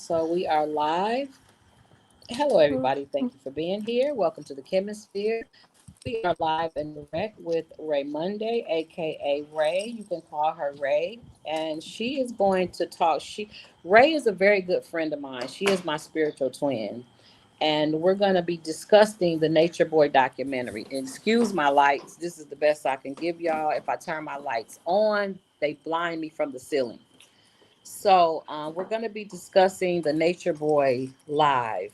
So we are live. Hello, everybody. Thank you for being here. Welcome to the Chemisphere. We are live and direct with Ray Monday, aka Ray. You can call her Ray, and she is going to talk. Ray is a very good friend of mine. She is my spiritual twin, and we're going to be discussing the Nature Boy documentary. And excuse my lights. This is the best I can give y'all. If I turn my lights on, they blind me from the ceiling. So we're going to be discussing the Nature Boy live.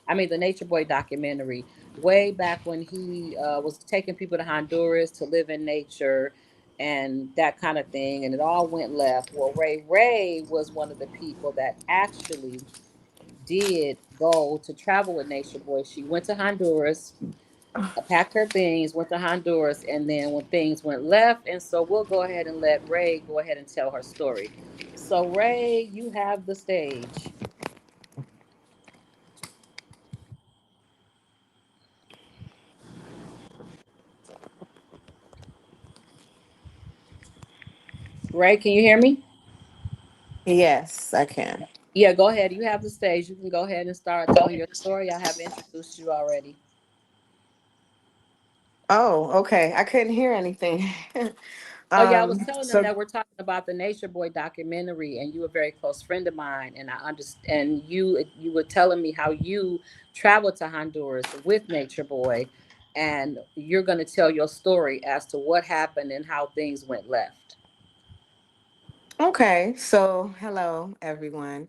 The Nature Boy documentary, way back when he was taking people to Honduras to live in nature and that kind of thing, and it all went left. Well, Ray was one of the people that actually did go to travel with Nature Boy. She went to Honduras, packed her things, went to Honduras, and then when things went left, and so we'll go ahead and let Ray go ahead and tell her story. So Ray, you have the stage. Ray, can you hear me? Yes, I can. Yeah, go ahead. You have the stage. You can go ahead and start telling your story. I have introduced you already. Oh, okay. I couldn't hear anything. Oh yeah, I was telling them so that we're talking about the Nature Boy documentary, and you were a very close friend of mine, and I understand. And you were telling me how you traveled to Honduras with Nature Boy, and you're going to tell your story as to what happened and how things went left. okay, so hello everyone.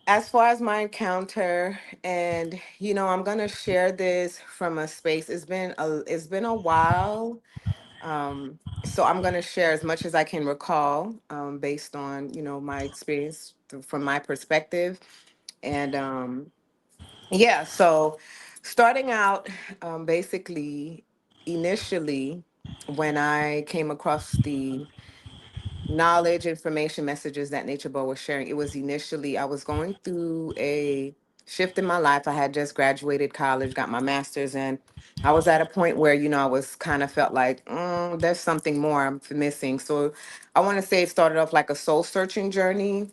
As far as my encounter, and I'm gonna share this from a space. It's been a while. So I'm gonna share as much as I can recall, based on my experience from my perspective, and yeah. So starting out, basically, initially, when I came across the knowledge, information, messages that Nature Boy was sharing, it was initially I was going through a shift in my life. I had just graduated college, got my master's, and I was at a point where, I was kind of felt like, there's something more I'm missing. So I want to say it started off like a soul searching journey.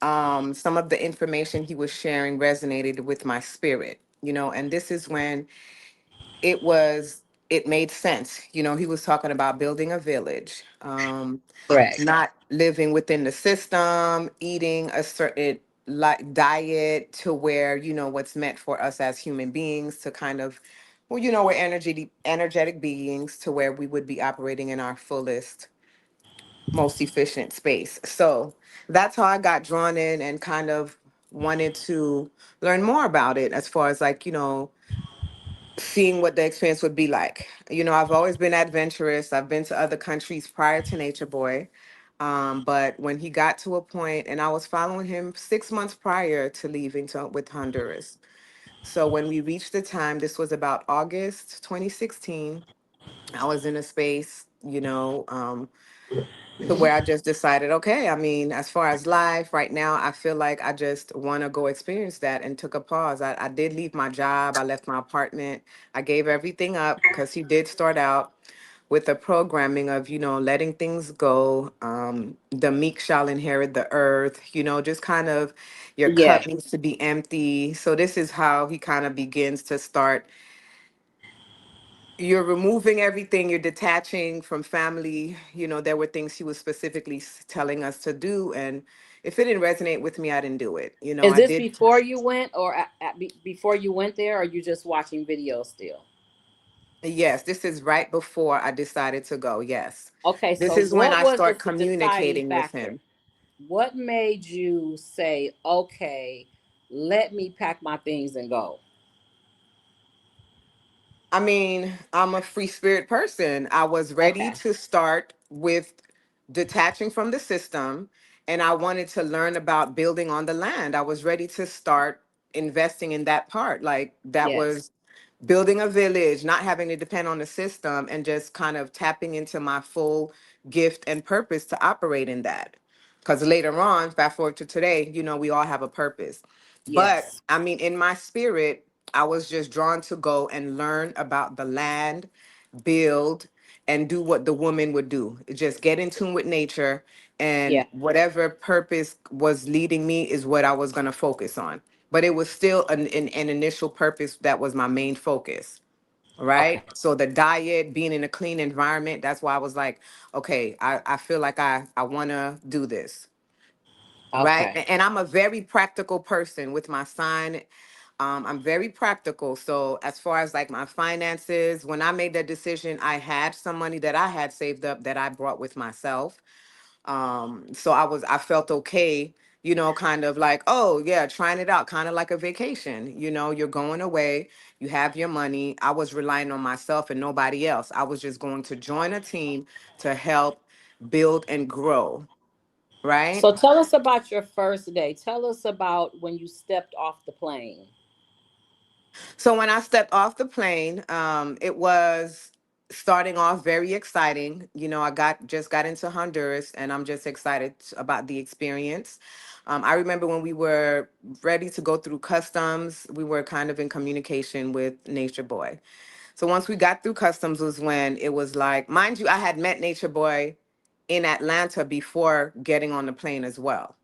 Some of the information he was sharing resonated with my spirit, and this is when it made sense. He was talking about building a village, Correct. not living within the system, eating a certain like diet to where, what's meant for us as human beings to kind of, well, we're energetic beings to where we would be operating in our fullest, most efficient space. So that's how I got drawn in and kind of wanted to learn more about it as far as like, seeing what the experience would be like. I've always been adventurous. I've been to other countries prior to Nature Boy. But when he got to a point, and I was following him 6 months prior to leaving with Honduras. So when we reached the time, this was about August 2016, I was in a space, to where I just decided, okay, I mean, as far as life right now, I feel like I just want to go experience that and took a pause. I did leave my job. I left my apartment. I gave everything up because he did start out with the programming of, letting things go. The meek shall inherit the earth, just kind of your Yeah. cup needs to be empty. So this is how he kind of begins to start. You're removing everything, you're detaching from family. There were things he was specifically telling us to do, and if it didn't resonate with me, I didn't do it. Is I this did. before you went, or before you went there, or are you just watching videos still? Yes, this is right before I decided to go. Yes, Okay, this so is when what I was the start deciding communicating with factor? him. What made you say, okay, let me pack my things and go? I mean, I'm a free spirit person. I was ready Okay. to start with detaching from the system, and I wanted to learn about building on the land. I was ready to start investing in that part. Like that Yes. was building a village, not having to depend on the system, and just kind of tapping into my full gift and purpose to operate in that. Because later on, fast forward to today, we all have a purpose. But Yes. I mean, in my spirit, I was just drawn to go and learn about the land, build, and do what the woman would do. Just get in tune with nature, Yeah. and whatever purpose was leading me is what I was going to focus on. But it was still an initial purpose that was my main focus. Okay. Right. So the diet, being in a clean environment, that's why I was like, okay, I feel like I want to do this. Right. Okay. And I'm a very practical person with my sign. I'm very practical. So as far as like my finances, when I made that decision, I had some money that I had saved up that I brought with myself. So I felt okay, kind of like, oh yeah, trying it out, kind of like a vacation. You're going away, you have your money. I was relying on myself and nobody else. I was just going to join a team to help build and grow, right? So tell us about your first day. Tell us about when you stepped off the plane. So when I stepped off the plane, it was starting off very exciting. I got into Honduras, and I'm just excited about the experience. I remember when we were ready to go through customs, we were kind of in communication with Nature Boy. So once we got through customs was when it was like, mind you, I had met Nature Boy in Atlanta before getting on the plane as well.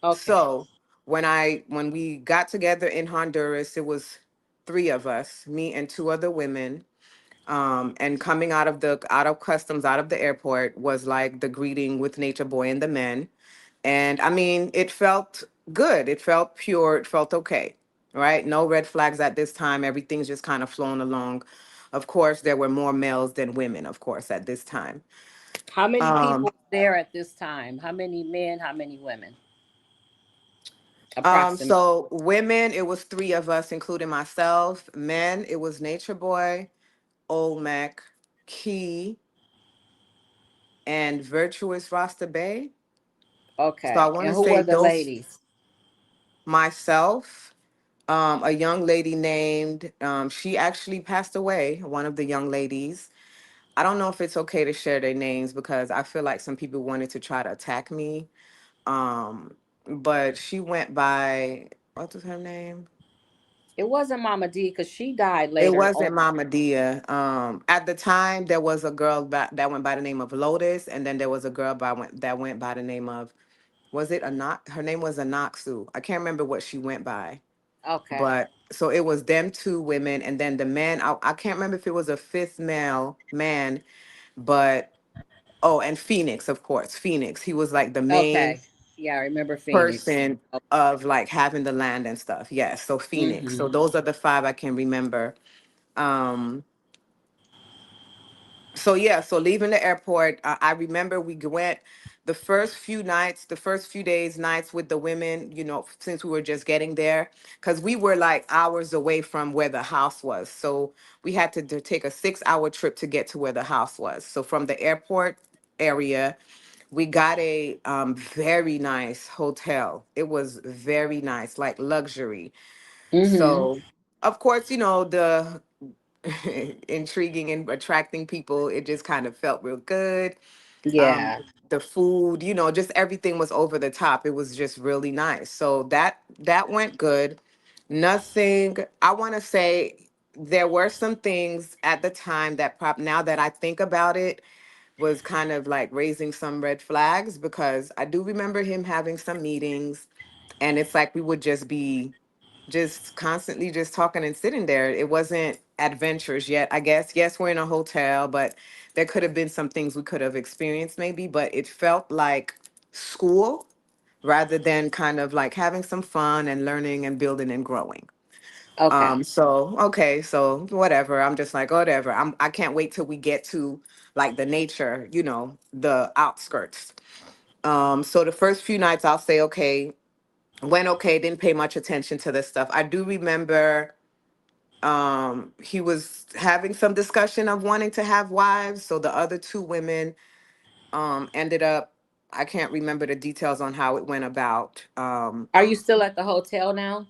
Okay. So when we got together in Honduras, it was three of us, me and two other women. And coming out of customs, out of the airport was like the greeting with Nature Boy and the men. And I mean, it felt good. It felt pure. It felt okay. Right? No red flags at this time. Everything's just kind of flowing along. Of course, there were more males than women, of course, at this time. How many Um, people there at this time? How many men? How many women? Approximately. so women, it was three of us, including myself. Men, it was Nature Boy, Olmec, Key, and Virtuous Rasta Bay. So I Okay. want And to who say were the those ladies? myself, a young lady named, she actually passed away, one of the young ladies. I don't know if it's okay to share their names because I feel like some people wanted to try to attack me. Um, but she went by, what was her name? It wasn't Mama D because she died It later on. wasn't Mama Dia. At the time, there was a girl that went by the name of Lotus, and then there was a girl that went by the name of, was it Anak? Her name was Anaksu. I can't remember what she went by, Okay. but so it was them two women, and then the man. I can't remember if it was a fifth male man, but oh, and Phoenix, of course, Phoenix. He was like the main Okay. Yeah, I remember Phoenix. person of like having the land and stuff. Yes, so Phoenix. So Mm-hmm. those are the five I can remember. Um, so yeah, so leaving the airport, I remember we went the first few nights, the first few days, nights with the women, since we were just getting there, because we were like hours away from where the house was. So we had to take a 6 hour trip to get to where the house was. So from the airport area, we got a very nice hotel. It was very nice, like luxury. Mm-hmm. So of course, the intriguing and attracting people. It just kind of felt real good. Um, Yeah. the food, just everything was over the top. It was just really nice. So that went good. Nothing. I want to say there were some things at the time that now that I think about it was kind of like raising some red flags because I do remember him having some meetings and it's like we would just be just constantly just talking and sitting there. It wasn't adventures yet, I guess. Yes, we're in a hotel, but there could have been some things we could have experienced maybe, but it felt like school rather than kind of like having some fun and learning and building and growing. Okay. So okay, so whatever. I'm just like whatever. I can't wait till we get to like the nature, the outskirts. So the first few nights I'll say okay, went okay, didn't pay much attention to this stuff. I do remember he was having some discussion of wanting to have wives. So the other two women ended up, I can't remember the details on how it went about. Are you still at the hotel now?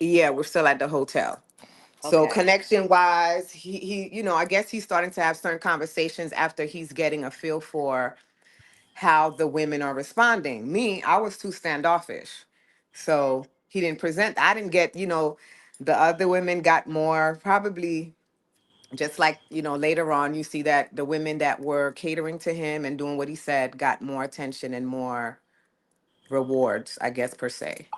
Yeah, we're still at the hotel. So Okay. connection wise, he I guess he's starting to have certain conversations after he's getting a feel for how the women are responding. Me, I was too standoffish. So he didn't present. I didn't get, the other women got more, probably Just like, later on, you see that the women that were catering to him and doing what he said got more attention and more rewards, I guess, per se.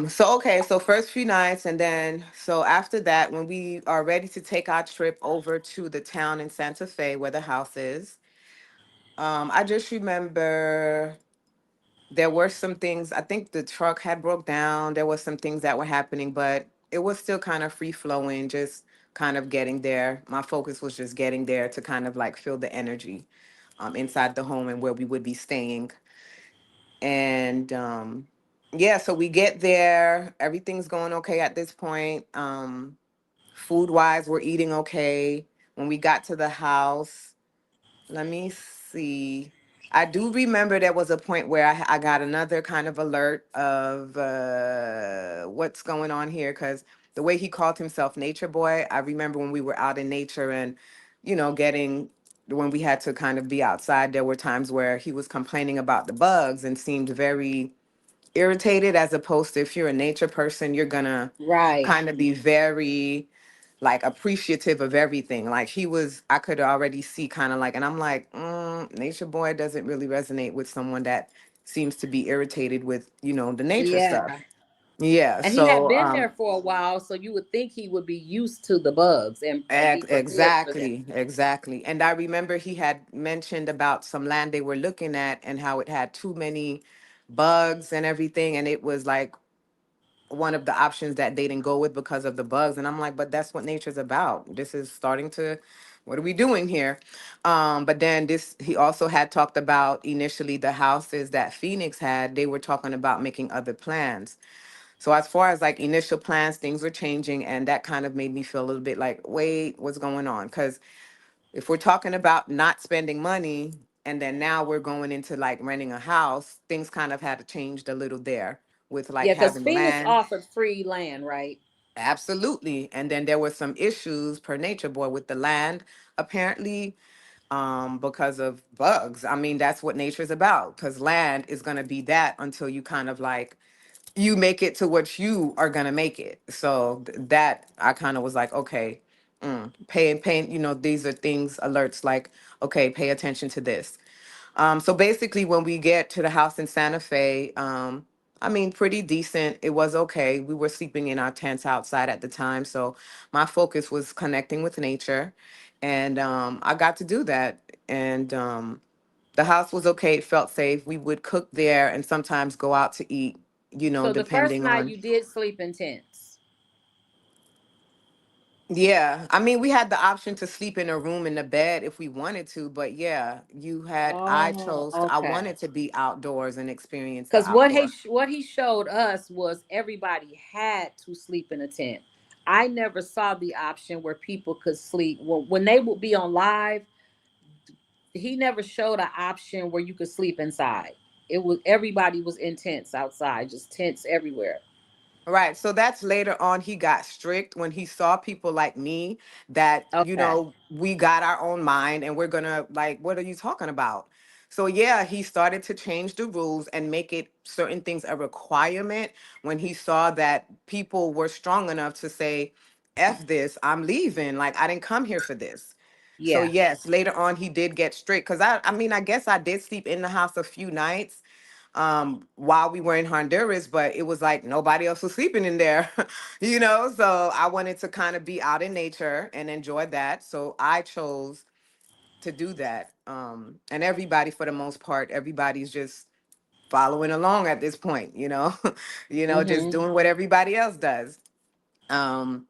So okay, so first few nights, and then so after that, when we are ready to take our trip over to the town in Santa Fe where the house is, I just remember there were some things. I think the truck had broke down. There was some things that were happening, but it was still kind of free flowing, just kind of getting there. My focus was just getting there to kind of like feel the energy inside the home and where we would be staying. And yeah, so we get there. Everything's going okay at this point. Food wise, we're eating okay. When we got to the house, let me see. I do remember there was a point where I got another kind of alert of what's going on here, because the way he called himself Nature Boy, I remember when we were out in nature and, getting, when we had to kind of be outside, there were times where he was complaining about the bugs and seemed very irritated, as opposed to if you're a nature person, you're gonna Right. kind of be very like appreciative of everything. Like he was, I could already see kind of like, and I'm like, Nature Boy doesn't really resonate with someone that seems to be irritated with, the nature stuff. Yeah. Yeah. And he had So, been there for a while, so you would think he would be used to the bugs and be prepared for them. exactly, exactly. And I remember he had mentioned about some land they were looking at and how it had too many bugs and everything. And it was like one of the options that they didn't go with because of the bugs. And I'm like, but that's what nature's about. This is starting to, what are we doing here? But then this, he also had talked about initially the houses that Phoenix had, they were talking about making other plans. So as far as like initial plans, things were changing. And that kind of made me feel a little bit like, wait, what's going on? Because if we're talking about not spending money, and then now we're going into like renting a house, things kind of had changed a little there with like Yeah, because having Phoenix land. offered free land, right? Absolutely. And then there were some issues per Nature Boy with the land, apparently, because of bugs. I mean, that's what nature's about, because land is going to be that until you kind of like, you make it to what you are going to make it. So that I kind of was like, okay, paying, these are things, alerts like, okay, pay attention to this. So basically, when we get to the house in Santa Fe, I mean, pretty decent. It was okay. We were sleeping in our tents outside at the time. So my focus was connecting with nature. And I got to do that. And the house was okay. It felt safe. We would cook there and sometimes go out to eat, So the first depending night on. you did sleep in tents. Yeah. I mean, we had the option to sleep in a room in the bed if we wanted to. But yeah, Oh, I okay. wanted to be outdoors and experience the Because what he outdoor. what he showed us was everybody had to sleep in a tent. I never saw the option where people could sleep when they would be on live. He never showed an option where you could sleep inside. It was everybody was in tents outside, just tents everywhere. Right. So that's later on he got strict when he saw people like me that, Okay. we got our own mind and we're gonna like, what are you talking about? So yeah, he started to change the rules and make it certain things a requirement when he saw that people were strong enough to say, F this, I'm leaving. Like I didn't come here for this. So Yeah. yes, later on he did get strict. Cause I mean, I guess I did sleep in the house a few nights while we were in Honduras, but it was like nobody else was sleeping in there, So I wanted to kind of be out in nature and enjoy that. So I chose to do that. And everybody, for the most part, everybody's just following along at this point, just Mm-hmm. doing what everybody else does. Um,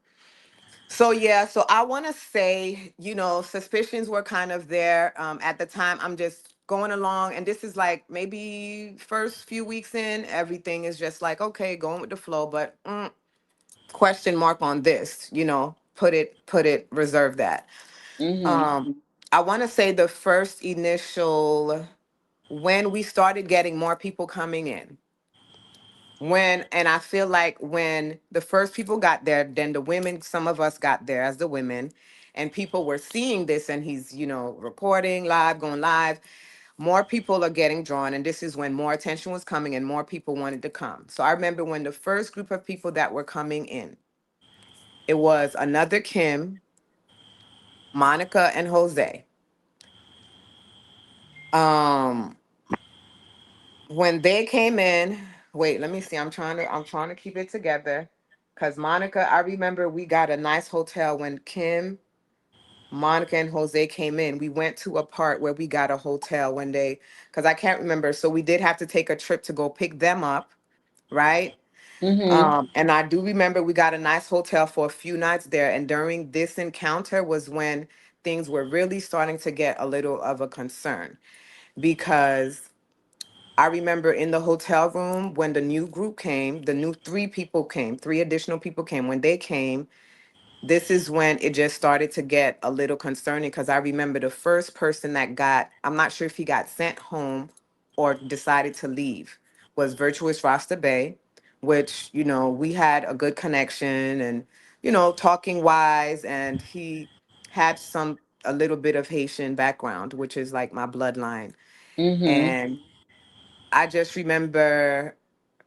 so yeah, so I want to say, suspicions were kind of there at the time. I'm just going along, and this is like maybe first few weeks in, everything is just like okay, going with the flow. But question mark on this, put it, reserve that. Mm-hmm. I want to say the first initial when we started getting more people coming in, and I feel like when the first people got there, then the women, some of us got there as the women, and people were seeing this, and he's, recording live, going live. More people are getting drawn, and this is when more attention was coming and more people wanted to come. So I remember when the first group of people that were coming in, it was another Kim, Monica and Jose. Um, when they came in, wait, let me see. I'm trying to keep it together. Cause Monica, I remember we got a nice hotel when Kim, Monica, and Jose came in. We went to a part where we got a hotel one day. Cause I can't remember. So we did have to take a trip to go pick them up, right? Mm-hmm. And I do remember we got a nice hotel for a few nights there. And during this encounter was when things were really starting to get a little of a concern because I remember in the hotel room when the new group came, the new three people came, three additional people came. When they came, this is when it just started to get a little concerning because I remember the first person that got, I'm not sure if he got sent home or decided to leave, was Virtuous Rasta Bay, which, we had a good connection and, talking wise, and he had a little bit of Haitian background, which is like my bloodline. Mm-hmm. And I just remember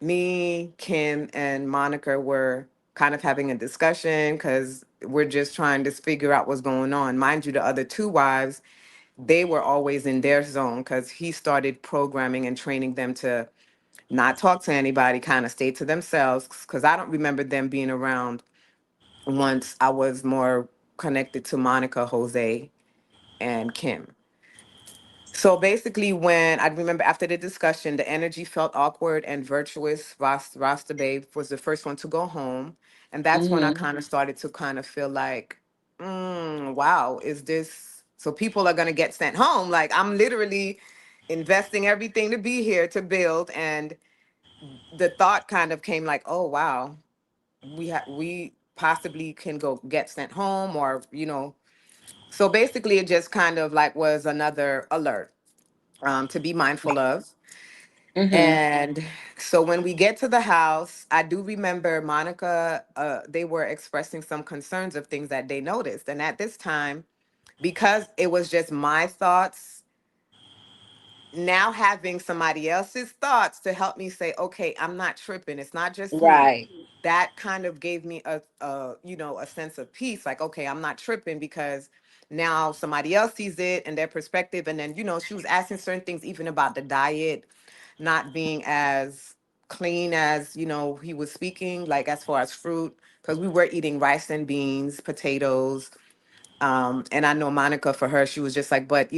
me, Kim, and Monica were kind of having a discussion because we're just trying to figure out what's going on. Mind you, the other two wives, they were always in their zone because he started programming and training them to not talk to anybody, kind of stay to themselves. Because I don't remember them being around once I was more connected to Monica, Jose, and Kim. So basically, when I remember after the discussion, the energy felt awkward and virtuous. Rasta Babe was the first one to go home. And that's when I Mm-hmm. kind of started to kind of feel like, wow, is this so people are going to get sent home? Like, I'm literally investing everything to be here to build. And the thought kind of came like, oh, wow, we possibly can go get sent home or, So basically, it just kind of like was another alert to be mindful of. Mm-hmm. And so when we get to the house, I do remember Monica, they were expressing some concerns of things that they noticed. And at this time, because it was just my thoughts, now having somebody else's thoughts to help me say, okay, I'm not tripping. It's not just me. Right. That kind of gave me a sense of peace. Like, okay, I'm not tripping because now somebody else sees it and their perspective. And then, she was asking certain things, even about the diet not being as clean as, he was speaking, like as far as fruit, because we were eating rice and beans, potatoes, and I know Monica, for her, she was just like, but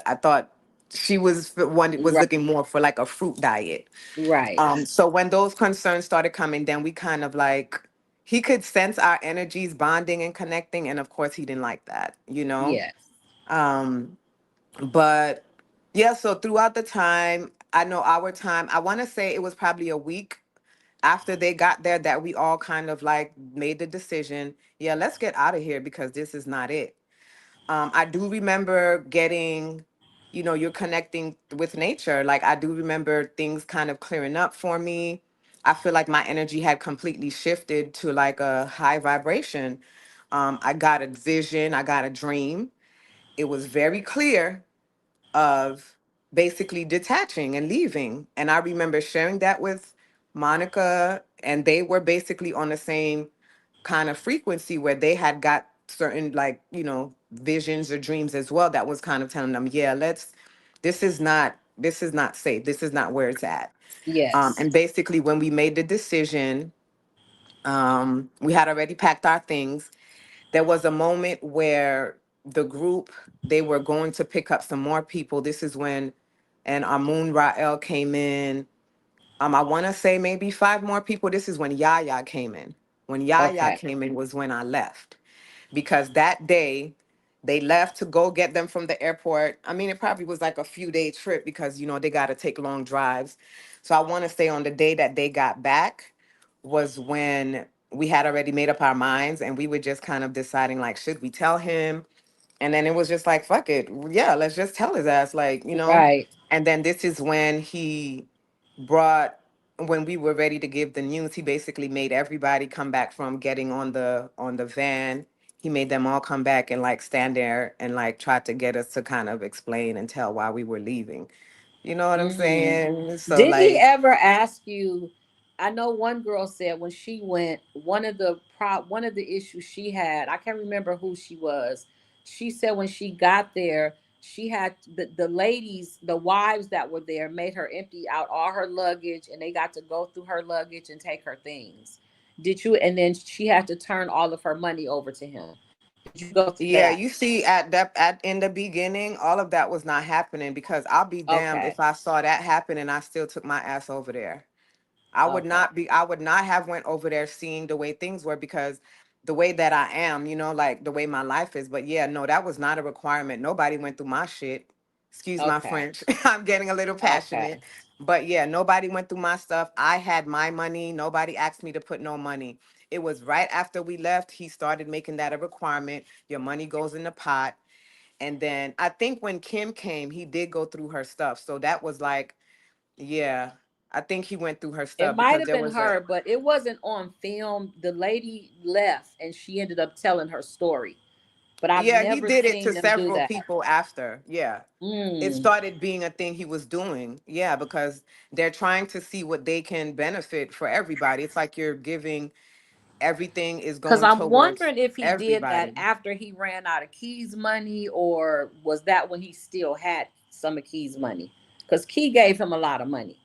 I thought she was Right. looking more for like a fruit diet. Right. So when those concerns started coming, then we kind of like he could sense our energies bonding and connecting, and of course he didn't like that. Yes. Um, but yeah, so throughout the time, I know our time, I want to say it was probably a week after they got there that we all kind of like made the decision, yeah, let's get out of here because this is not it. I do remember getting, you're connecting with nature. Like I do remember things kind of clearing up for me. I feel like my energy had completely shifted to like a high vibration. I got a vision, I got a dream. It was very clear of basically detaching and leaving. And I remember sharing that with Monica, and they were basically on the same kind of frequency where they had got certain, like, visions or dreams as well that was kind of telling them, yeah, this is not safe. This is not where it's at. Yes. And basically, when we made the decision, we had already packed our things. There was a moment where the group, they were going to pick up some more people. This is when and Amun Rael came in. I want to say maybe five more people. This is when Yaya came in. When Yaya Okay. came in was when I left because that day they left to go get them from the airport. I mean, it probably was like a few day trip because they got to take long drives. So I want to say on the day that they got back was when we had already made up our minds and we were just kind of deciding like, should we tell him? And then it was just like, fuck it. Yeah, let's just tell his ass, like. Right. And then this is when brought, when we were ready to give the news, he basically made everybody come back from getting on the van. He made them all come back and like stand there and like try to get us to kind of explain and tell why we were leaving. You know what I'm Hmm. saying? So Did he like, ever ask you? I know one girl said when she went, one of the issues she had, I can't remember who she was. she said when she got there, she had the ladies, the wives that were there, made her empty out all her luggage, and they got to go through her luggage and take her things. Did you? And then she had to turn all of her money over to him. Did you go through Yeah, that? you see, at that at in the beginning, all of that was not happening because I'll be damned Okay. if I saw that happen and I still took my ass over there. Okay. I would not have went over there seeing the way things were because the way that I am, like the way my life is. But yeah, no, that was not a requirement. Nobody went through my shit. Excuse my Okay. French. I'm getting a little passionate. Okay. But yeah, nobody went through my stuff. I had my money. Nobody asked me to put no money. It was right after we left, he started making that a requirement. Your money goes in the pot. And then I think when Kim came, he did go through her stuff. So that was like, yeah, I think he went through her It stuff might because have there been was a, her, but it wasn't on film. The lady left and she ended up telling her story. But I've yeah, he never did it seen to them do several that. people after. Yeah. It Mm. started being a thing he was doing. Yeah, because they're trying to see what they can benefit for everybody. It's like you're giving, everything is Because going I'm towards wondering if he did that everybody. after he ran out of Key's money, or was that when he still had some of Key's money? Because Key gave him a lot of money.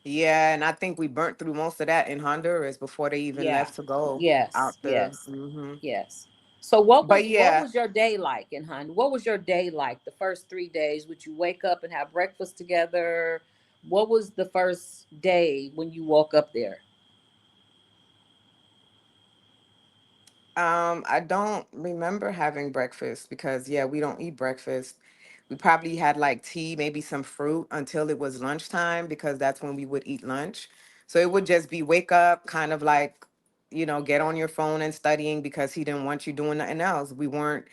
Yeah, and I think we burnt through most of that in Honduras before they even Yeah. left to go Yes. out the. Yes. Hmm. Yes. So what But was yeah, your day like in Honduras? What was your day like the first 3 days? Would you wake up and have breakfast together? What was the first day when you woke up there? I don't remember having breakfast because yeah, we don't eat breakfast. We probably had like tea, maybe some fruit until it was lunchtime because that's when we would eat lunch. So it would just be wake up, kind of like, get on your phone and studying because he didn't want you doing nothing else. We weren't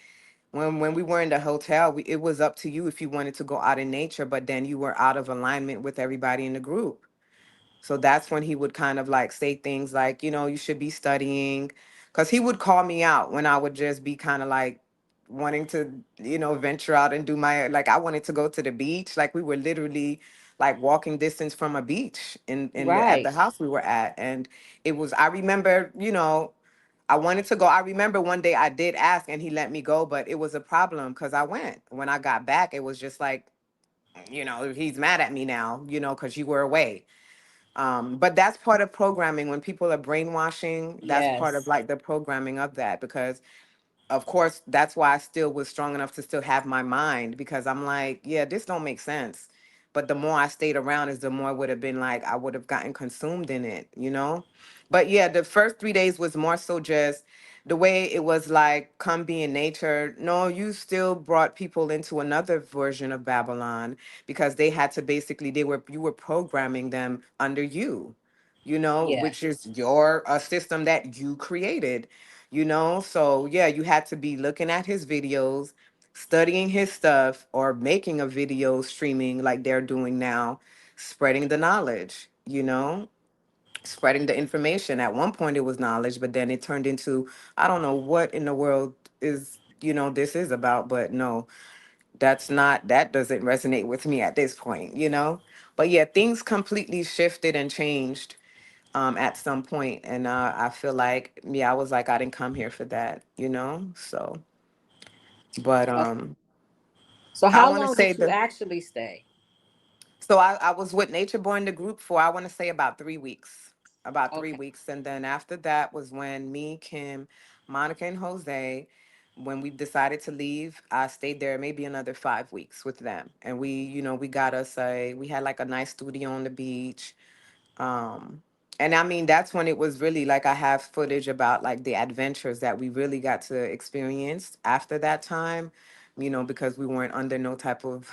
when we were in the hotel, it was up to you if you wanted to go out in nature, but then you were out of alignment with everybody in the group. So that's when he would kind of like say things like, you should be studying. Because he would call me out when I would just be kind of like wanting to, venture out and do like I wanted to go to the beach. Like we were literally like walking distance from a beach at the Right. house we were at. And I remember, I wanted to go. I remember one day I did ask and he let me go, but it was a problem because I went. When I got back, it was just like, he's mad at me now, because you were away. But that's part of programming. When people are brainwashing, that's part of Yes. like the programming of that. Because of course, that's why I still was strong enough to still have my mind because I'm like, yeah, this don't make sense. But the more I stayed around is the more it would have been like I would have gotten consumed in it. But yeah, the first 3 days was more so just the way it was like, come be in nature. No, you still brought people into another version of Babylon because they had to basically, you were programming them under which Yes. is your a system that you created. So yeah, you had to be looking at his videos, studying his stuff, or making a video streaming like they're doing now, spreading the knowledge, spreading the information. At one point it was knowledge, but then it turned into, I don't know what in the world this is about, but no, that doesn't resonate with me at this point. But yeah, things completely shifted and changed at some point, and I feel like, yeah, I was like, I didn't come here for that. So, but So, so I how want to long say did you the actually stay? so I was with Nature Boy in the group for, I want to say, about three Okay. weeks, and then after that was when me, Kim, Monica, and Jose. When we decided to leave, I stayed there maybe another 5 weeks with them, and we got we had like a nice studio on the beach. And I mean, that's when it was really like, I have footage about like the adventures that we really got to experience after that time, because we weren't under no type of,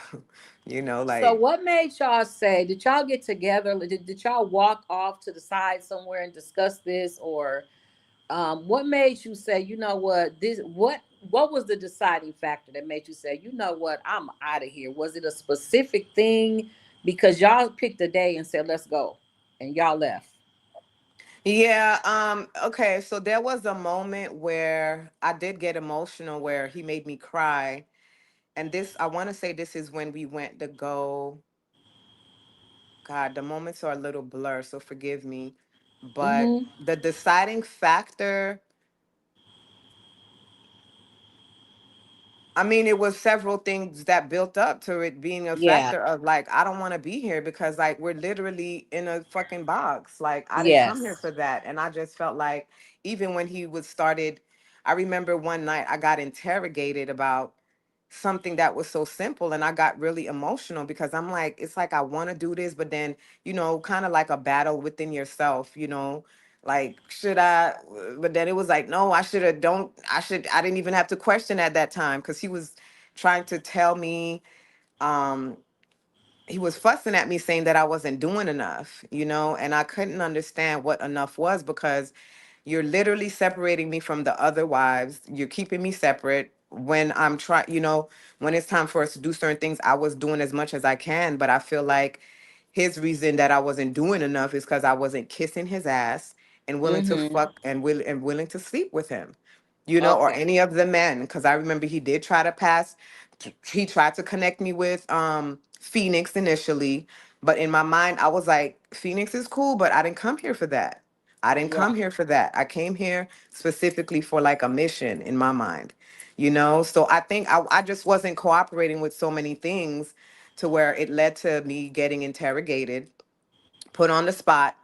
So like, what made y'all say, did y'all get together? Did y'all walk off to the side somewhere and discuss this? Or what made you say, you know what, what was the deciding factor that made you say, you know what, I'm out of here? Was it a specific thing? Because y'all picked a day and said, let's go. And y'all left. yeah, okay, so there was a moment where I did get emotional where he made me cry. And this, I want to say this is when we went to go. God, the moments are a little blur, so forgive me. But Mm-hmm. the deciding factor, I mean, it was several things that built up to it being a Yeah. factor of like, I don't want to be here because like we're literally in a fucking box. Like I didn't come here Yes. for that. And I just felt like even when he was started, I remember one night I got interrogated about something that was so simple and I got really emotional because I'm like, it's like I want to do this, but then, kind of like a battle within yourself, like should I, but then it was like no, I should have don't I should I didn't even have to question at that time because he was trying to tell me, um he was fussing at me saying that I wasn't doing enough, and I couldn't understand what enough was because you're literally separating me from the other wives. You're keeping me separate when I'm trying, when it's time for us to do certain things. I was doing as much as I can, but I feel like his reason that I wasn't doing enough is because I wasn't kissing his ass and willing to Mm-hmm. fuck and willing to sleep with him, or Okay. any of the men. Because I remember he did try to he tried to connect me with Phoenix initially, but in my mind I was like, Phoenix is cool, but I didn't come here for that. I didn't Right. come here for that. I came here specifically for like a mission in my mind, So I think I just wasn't cooperating with so many things to where it led to me getting interrogated, put on the spot.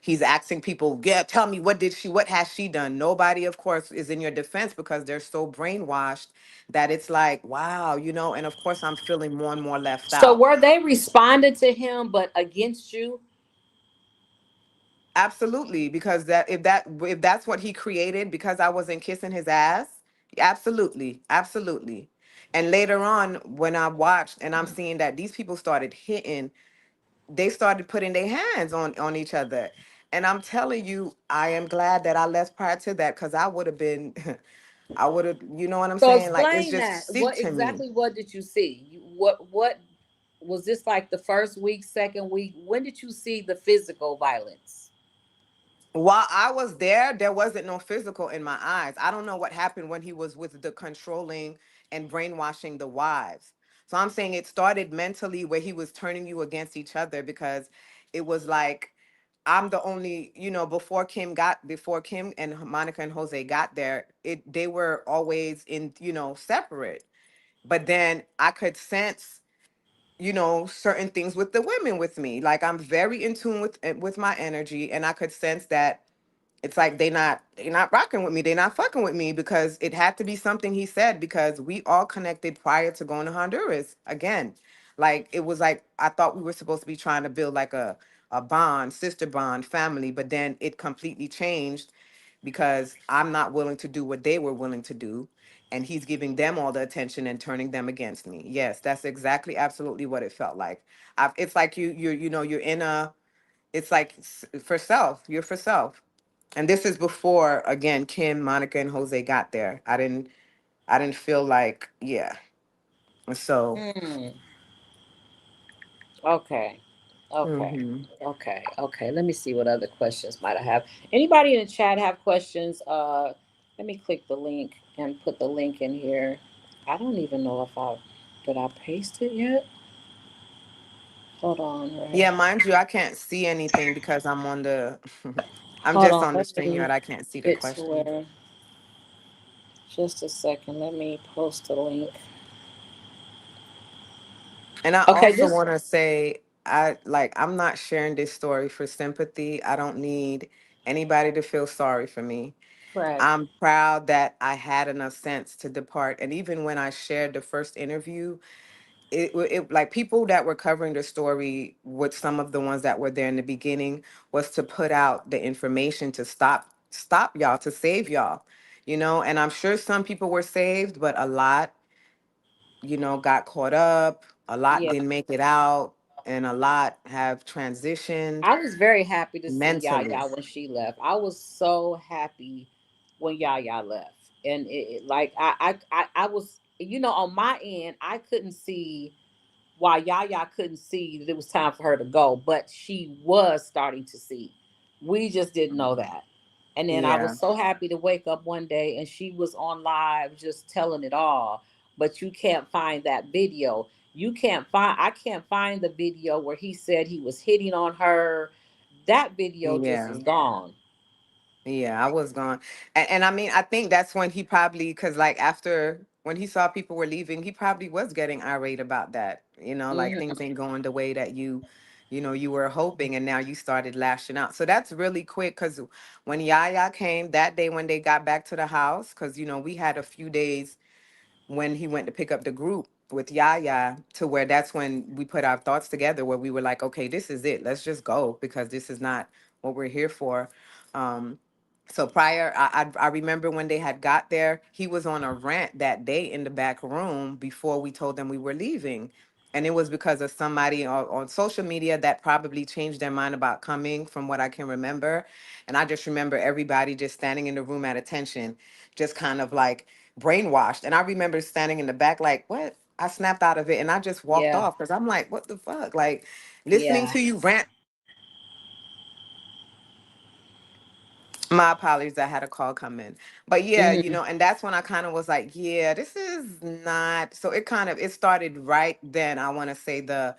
He's asking people, yeah, tell me, what has she done? Nobody, of course, is in your defense because they're so brainwashed that it's like, wow, and of course I'm feeling more and more left So out. were they responding to him but against you? Absolutely, because if that's what he created, because I wasn't kissing his ass, absolutely, absolutely. And later on, when I watched and I'm seeing that these people started hitting, they started putting their hands on each other. And I'm telling you, I am glad that I left prior to that because I would have been, I would have, you know what I'm So saying? Like it's explain just that. sick What to me. exactly what did you see? What was this like the first week, second week? When did you see the physical violence? While I was there wasn't no physical in my eyes. I don't know what happened when he was with the controlling and brainwashing the wives. So I'm saying it started mentally where he was turning you against each other because it was like I'm the only, before Kim and Monica and Jose got there, they were always in, separate. But then I could sense, certain things with the women with me. Like I'm very in tune with my energy and I could sense that it's like they not rocking with me. They not fucking with me because it had to be something he said because we all connected prior to going to Honduras again. Like it was like I thought we were supposed to be trying to build like a bond, sister bond, family, but then it completely changed because I'm not willing to do what they were willing to do. And he's giving them all the attention and turning them against me. Yes, that's exactly absolutely what it felt like. It's like you're in a, it's like for self, you're for self. And this is before again Kim, Monica, and Jose got there. I didn't feel like, yeah. So Hmm. Okay. Okay. hmm Okay. Let me see what other questions might I have. Anybody in the chat have questions? Let me click the link and put the link in here. I don't even know if I did I paste it yet. Hold on, yeah, right? mind you, I can't see anything because I'm on the I'm Hold just on. on the Let StreamYard. me I can't see the get to question. where. Just a second. Let me post a link. And I Okay, also this want to say I'm not sharing this story for sympathy. I don't need anybody to feel sorry for me. correct. I'm proud that I had enough sense to depart. And even when I shared the first interview, it like people that were covering the story with some of the ones that were there in the beginning was to put out the information to stop y'all, to save y'all, and I'm sure some people were saved, but a lot, got caught up, a lot Yeah. didn't make it out, and a lot have transitioned I was very happy to see mentally. Yaya when she left. I was so happy when Yaya left. And like I was, on my end, I couldn't see why Yaya couldn't see that it was time for her to go, but she was starting to see. We just didn't know that. And then I Yeah, was so happy to wake up one day and she was on live just telling it all. But you can't find that video. I can't find the video where he said he was hitting on her. That video just yeah. is gone. Yeah, I was gone. And I mean, I think that's when he probably, because like after, when he saw people were leaving, he probably was getting irate about that. Like Hmm. things ain't going the way that you were hoping, and now you started lashing out. So that's really quick, because when Yaya came that day when they got back to the house, because we had a few days when he went to pick up the group with Yaya, to where that's when we put our thoughts together, where we were like, okay, this is it. Let's just go, because this is not what we're here for. Um, so prior, I remember when they had got there, he was on a rant that day in the back room before we told them we were leaving. And it was because of somebody on social media that probably changed their mind about coming, from what I can remember. And I just remember everybody just standing in the room at attention, just kind of like brainwashed. And I remember standing in the back like, what? I snapped out of it and I just walked Yeah. off, because I'm like, what the fuck? Like, listening Yeah. to you rant. My apologies, I had a call come in. But yeah, Hmm. and that's when I kind of was like, yeah, this is not. So it started right then. I want to say the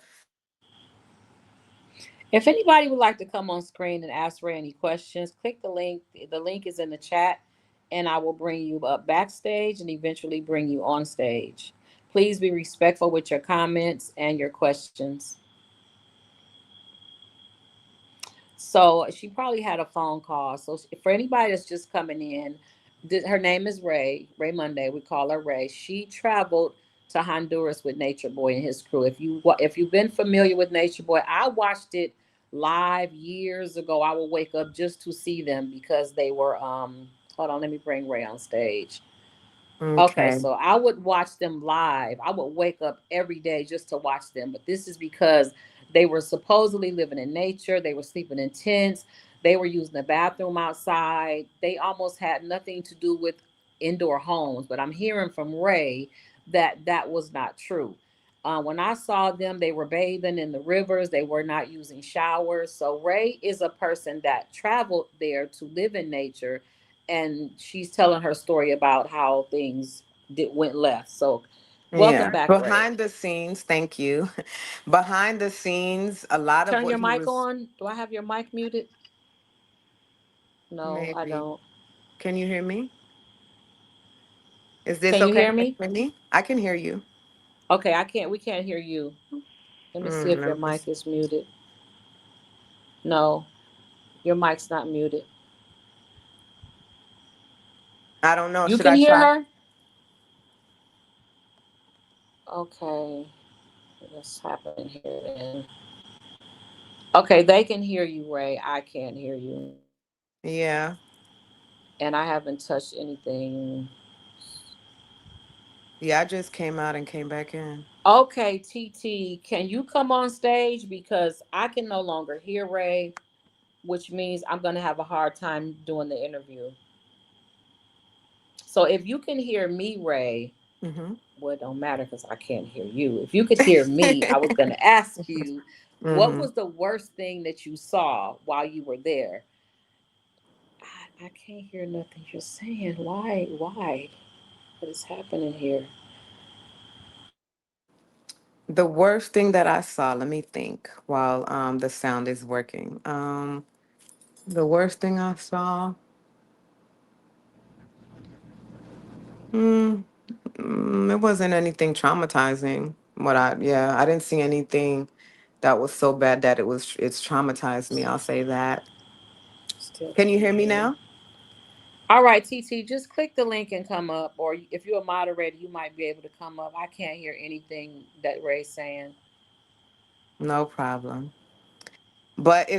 If anybody would like to come on screen and ask Ray any questions, click the link. The link is in the chat, and I will bring you up backstage and eventually bring you on stage. Please be respectful with your comments and your questions. So she probably had a phone call. So for anybody that's just coming in, her name is Ray. Ray Monday. We call her Ray. She traveled to Honduras with Nature Boy and his crew. If you've been familiar with Nature Boy, I watched it live years ago. I would wake up just to see them because they were. Hold on, let me bring Ray on stage. Okay, okay. so I would watch them live. I would wake up every day just to watch them. But this is because they were supposedly living in nature. They were sleeping in tents. They were using the bathroom outside. They almost had nothing to do with indoor homes. But I'm hearing from Ray that that was not true. When I saw them, they were bathing in the rivers. They were not using showers. So Ray is a person that traveled there to live in nature, and she's telling her story about how things went left. So, welcome Yeah. back, Ray. Behind the scenes, thank you. Behind the scenes, a lot of Turn what your he mic was. on. Do I have your mic muted? No, I Maybe. don't. Can you hear me? Is this Can you okay hear me? for me? I can hear you. Okay, I can't. We can't hear you. Let me see if your Let me mic see. is muted. No, your mic's not muted. I don't know. You Should can I hear try? her. Okay, what's happening here then? Okay, they can hear you, Ray. I can't hear you, Yeah. and I haven't touched anything. Yeah, I just came out and came back in. Okay, TT, can you come on stage? Because I can no longer hear Ray, which means I'm going to have a hard time doing the interview. So if you can hear me, Ray, Mm-hmm. well, it don't matter because I can't hear you. If you could hear me, I was going to ask you, what Mm-hmm. was the worst thing that you saw while you were there? I can't hear nothing you're saying. Why? Why? What is happening here? The worst thing that I saw, let me think while the sound is working. The worst thing I saw, mm, it wasn't anything traumatizing. I didn't see anything that was so bad that it's traumatized me. I'll say that. Still Can you can't hear me hear you. now? All right, TT, just click the link and come up. Or if you're a moderator, you might be able to come up. I can't hear anything that Ray's saying. No problem. But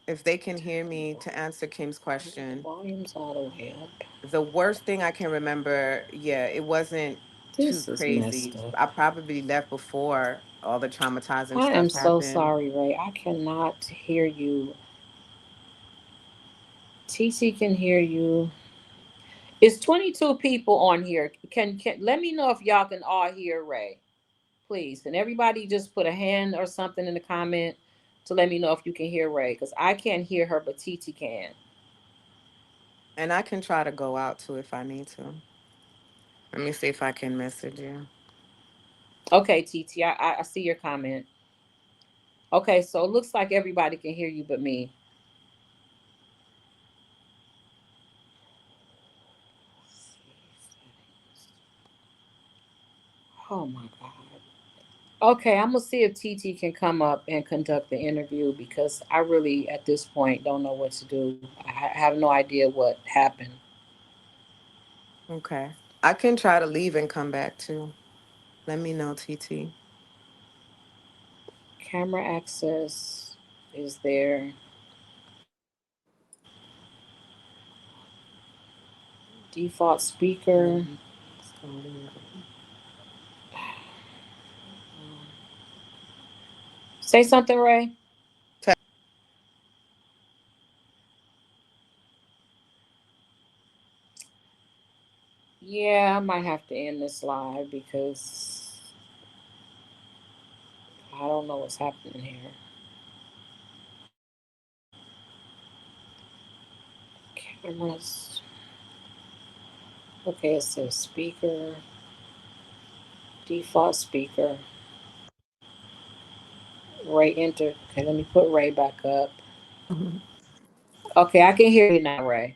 if they can hear me, to answer Kim's The question, volume's all the way up. the worst thing I can remember, yeah, it wasn't too This is messed crazy. up. I probably left before all the traumatizing I am stuff so happened. sorry, Ray. I cannot hear you. TT can hear you. It's 22 people on here. Can let me know if y'all can all hear Ray, please. Can everybody just put a hand or something in the comment to let me know if you can hear Ray? Because I can't hear her, but TT can. And I can try to go out too if I need to. Let me see if I can message you. Okay, TT, I see your comment. Okay, so it looks like everybody can hear you but me. Oh my God. Okay, I'm gonna see if TT can come up and conduct the interview because I really, at this point, don't know what to do. I have no idea what happened. Okay. I can try to leave and come back too. Let me know, TT. Camera access is there. Default speaker. Mhm. Slowly. Say something, Ray. Yeah, I might have to end this live because I don't know what's happening here. Cameras. Okay, it says speaker, default speaker. Ray enter. Okay, let me put Ray back up. Mhm. Okay, I can hear you now, Ray.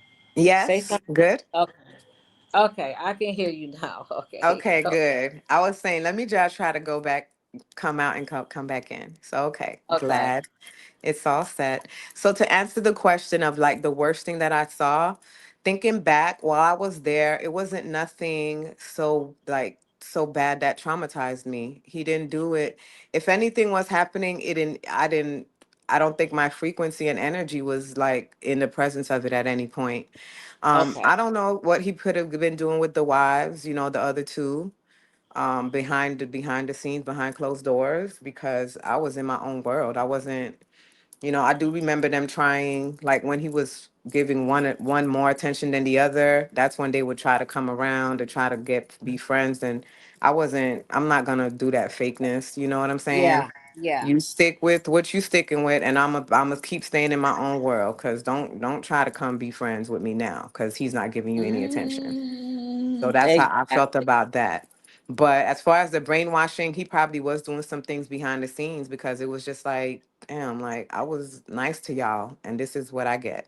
Say Yes, something. good. Okay. Okay, I can hear you now. Okay, Okay, go. good. I was saying, let me just try to go back, come out and come back in. So, okay, Okay. glad. It's all set. So to answer the question of like the worst thing that I saw, thinking back while I was there, it wasn't nothing so like so bad that traumatized me. He didn't do it. If anything was happening, it didn't I don't think my frequency and energy was like in the presence of it at any point. Okay. I don't know what he could have been doing with the wives, the other two, behind the scenes, behind closed doors, because I was in my own world. I wasn't, I do remember them trying, like when he was giving one more attention than the other, that's when they would try to come around to try to be friends. And I'm not gonna do that fakeness. You know what I'm saying? Yeah. Yeah. You stick with what you sticking with, and I'm gonna keep staying in my own world. Cause don't try to come be friends with me now, cause he's not giving you any attention. So that's how I felt Exactly. about that. But as far as the brainwashing, he probably was doing some things behind the scenes because it was just like, damn, like I was nice to y'all and this is what I get?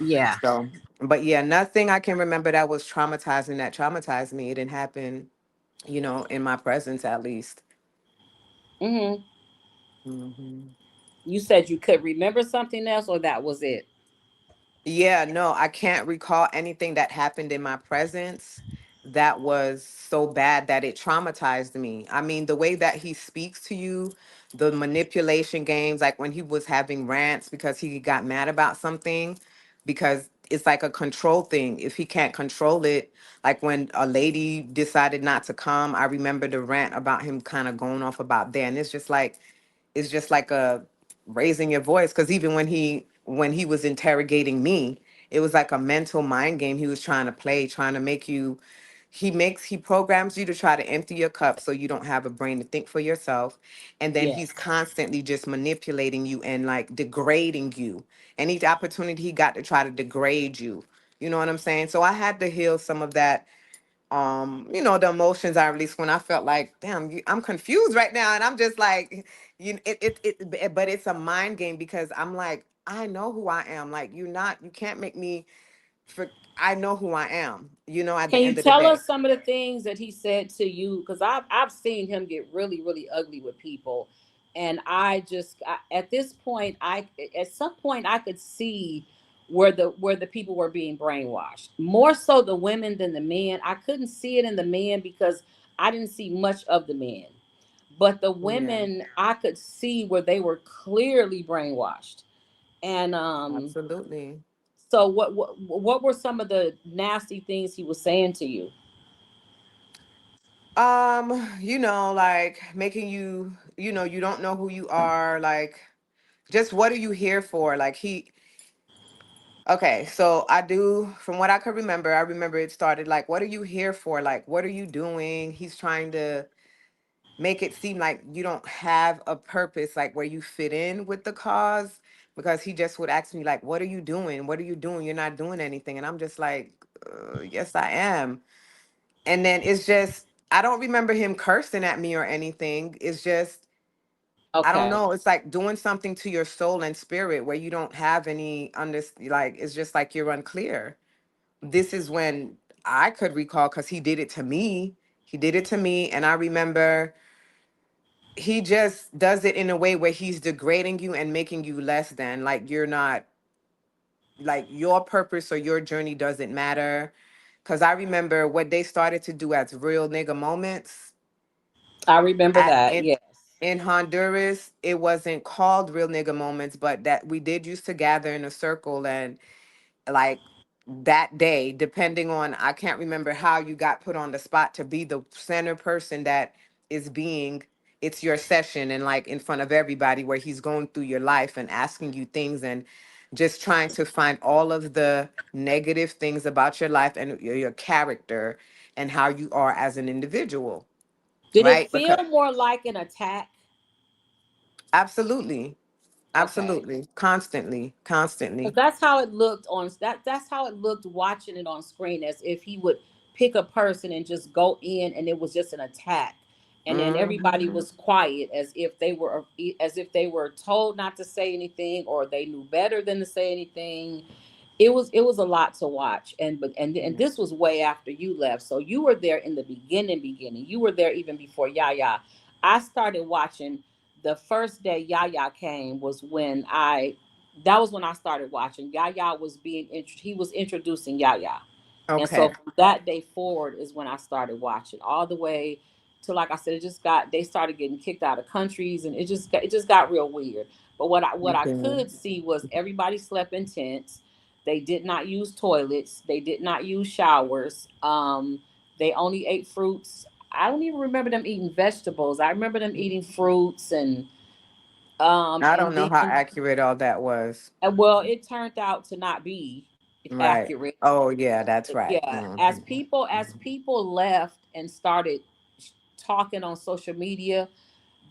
Yeah. So, but yeah, nothing I can remember that was traumatizing that traumatized me. It didn't happen, in my presence at least. Mhm. Hmm. You said you could remember something else, or that was it. Yeah, no, I can't recall anything that happened in my presence that was so bad that it traumatized me. I mean, the way that he speaks to you, the manipulation games, like when he was having rants because he got mad about something, because it's like a control thing. If he can't control it, like when a lady decided not to come, I remember the rant about him kind of going off about that. And it's just like a raising your voice, because even when he was interrogating me, it was like a mental mind game he was trying to play, trying to make you, he programs you to try to empty your cup so you don't have a brain to think for yourself. And then Yeah. he's constantly just manipulating you and like degrading you. Any opportunity he got to try to degrade you, you know what I'm saying? So I had to heal some of that, the emotions I released when I felt like, damn, I'm confused right now. And I'm just like, but it's a mind game, because I'm like, I know who I am. Like, you can't make me for, I know who I am, at the Can you end of the tell day. us some of the things that he said to you? Because I've seen him get really really ugly with people, and at this point, I at some point I could see where the people were being brainwashed more so the women than the men. I couldn't see it in the men because I didn't see much of the men, but the Yeah, women I could see where they were clearly brainwashed. And absolutely. so what were some of the nasty things he was saying to you? Like making you, you don't know who you are. Like, just what are you here for? Like okay, so from what I could remember, I remember it started like, what are you here for? Like, what are you doing? He's trying to make it seem like you don't have a purpose, like where you fit in with the cause. Because he just would ask me, like, what are you doing? What are you doing? You're not doing anything. And I'm just like, yes, I am. And then it's just, I don't remember him cursing at me or anything. It's just, I don't Okay. know. It's like doing something to your soul and spirit where you don't have like, it's just like you're unclear. This is when I could recall, because he did it to me. He did it to me, and I remember he just does it in a way where he's degrading you and making you less than, like you're not, like your purpose or your journey doesn't matter. Because I remember what they started to do as real nigga moments I remember at that. Yes. in Honduras. It wasn't called real nigga moments, but that we did used to gather in a circle, and like that day, depending on, I can't remember how you got put on the spot to be the center person that is being, it's your session, and like in front of everybody where he's going through your life and asking you things and just trying to find all of the negative things about your life and your character and how you are as an individual, Did it right? feel Because more like an attack? absolutely, Okay. absolutely, constantly, Because constantly. that's how it looked on that's how it looked watching it on screen, as if he would pick a person and just go in and it was just an attack. And then everybody Hmm. was quiet, as if they were told not to say anything, or they knew better than to say anything. It was a lot to watch. And this was way after you left. So you were there in the beginning. You were there even before Yaya. I started watching the first day Yaya came was when I that was when I started watching. Yaya was he was introducing Yaya. And so Okay. from that day forward is when I started watching all the way to, like I said, they started getting kicked out of countries, and it just got real weird. But what I Okay. could see was everybody slept in tents. They did not use toilets. They did not use showers. They only ate fruits. I don't even remember them eating vegetables. I remember them eating fruits, I and don't know how then accurate all that was. well, it turned out to not be Right. accurate. Oh, yeah, that's right. Yeah, as Hmm. people left and started talking on social media,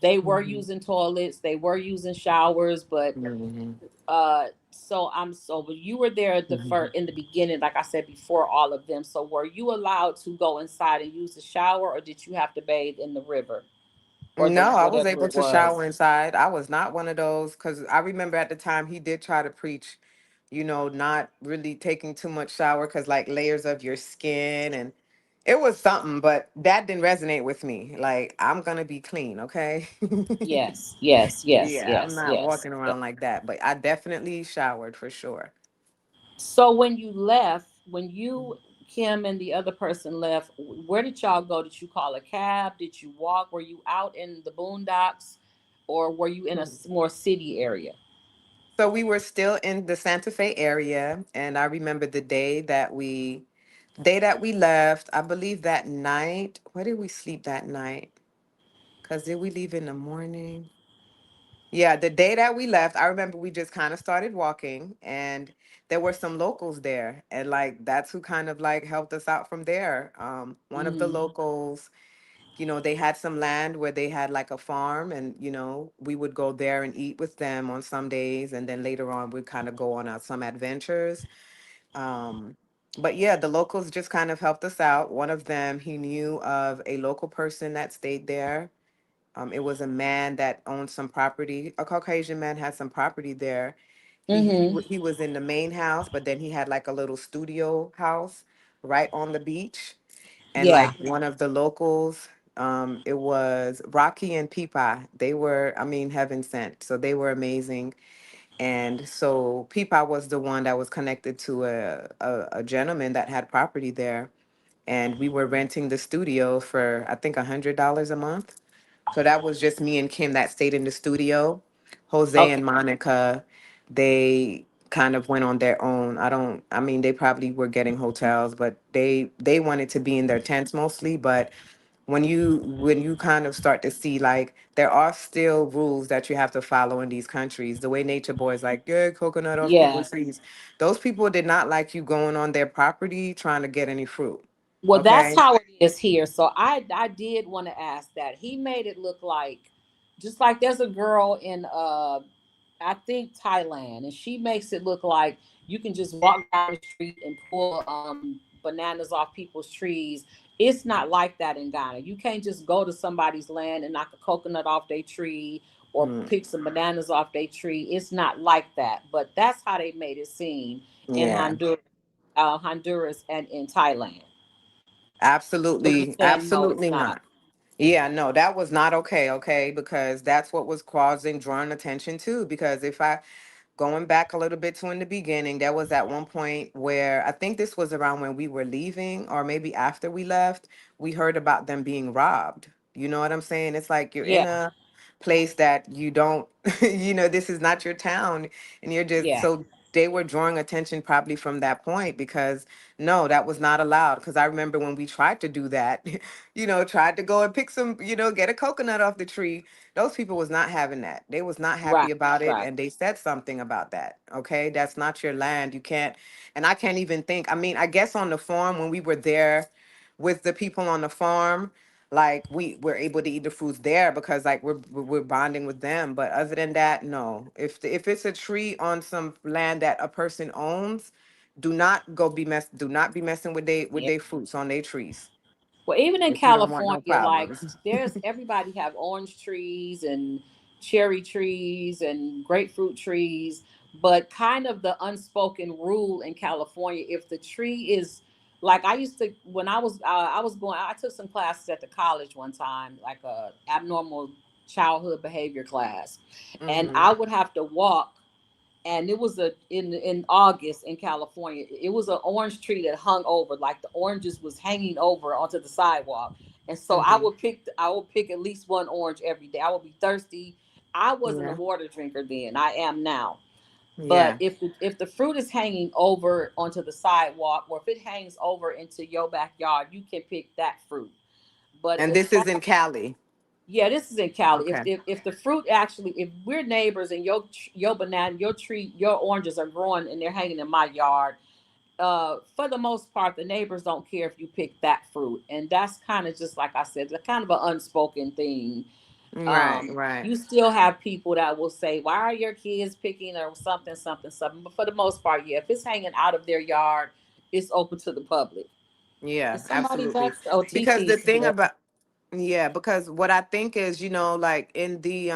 they were Hmm. using toilets, they were using showers, but Hmm. but you were there at the Hmm. first in the beginning, like I said, before all of them. So were you allowed to go inside and use the shower, or did you have to bathe in the river or the No, I was whatever able it to was? shower inside. I was not one of those because I remember at the time he did try to preach, not really taking too much shower because like layers of your skin, and it was something, but that didn't resonate with me. Like, I'm gonna be clean, okay? Yes, yes, yes, Yeah, I'm yes, not yes. walking around like that, but I definitely showered for sure. So when you left, when you, Kim, and the other person left, where did y'all go? Did you call a cab? Did you walk? Were you out in the boondocks, or were you in a more city area? So we were still in the Santa Fe area, and I remember the day that we left. I believe that night. Where did we sleep that night? Cause did we leave in the morning? Yeah, the day that we left, I remember we just kind of started walking, and there were some locals there, and like that's who kind of like helped us out from there. One of the Mm-hmm. locals, they had some land where they had like a farm, and we would go there and eat with them on some days, and then later on we'd kind of go on some adventures. um but yeah, the locals just kind of helped us out. One of them, he knew of a local person that stayed there. It was a man that owned some property. A Caucasian man had some property there. Mm-hmm. He was in the main house, but then he had like a little studio house right on the beach. And Yeah. like one of the locals, it was Rocky and Peepa. They were, I mean, heaven sent. So they were amazing. And so Peepa was the one that was connected to a gentleman that had property there. And we were renting the studio for, I think, $100 a month. So that was just me and Kim that stayed in the studio. Jose Okay. and Monica, they kind of went on their own. I mean, they probably were getting hotels, but they wanted to be in their tents mostly. But when you kind of start to see, like, there are still rules that you have to follow in these countries. The way Nature Boy is like, yeah, coconut off Yeah. people's trees. Those people did not like you going on their property trying to get any fruit. Well, that's Okay. how it is here. So I did want to ask that. He made it look like, just like there's a girl in I think Thailand, and she makes it look like you can just walk down the street and pull bananas off people's trees. It's not like that in Ghana. You can't just go to somebody's land and knock a coconut off their tree or Mm, pick some bananas off their tree. It's not like that. But that's how they made it seem in yeah. Honduras and in Thailand. So you're Absolutely, saying no, it's absolutely not. not. Yeah, no, that was not okay, okay, because that's what was causing drawing attention too. Because if I going back a little bit to in the beginning, there was at one point where I think this was around when we were leaving, or maybe after we left, we heard about them being robbed. You know what I'm saying? It's like you're in Yeah, a place that you don't, this is not your town, and you're just yeah, so they were drawing attention probably from that point because no, that was not allowed. Because I remember when we tried to do that, tried to go and pick some, get a coconut off the tree. Those people was not having that. They was not right, happy about it, right. and they said something about that. Okay, that's not your land. You can't. And I can't even think. I mean, I guess on the farm when we were there with the people on the farm, like we were able to eat the fruits there because like we're bonding with them. But other than that, no. If it's a tree on some land that a person owns, do not be messing with Yeah. they fruits on their trees Well, even in if you don't want no California, like problems. there's everybody have orange trees and cherry trees and grapefruit trees, but kind of the unspoken rule in California, if the tree is like I used to when I was going, I took some classes at the college one time, like a abnormal childhood behavior class, and Mm-hmm. I would have to walk, and it was a in August in California. It was an orange tree that hung over, like the oranges was hanging over onto the sidewalk. And so Mm-hmm. I would pick at least one orange every day. I would be thirsty. I wasn't a Yeah. water drinker then. I am now. But Yeah. if the fruit is hanging over onto the sidewalk, or if it hangs over into your backyard, you can pick that fruit. But And as this far is in Cali. Yeah, this is in Cali. Okay. If the fruit actually, if we're neighbors and your banana, your tree, your oranges are growing and they're hanging in my yard, for the most part, the neighbors don't care if you pick that fruit, and that's kind of just like I said, the kind of an unspoken thing. Right, right. You still have people that will say, "Why are your kids picking or something, something, something?" But for the most part, yeah, if it's hanging out of their yard, it's open to the public. Yeah, Is somebody absolutely. back? Oh, Because the TT's thing here. about yeah, because what I think is, like in the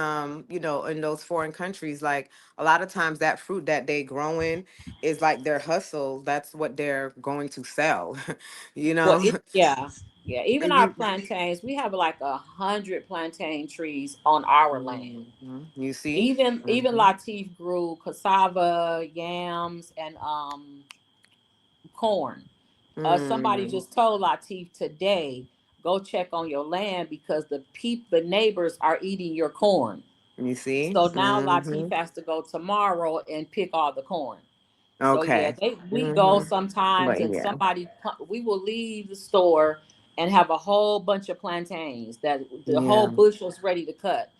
in those foreign countries, like a lot of times that fruit that they growing is like their hustle. That's what they're going to sell. you Well, know. yeah, yeah. Even And our you plantains, we have like 100 plantain trees on our land. you see? Even Hmm. Latif grew cassava, yams, and corn. Somebody Mm, just told Latif today, go check on your land because the neighbors are eating your corn. you see? So now Latif Hmm. has to go tomorrow and pick all the corn. So yeah, Okay. we go Hmm. sometimes, But and yeah. we will leave the store and have a whole bunch of plantains that the whole Yeah. bushel's ready to cut.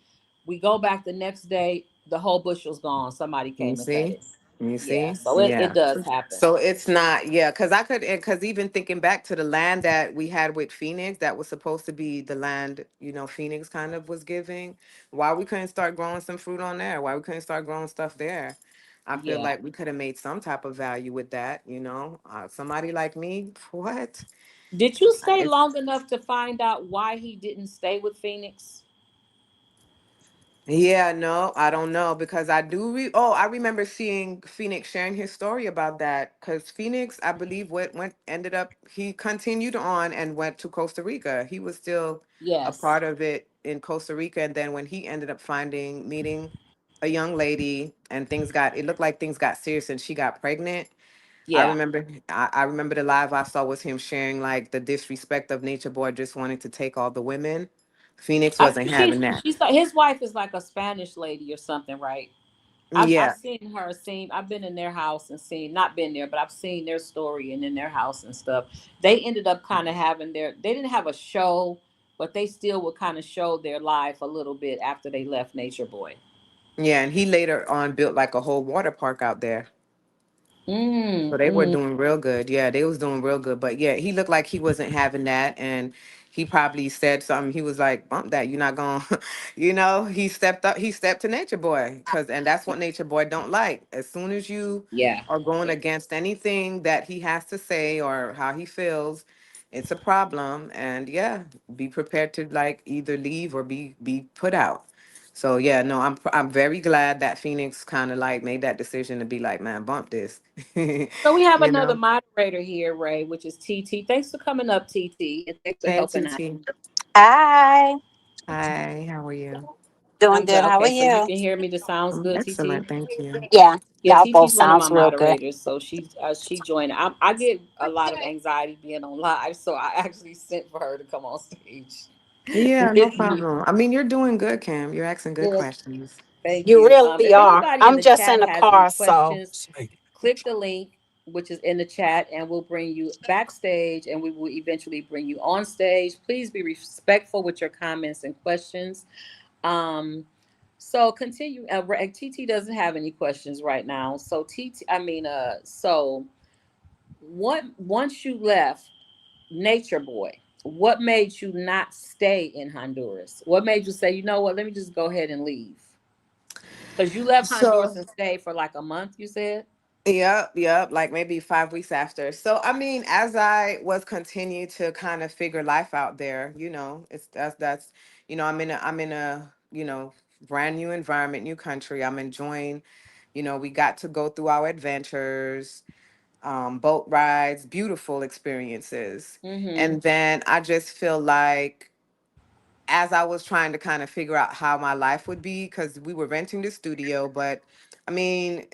We go back the next day, the whole bushel's gone. Somebody You came and cut see? it. You Yeah, see? so it Yeah. does happen. So it's not, yeah, because because even thinking back to the land that we had with Phoenix, that was supposed to be the land, Phoenix kind of was giving, why we couldn't start growing some fruit on there? Why we couldn't start growing stuff there? I feel Yeah. like we could have made some type of value with that, somebody like me, what? Did you stay long enough to find out why he didn't stay with Phoenix? Yeah, no, I don't know because I remember seeing Phoenix sharing his story about that because Phoenix, I believe, ended up he continued on and went to Costa Rica. He was still a Yes. part of it in Costa Rica, and then when he ended up meeting a young lady, and it looked like things got serious, and she got pregnant. Yeah. I remember the live I saw was him sharing like the disrespect of Nature Boy just wanting to take all the women. Phoenix I wasn't think having that. she's like his wife is like a Spanish lady or something, right? I've Yeah. seen her I've been in their house and seen, not been there, but I've seen their story and in their house and stuff. They ended up kind of having they didn't have a show, but they still would kind of show their life a little bit after they left Nature Boy. Yeah, and he later on built like a whole water park out there. So they were Mm. doing real good. Yeah, they was doing real good. But yeah, he looked like he wasn't having that. And he probably said something. He was like, bump that. You're not going, he stepped up. He stepped to Nature Boy. And that's what Nature Boy don't like. As soon as you Yeah. are going Yeah. against anything that he has to say or how he feels, it's a problem. And yeah, be prepared to like either leave or be put out. So yeah, no, I'm very glad that Phoenix kind of like made that decision to be like, man, bump this. So we have You another know. moderator here, Ray, which is TT. Thanks for coming up, TT, and thanks for Hey, helping out. TT. Hi, Hi, how are you? doing I'm good. good. How are Okay, so you you? can hear me. This sounds good, TT. Excellent, thank you. Yeah, Yeah, y'all both TT's one of my sounds real good. moderators, so she joined. I get a lot of anxiety being on live, so I actually sent for her to come on stage Yeah, no with me. problem. I mean, you're doing good, Cam. You're asking good Well, questions. thank You you. really If are. anybody in I'm the just in chat the has any car, so questions, click the link which is in the chat, and we'll bring you backstage, and we will eventually bring you on stage. Please be respectful with your comments and questions. Um, so continue. TT doesn't have any questions right now. So TT, I mean, so what? Once you left Nature Boy, what made you not stay in Honduras? What made you say, you know what? Let me just go ahead and leave? Because you left Honduras So, and stayed for like a month. You said. yep, like maybe 5 weeks after. So, I mean, as I was continue to kind of figure life out there, it's that's I'm in a brand new environment, new country. I'm enjoying, we got to go through our adventures, boat rides, beautiful experiences. Mm-hmm. And then I just feel like as I was trying to kind of figure out how my life would be, because we were renting the studio, but I mean,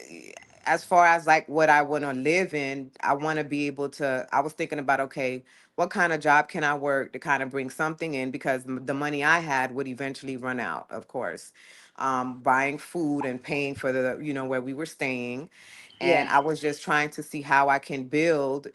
as far as like what I want to live in, I want to be able to. I was thinking about, okay, what kind of job can I work to kind of bring something in, because the money I had would eventually run out, of course. Buying food and paying for where we were staying. And Yeah. I was just trying to see how I can build,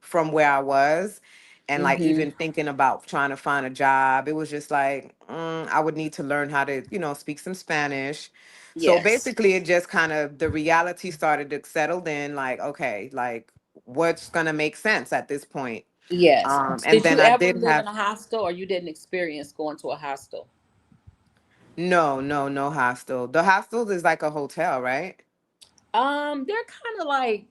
from where I was, and like Mm-hmm. even thinking about trying to find a job, it was just like, I would need to learn how to speak some Spanish. So Yes. basically it just kind of, the reality started to settle in, like, okay, like what's gonna make sense at this point. Yes. And Did then you I ever did live in have, a hostel, or you didn't experience going to a hostel? no hostel. The hostel is like a hotel, right? They're kind of like,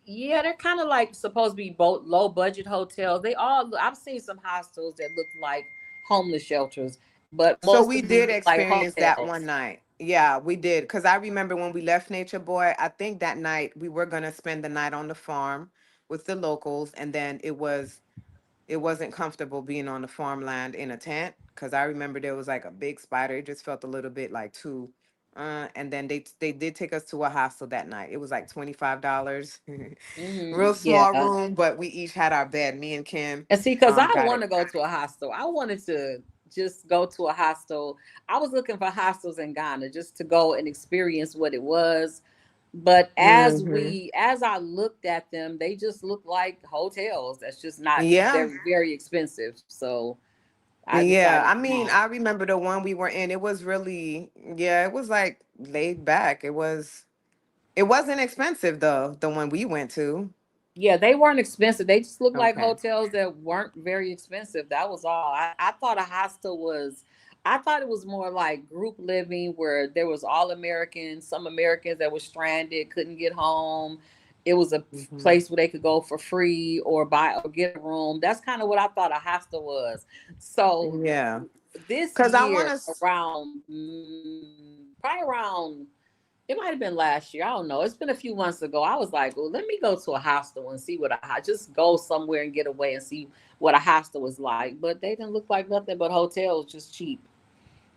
yeah, they're kind of like supposed to be both low budget hotels. They all, I've seen some hostels that look like homeless shelters, but So most we of them did look like experience that one hotels. night. Yeah, we did. Because I remember when we left Nature Boy, I think that night we were gonna spend the night on the farm with the locals, and then it wasn't comfortable being on the farmland in a tent, because I remember there was like a big spider. It just felt a little bit like too. And then they did take us to a hostel that night. It was like $25, Mm-hmm. real Yeah. small room, but we each had our bed. Me and Kim And see, because I got want it. to go to a hostel. I wanted to just go to a hostel. I was looking for hostels in Ghana just to go and experience what it was. But Hmm. as I looked at them, they just look like hotels. That's just not Yeah. very, very expensive. So I Yeah, decided I mean, not. I remember the one we were in. It was really, yeah, it was like laid back. It wasn't expensive though, the one we went to. Yeah, they weren't expensive. They just looked like Okay. hotels that weren't very expensive. That was all. I thought a hostel was, I thought it was more like group living where there was all Americans, some Americans that were stranded, couldn't get home. It was a Hmm. place where they could go for free or buy or get a room. That's kind of what I thought a hostel was. So Yeah, this because I want year, to. around probably around, it might have been last year. I don't know. It's been a few months ago. I was like, well, let me go to a hostel and see what just go somewhere and get away and see what a hostel was like. But they didn't look like nothing but hotels, just cheap.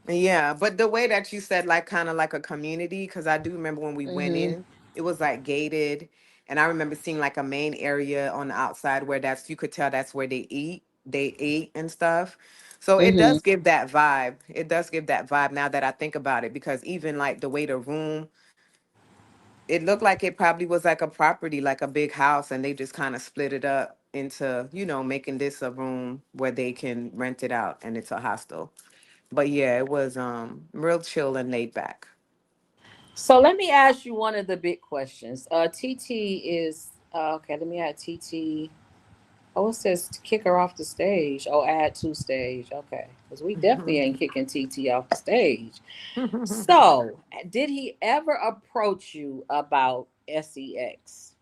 Yeah, but the way that you said, like kind of like a community, because I do remember when we went Mm-hmm. in, it was like gated, and I remember seeing like a main area on the outside where that's, you could tell that's where they ate and stuff. So it Mm-hmm. does give that vibe. It does give that vibe now that I think about it, because even like the way the room, it looked like it probably was like a property, like a big house, and they just kind of split it up into, making this a room where they can rent it out, and it's a hostel. But yeah, it was real chill and laid back. So let me ask you one of the big questions. TT is okay. Let me add TT. Oh, it says to kick her off the stage. Oh, add to stage. Okay, because we definitely ain't kicking TT off the stage. So, did he ever approach you about sex?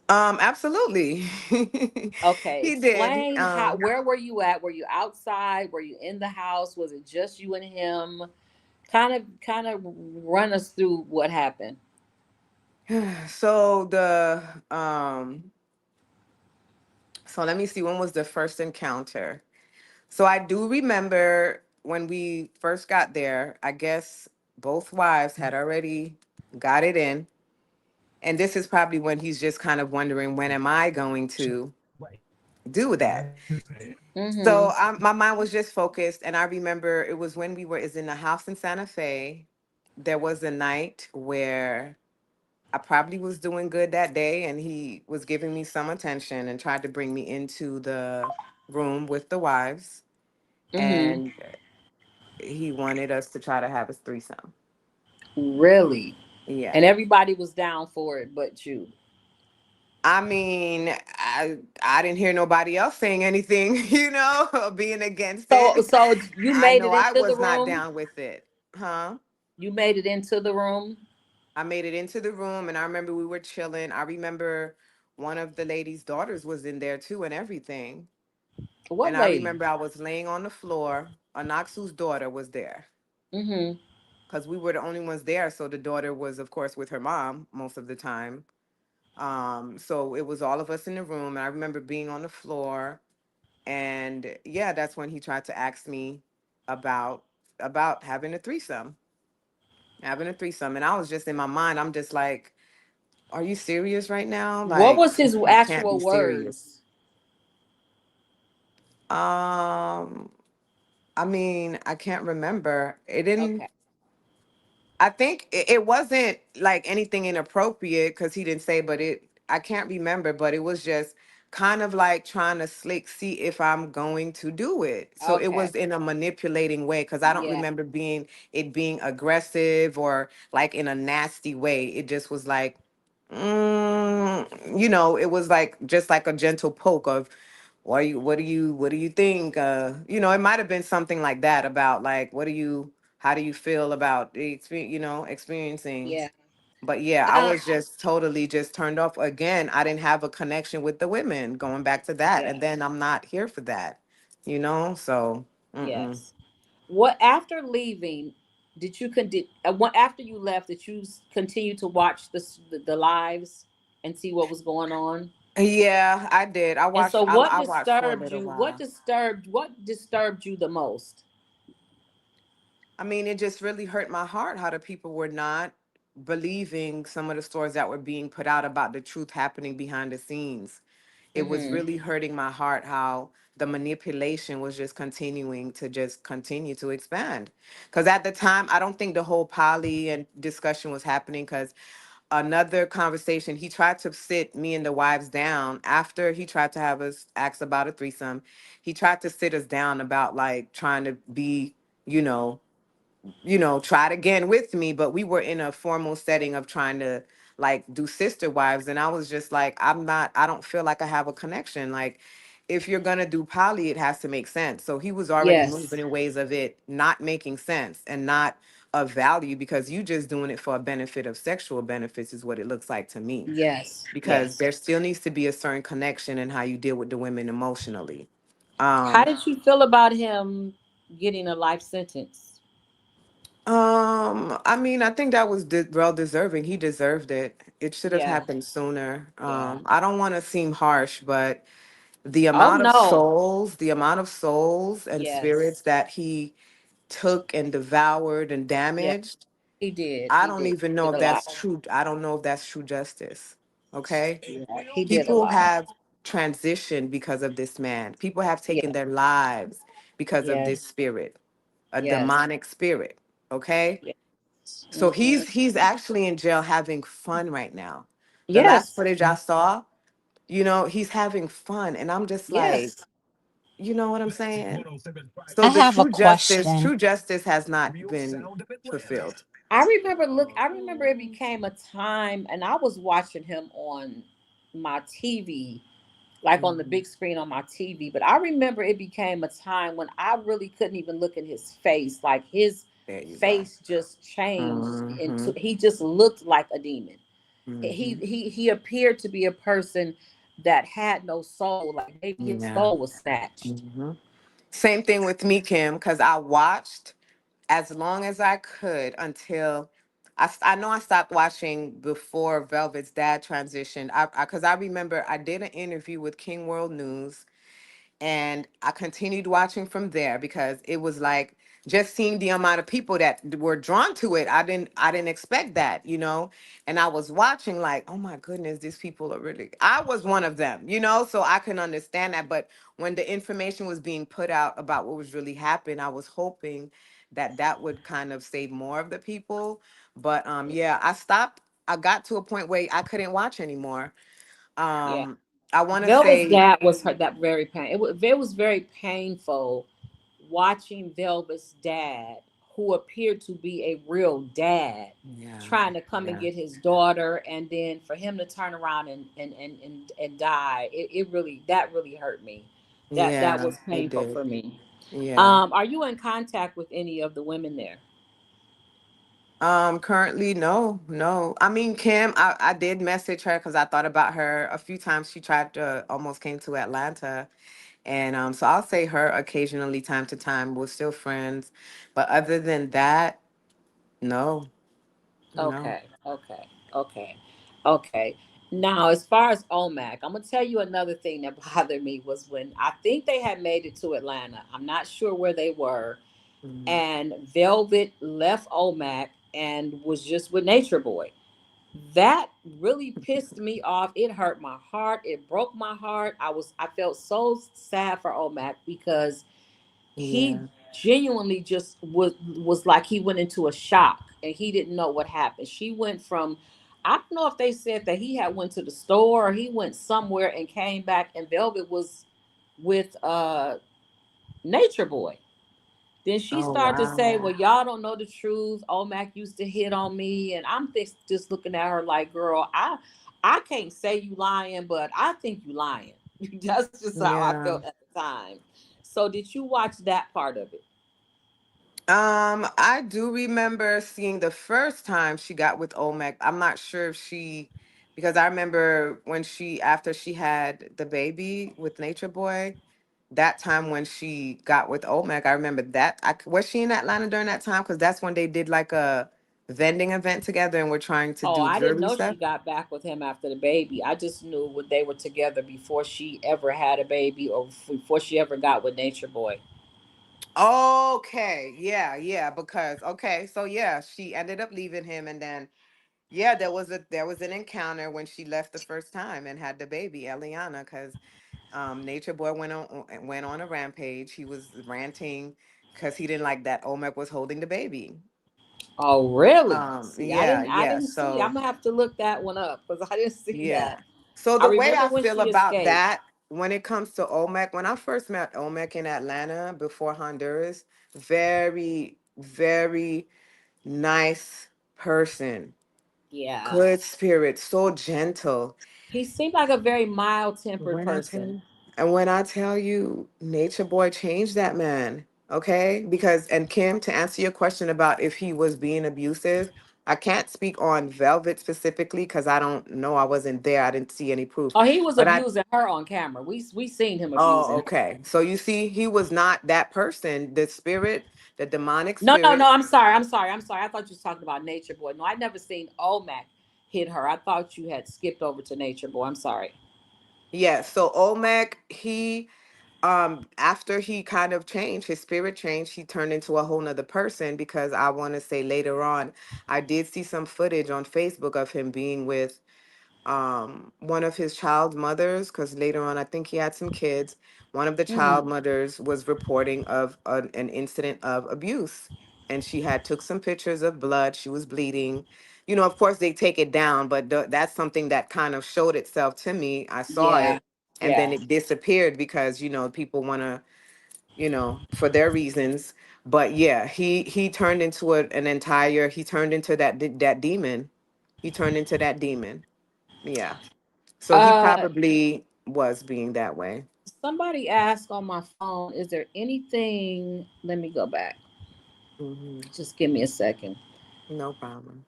Absolutely. Okay, He did. explain how. Where were you at? Were you outside? Were you in the house? Was it just you and him? Kind of run us through what happened. So the so let me see, when was the first encounter? So I do remember when we first got there, I guess both wives had already got it in. And this is probably when he's just kind of wondering, when am I going to do that? So Mm-hmm. my mind was just focused. And I remember it was when we were is in the house in Santa Fe. There was a night where I probably was doing good that day, and he was giving me some attention and tried to bring me into the room with the wives. Mm-hmm. And he wanted us to try to have a threesome. Really? Yeah. And everybody was down for it, but you. I mean, I didn't hear nobody else saying anything, being against it. So you I made know it I into the was not room. down with it. Huh? You made it into the room. I made it into the room, and I remember we were chilling. I remember one of the lady's daughters was in there too and everything. What And I lady? remember I was laying on the floor. Anaxu's daughter was there Mm-hmm. because we were the only ones there. So the daughter was, of course, with her mom most of the time. So it was all of us in the room. And I remember being on the floor. And yeah, that's when he tried to ask me about about having a threesome. And I was just in my mind, I'm just like, are you serious right now? What Like, was his you can't be actual serious. words? Um, I mean, I can't remember. It didn't. Okay. I think it wasn't like anything inappropriate because he didn't say, but I can't remember, but it was just kind of like trying to slick see if I'm going to do it. So it Okay. was in a manipulating way because I don't Yeah. remember being aggressive or like in a nasty way. It just was like, it was like just like a gentle poke of, what do you think? It might have been something like that about like, how do you feel about the experience, experiencing? Yeah. But yeah, I Uh, was just totally just turned off. Again, I didn't have a connection with the women, going back to that. yeah. And then I'm not here for that, so mm-mm. Yes. What after leaving? Did you what after you left? Did you continue to watch the lives and see what was going on? Yeah, I did. I And watched, so, I, what I watched for a disturbed little you? What while. disturbed? What disturbed you the most? I mean, it just really hurt my heart how the people were not believing some of the stories that were being put out about the truth happening behind the scenes. It was Mm-hmm. really hurting my heart how the manipulation was just continue to expand. Because at the time, I don't think the whole poly and discussion was happening because another conversation, he tried to sit me and the wives down after he tried to have us ask about a threesome. He tried to sit us down about like trying to be, you know, tried again with me, but we were in a formal setting of trying to like do sister wives. And I was just like, I don't feel like I have a connection. Like, if you're gonna do poly, it has to make sense. So he was already Yes. moving in ways of it not making sense and not of value because you just doing it for a benefit of sexual benefits is what it looks like to me. Yes. Because Yes. there still needs to be a certain connection in how you deal with the women emotionally. How Um, did you feel about him getting a life sentence? I mean, I think that was well deserving. He deserved it. It should have Yeah. happened sooner. Yeah. I don't want to seem harsh, but Oh no. the amount of souls and spirits Yes. that he took and devoured and Yeah. damaged, He did. I He don't did. even He know did if a that's lot. true. I don't know if that's true justice. Okay? Yeah. He did a People lot. have transitioned because of this man. People have taken Yeah. their lives because of this Yes. spirit, a Yes. demonic spirit. Okay? Yes. So Hmm. he's actually in jail having fun right now. The last Yes. footage I saw, he's having fun, and I'm just like, Yes. you know what I'm saying? I So the have a true question. justice has not been fulfilled. I remember it became a time, and I was watching him on my TV, like on the Mhm. big screen on my TV. But I remember it became a time when I really couldn't even look in his face. Like his There you go. face just changed into, Hmm. he just looked like a demon. Hmm. He appeared to be a person that had no soul, like maybe his Yeah. soul was snatched. Hmm. Same thing with me, Kim, because I watched as long as I could until I know I stopped watching before Velvet's dad transitioned. Because I remember I did an interview with King World News, and I continued watching from there because it was like just seeing the amount of people that were drawn to it. I didn't expect that, and I was watching like, oh my goodness, these people are really, I was one of them, so I can understand that. But when the information was being put out about what was really happening, I was hoping that that would kind of save more of the people. But yeah, I got to a point where I couldn't watch anymore. Yeah. um I want to Velvet's say, dad was hurt that very pain. It was very painful watching Velvet's dad, who appeared to be a real dad, yeah, trying to come and yeah. get his daughter, and then for him to turn around and die. It really, that really hurt me. That Yeah, was it painful did. for me. Yeah. Are you in contact with any of the women there? Currently, no, no. I mean, Kim, I did message her because I thought about her a few times. She tried to almost came to Atlanta. And so I'll say her occasionally, time to time. We're still friends. But other than that, no, no. Okay, okay, okay, okay. Now, as far as OMAC, I'm gonna tell you another thing that bothered me was when I think they had made it to Atlanta. I'm not sure where they were, Mhm. and Velvet left OMAC and was just with Nature Boy. That really pissed me off. It hurt my heart. It broke my heart. I felt so sad for OMAC because he Yeah. genuinely just was like he went into a shock and he didn't know what happened. She went from, I don't know if they said that he had went to the store or he went somewhere and came back and Velvet was with Nature Boy. Then she Oh, started to say, wow. well, y'all don't know the truth. Omac used to hit on me. And I'm just looking at her like, girl, I can't say you lying, but I think you lying. That's just how I Yeah. felt at the time. So did you watch that part of it? I do remember seeing the first time she got with Olmec. I'm not sure if she, because I remember when after she had the baby with Nature Boy, that time when she got with Olmec, I remember that. Was she in Atlanta during that time? Because that's when they did like a vending event together and were trying to Oh, do I didn't jewelry know she stuff. got back with him after the baby. I just knew when they were together before she ever had a baby or before she ever got with Nature Boy. Okay, yeah, yeah, because okay, so yeah, she ended up leaving him, and then yeah, there was an encounter when she left the first time and had the baby, Eliana, because Nature Boy went on a rampage. He was ranting because he didn't like that Olmec was holding the baby. Oh, really? See, I Yeah, didn't I yeah. didn't see. I'm So gonna have to look that one up because I didn't see yeah. that. So I the way remember I when feel she about escaped. that when it comes to Olmec, when I first met Olmec in Atlanta before Honduras, very, very nice person, Yeah. good spirit, so gentle. He seemed like a very mild tempered When I tell person. you, and when I tell you, Nature Boy changed that man. Okay, because and Kim, to answer your question about if he was being abusive, I can't speak on Velvet specifically because I don't know. I wasn't there. I didn't see any proof. Oh, he was But I abusing her on camera. We seen him Oh, abusing her. okay. So you see, he was not that person. The spirit, the demonic No, no, no. spirit. I'm sorry. I'm sorry. I'm sorry. I thought you was talking about Nature Boy. No, I never seen Omac hit her. I thought you had skipped over to Nature Boy. I'm sorry. Yes. So Olmec, he after he kind of changed, his spirit changed, he turned into a whole nother person because I want to say later on, I did see some footage on Facebook of him being with one of his child mothers, because later on I think he had some kids. One of the child Hmm. mothers was reporting of an incident of abuse, and she had took some pictures of blood. She was bleeding. Of course they take it down, but that's something that kind of showed itself to me. I saw Yeah. it, and then Yeah. it disappeared because people want to, for their reasons. But yeah, he turned into he turned into that demon. He turned into that demon. Yeah. So he Uh, probably was being that way. somebody asked on my phone, is there anything? Let me go back. Hmm. Just give me a second. No problem.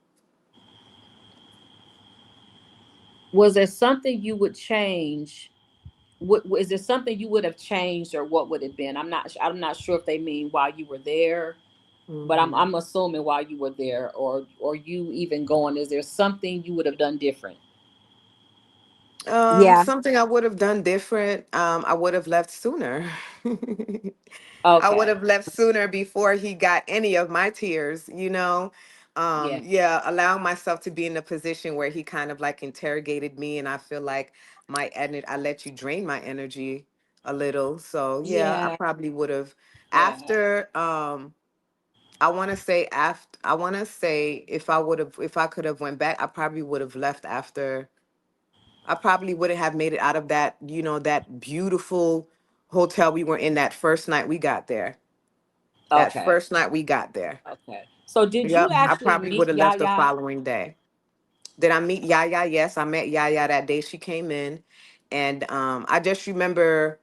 Was there something you would change? Is there something you would have changed, or what would it been? I'm not sure if they mean while you were there, but I'm Hmm. I'm assuming while you were there, or you even going. Is there something you would have done different? Yeah. Something I would have done different. I would have left sooner. I would Okay. have left sooner before he got any of my tears, you know. Yeah. Yeah, allowing myself to be in a position where he kind of like interrogated me, and I feel like I let you drain my energy a little. So yeah, I Yeah. probably would have Yeah. after. I want to say if I could have went back, I probably would have left after. I probably wouldn't have made it out of that, that beautiful hotel we were in that first night we got there. That Okay. first night we got there. Okay. So did you Yep. I actually probably would meet have left the Yaya? following day. Did I meet Yaya? Yes, I met Yaya that day she came in. And I just remember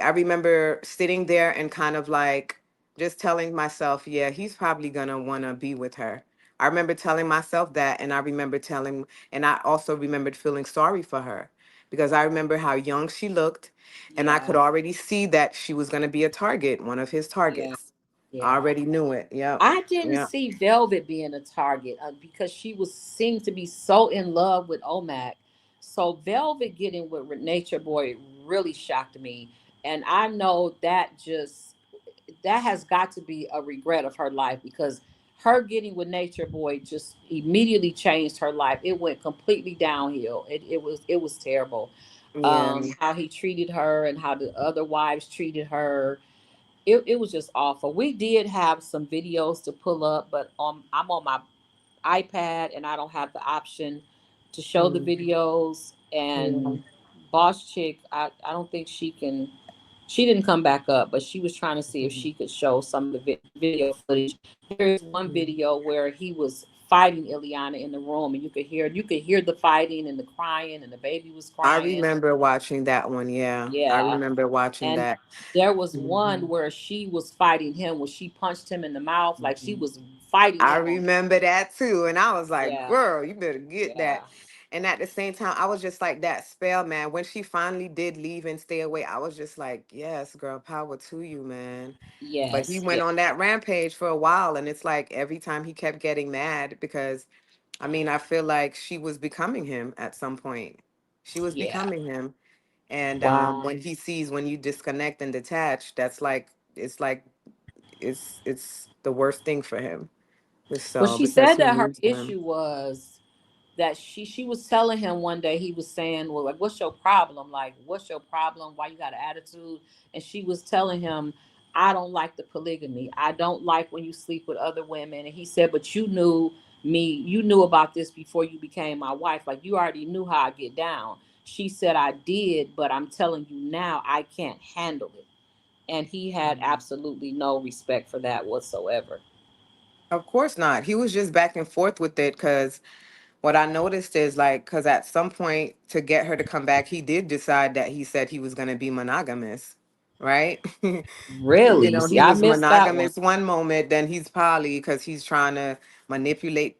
I remember sitting there and kind of like just telling myself, yeah, he's probably gonna wanna be with her. I remember telling myself that, and and I also remembered feeling sorry for her because I remember how young she looked, and I could Yeah. already see that she was gonna be a target, one of his Yeah. targets. I Yeah. already knew it. Yep. I didn't Yep. see Velvet being a target because she was seemed to be so in love with Omac. So Velvet getting with Nature Boy really shocked me, and I know that has got to be a regret of her life because her getting with Nature Boy just immediately changed her life. It went completely downhill. It was terrible. Yeah. How he treated her and how the other wives treated her. It was just awful. We did have some videos to pull up, but I'm on my iPad and I don't have the option to show the Mm, videos. yeah. And Boss Chick, I don't think she didn't come back up, but she was trying to see if Mhm. she could show some of the video footage. There is one Mhm. video where he was fighting Ileana in the room, and you could hear the fighting and the crying, and the baby was I crying. remember watching that one. Yeah, I Yeah. remember watching And that. there was one Mhm. where she was fighting him, where she punched him in the mouth, like she Mhm. was fighting I him on. remember that too. And I was like, Yeah, girl, you better get yeah, that. And at the same time, I was just like that spell, man. When she finally did leave and stay away, I was just like, yes, girl, power to you, man. But he yes, went yeah, on that rampage for a while. And it's like every time he kept getting mad because, I mean, I feel like she was becoming him at some point. She was yeah. becoming him. And Wow. when he sees when you disconnect and detach, that's like it's the worst thing for him. But So she because said he that her needs him. issue was that she was telling him one day, he was saying, well, like, what's your problem? Like, what's your problem? Why you got an attitude? And she was telling him, I don't like the polygamy. I don't like when you sleep with other women. And he said, but you knew me, you knew about this before you became my wife. Like, you already knew how I get down. She said, I did, but I'm telling you now, I can't handle it. And he had Mhm. absolutely no respect for that whatsoever. Of course not. He was just back and forth with it because what I noticed is like, because at some point to get her to come back, he did decide that he said he was going to be monogamous, right? Really? See, He I was missed that one. monogamous one moment, then he's poly because he's trying to manipulate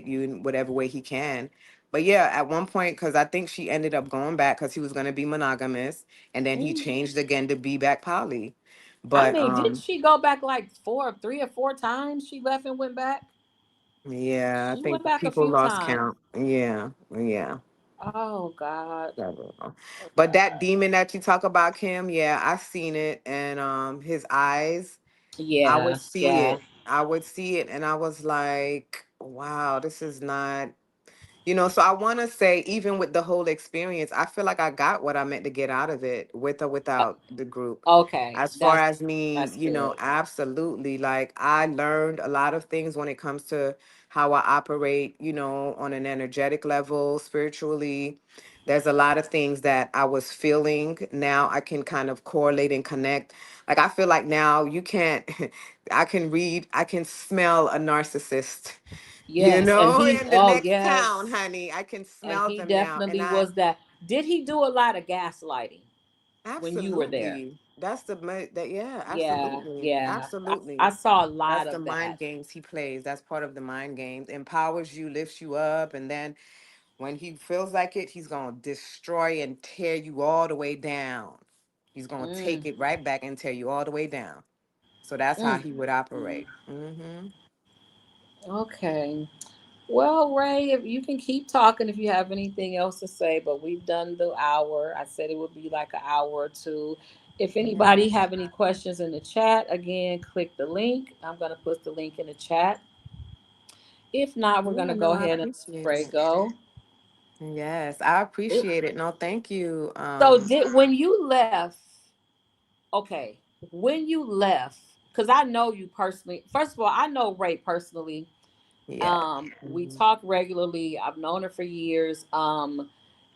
you in whatever way he can. But yeah, at one point, because I think she ended up going back because he was going to be monogamous, and then he Mm. changed again to be back poly. I But mean, didn't she go back like 3 or 4 times? She left and went back. yeah, I She think went back a people few lost times. count. Yeah, yeah. Oh God. I don't know. Oh But that God. demon that you talk about, Kim, yeah, I seen it, and his eyes, I would Yeah. see Yeah. it. I would see it, and I was like, wow, this is not. So I want to say, even with the whole experience, I feel like I got what I meant to get out of it, with or Uh, without the group. okay. As far That's as me, that's good. absolutely. Like, I learned a lot of things when it comes to how I operate, on an energetic level, spiritually. There's a lot of things that I was feeling. Now I can kind of correlate and connect. Like, I feel like now you can't, I can smell a narcissist, Yes. And he. in the Oh next town, yes. honey. I can And smell he them now. And definitely I was that. Did he do a lot of gaslighting when you were there? absolutely. That's that, yeah, Yeah, absolutely. yeah. I Absolutely. saw a lot That's the of mind that. games he plays. That's part of the mind games. Empowers you, lifts you up, and then when he feels like it, he's gonna destroy and tear you all the way down. He's gonna take Mm, it right back and tear you all the way down. So that's how mm. he would operate. Mm-hmm. Okay. Well, Ray, if you can keep talking if you have anything else to say, but we've done the hour. I said it would be like an hour or two. If Yeah. anybody have any questions in the chat, again, click the link. I'm gonna put the link in the chat. If not, we're Yeah, gonna no, go I ahead and appreciate Ray it. go. Yes, I appreciate it. No, thank you. So did when you left, okay, when you left, because I know you personally. First of all, I know Ray personally. Yeah. We Mhm. talk regularly. I've known her for years.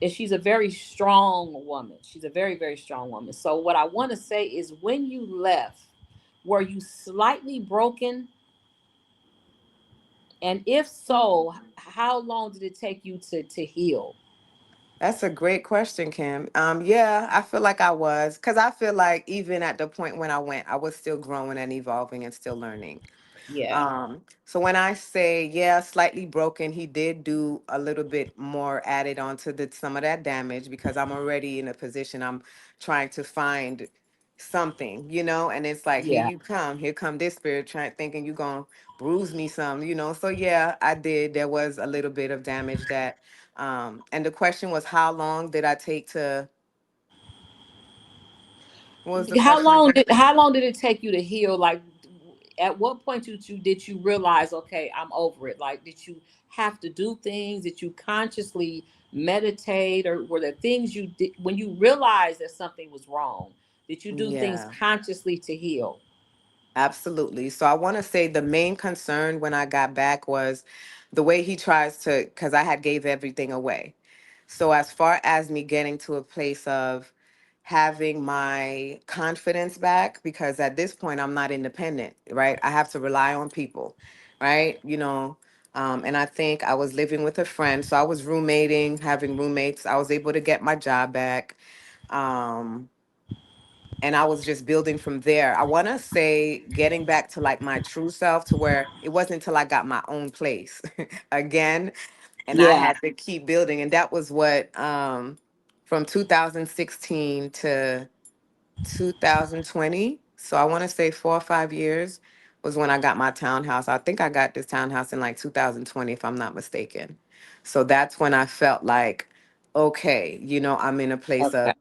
And she's a very strong woman. She's a very, very strong woman. So what I want to say is when you left, were you slightly broken? And if so, how long did it take you to heal? That's a great question, Kim. Yeah, I feel like I was, because I feel like even at the point when I went, I was still growing and evolving and still learning. Yeah. So when I say, yeah, slightly broken, he did do a little bit more added on to some of that damage because I'm already in a position I'm trying to find something, and it's like, Yeah. here come this spirit trying thinking you gonna bruise me some. So yeah, I did. There was a little bit of damage that and the question was, how long did I take to, what was the question again? How long did it take you to heal? Like, at what point did you realize, okay, I'm over it? Like, did you have to do things? Did you consciously meditate, or were there things you did when you realized that something was wrong? Did you do things Yeah. consciously to heal? Absolutely. So I want to say the main concern when I got back was the way he tries to, because I had gave everything away. So as far as me getting to a place of having my confidence back, because at this point I'm not independent, right? I have to rely on people, right? And I think I was living with a friend, so I was roommating, having roommates. I was able to get my job back. Um, and I was just building from there. I want to say getting back to like my true self to where it wasn't until I got my own place again and I Yeah. had to keep building, and that was what from 2016 to 2020. So I want to say 4 or 5 years was when I got my townhouse. I think I got this townhouse in like 2020, if I'm not mistaken. So that's when I felt like, okay, I'm in a place Okay. of,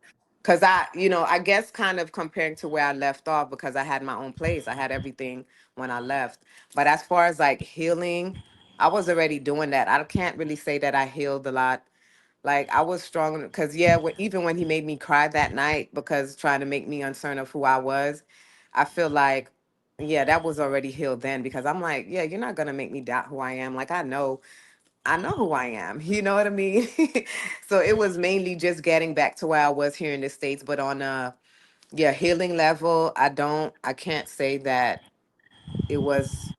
because I guess kind of comparing to where I left off, because I had my own place, I had everything when I left. But as far as like healing, I was already doing that. I can't really say that I healed a lot, like I was strong because yeah, even when he made me cry that night because trying to make me uncertain of who I was, I feel like yeah, that was already healed then because I'm like, yeah, you're not gonna make me doubt who I am. Like I know who I am. You know what I mean? So it was mainly just getting back to where I was here in the States, but on a yeah, healing level, I can't say that it was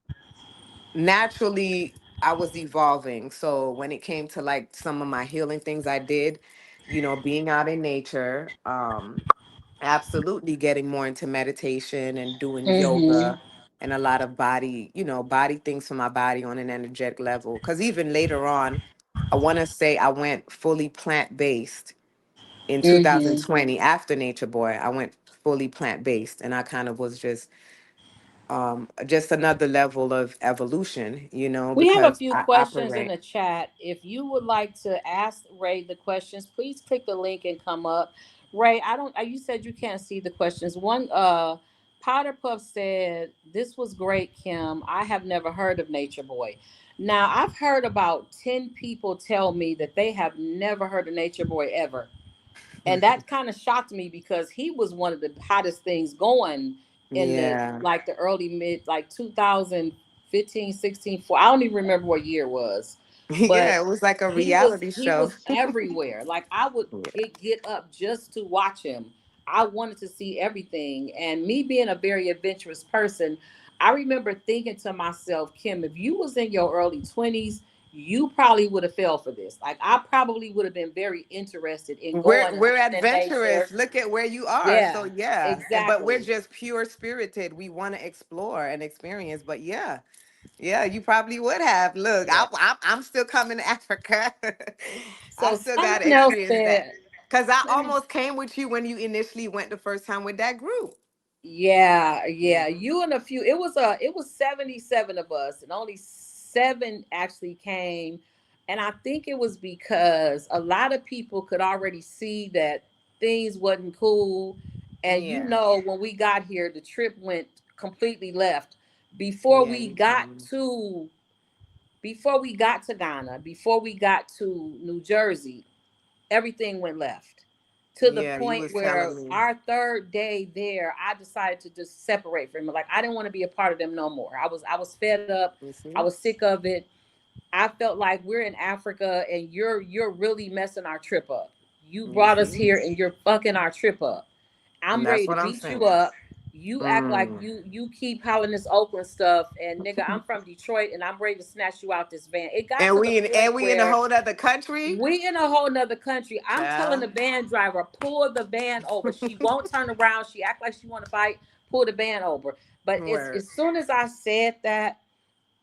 naturally. I was evolving. So when it came to like some of my healing things I did, being out in nature, absolutely getting more into meditation and doing Mm-hmm. yoga and a lot of body things for my body on an energetic level. Cause even later on, I want to say I went fully plant-based in Mm-hmm. 2020 after Nature Boy. I went fully plant-based and I kind of was just another level of evolution, We have a because few I questions in operate. the chat. If you would like to ask Ray the questions, please click the link and come up. Ray, I don't. You said you can't see the questions. One, Powder Puff said, "This was great, Kim. I have never heard of Nature Boy." Now, I've heard about 10 people tell me that they have never heard of Nature Boy ever, and that kind of shocked me because he was one of the hottest things going in the Yeah. like the early mid like 2015, 16. I don't even remember what year it was, but Yeah, it was like a he was reality he show. was everywhere. Like I would Yeah. get up just to watch him. I wanted to see everything, and me being a very adventurous person, I remember thinking to myself, Kim, if you was in your early 20s, you probably would have fell for this. Like I probably would have been very interested in We're going we're out in nature. adventurous. Look at where you are. So Yeah, yeah. But we're exactly. just pure spirited. We want to explore and experience. But yeah. Yeah, you probably would have. Look, Yeah. I'm still coming to Africa. I So still got to someone else experience that. said, Cuz I let me almost came with you when you initially went the first time with that group. yeah, yeah. Mhm. You and a few. It was 77 of us, and only seven actually came. And I think it was because a lot of people could already see that things wasn't cool. And Yeah. when we got here, the trip went completely left. Before Yeah, we you got told me. to before we got to Ghana, before we got to New Jersey, everything went left to the Yeah, you point was where telling me. our third day there, I decided to just separate from it. Like I didn't want to be a part of them no more. I was fed up. You I see? was sick of it. I felt like we're in Africa and you're really messing our trip up. You You brought us see? here and you're fucking our trip up. And I'm that's ready to what I'm beat you saying. up. You act like Mm. you keep hollering this Oakland stuff, and nigga, I'm from Detroit and I'm ready to snatch you out this van. It got And to the we in point a where whole other country, we in a whole nother country. I'm telling the child. van driver, pull the van over. She won't turn around. She act like she want to fight. Pull the van over. But Word. as soon as I said that,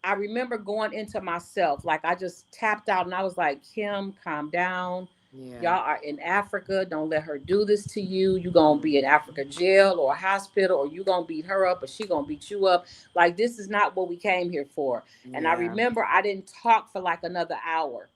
I remember going into myself. Like I just tapped out and I was like, Kim, calm down. Yeah. Y'all are in Africa. Don't let her do this to you. You gonna be in Mhm. Africa jail or hospital, or you gonna beat her up, or she gonna beat you up. Like this is not what we came here for. And I Yeah. remember I didn't talk for like another hour.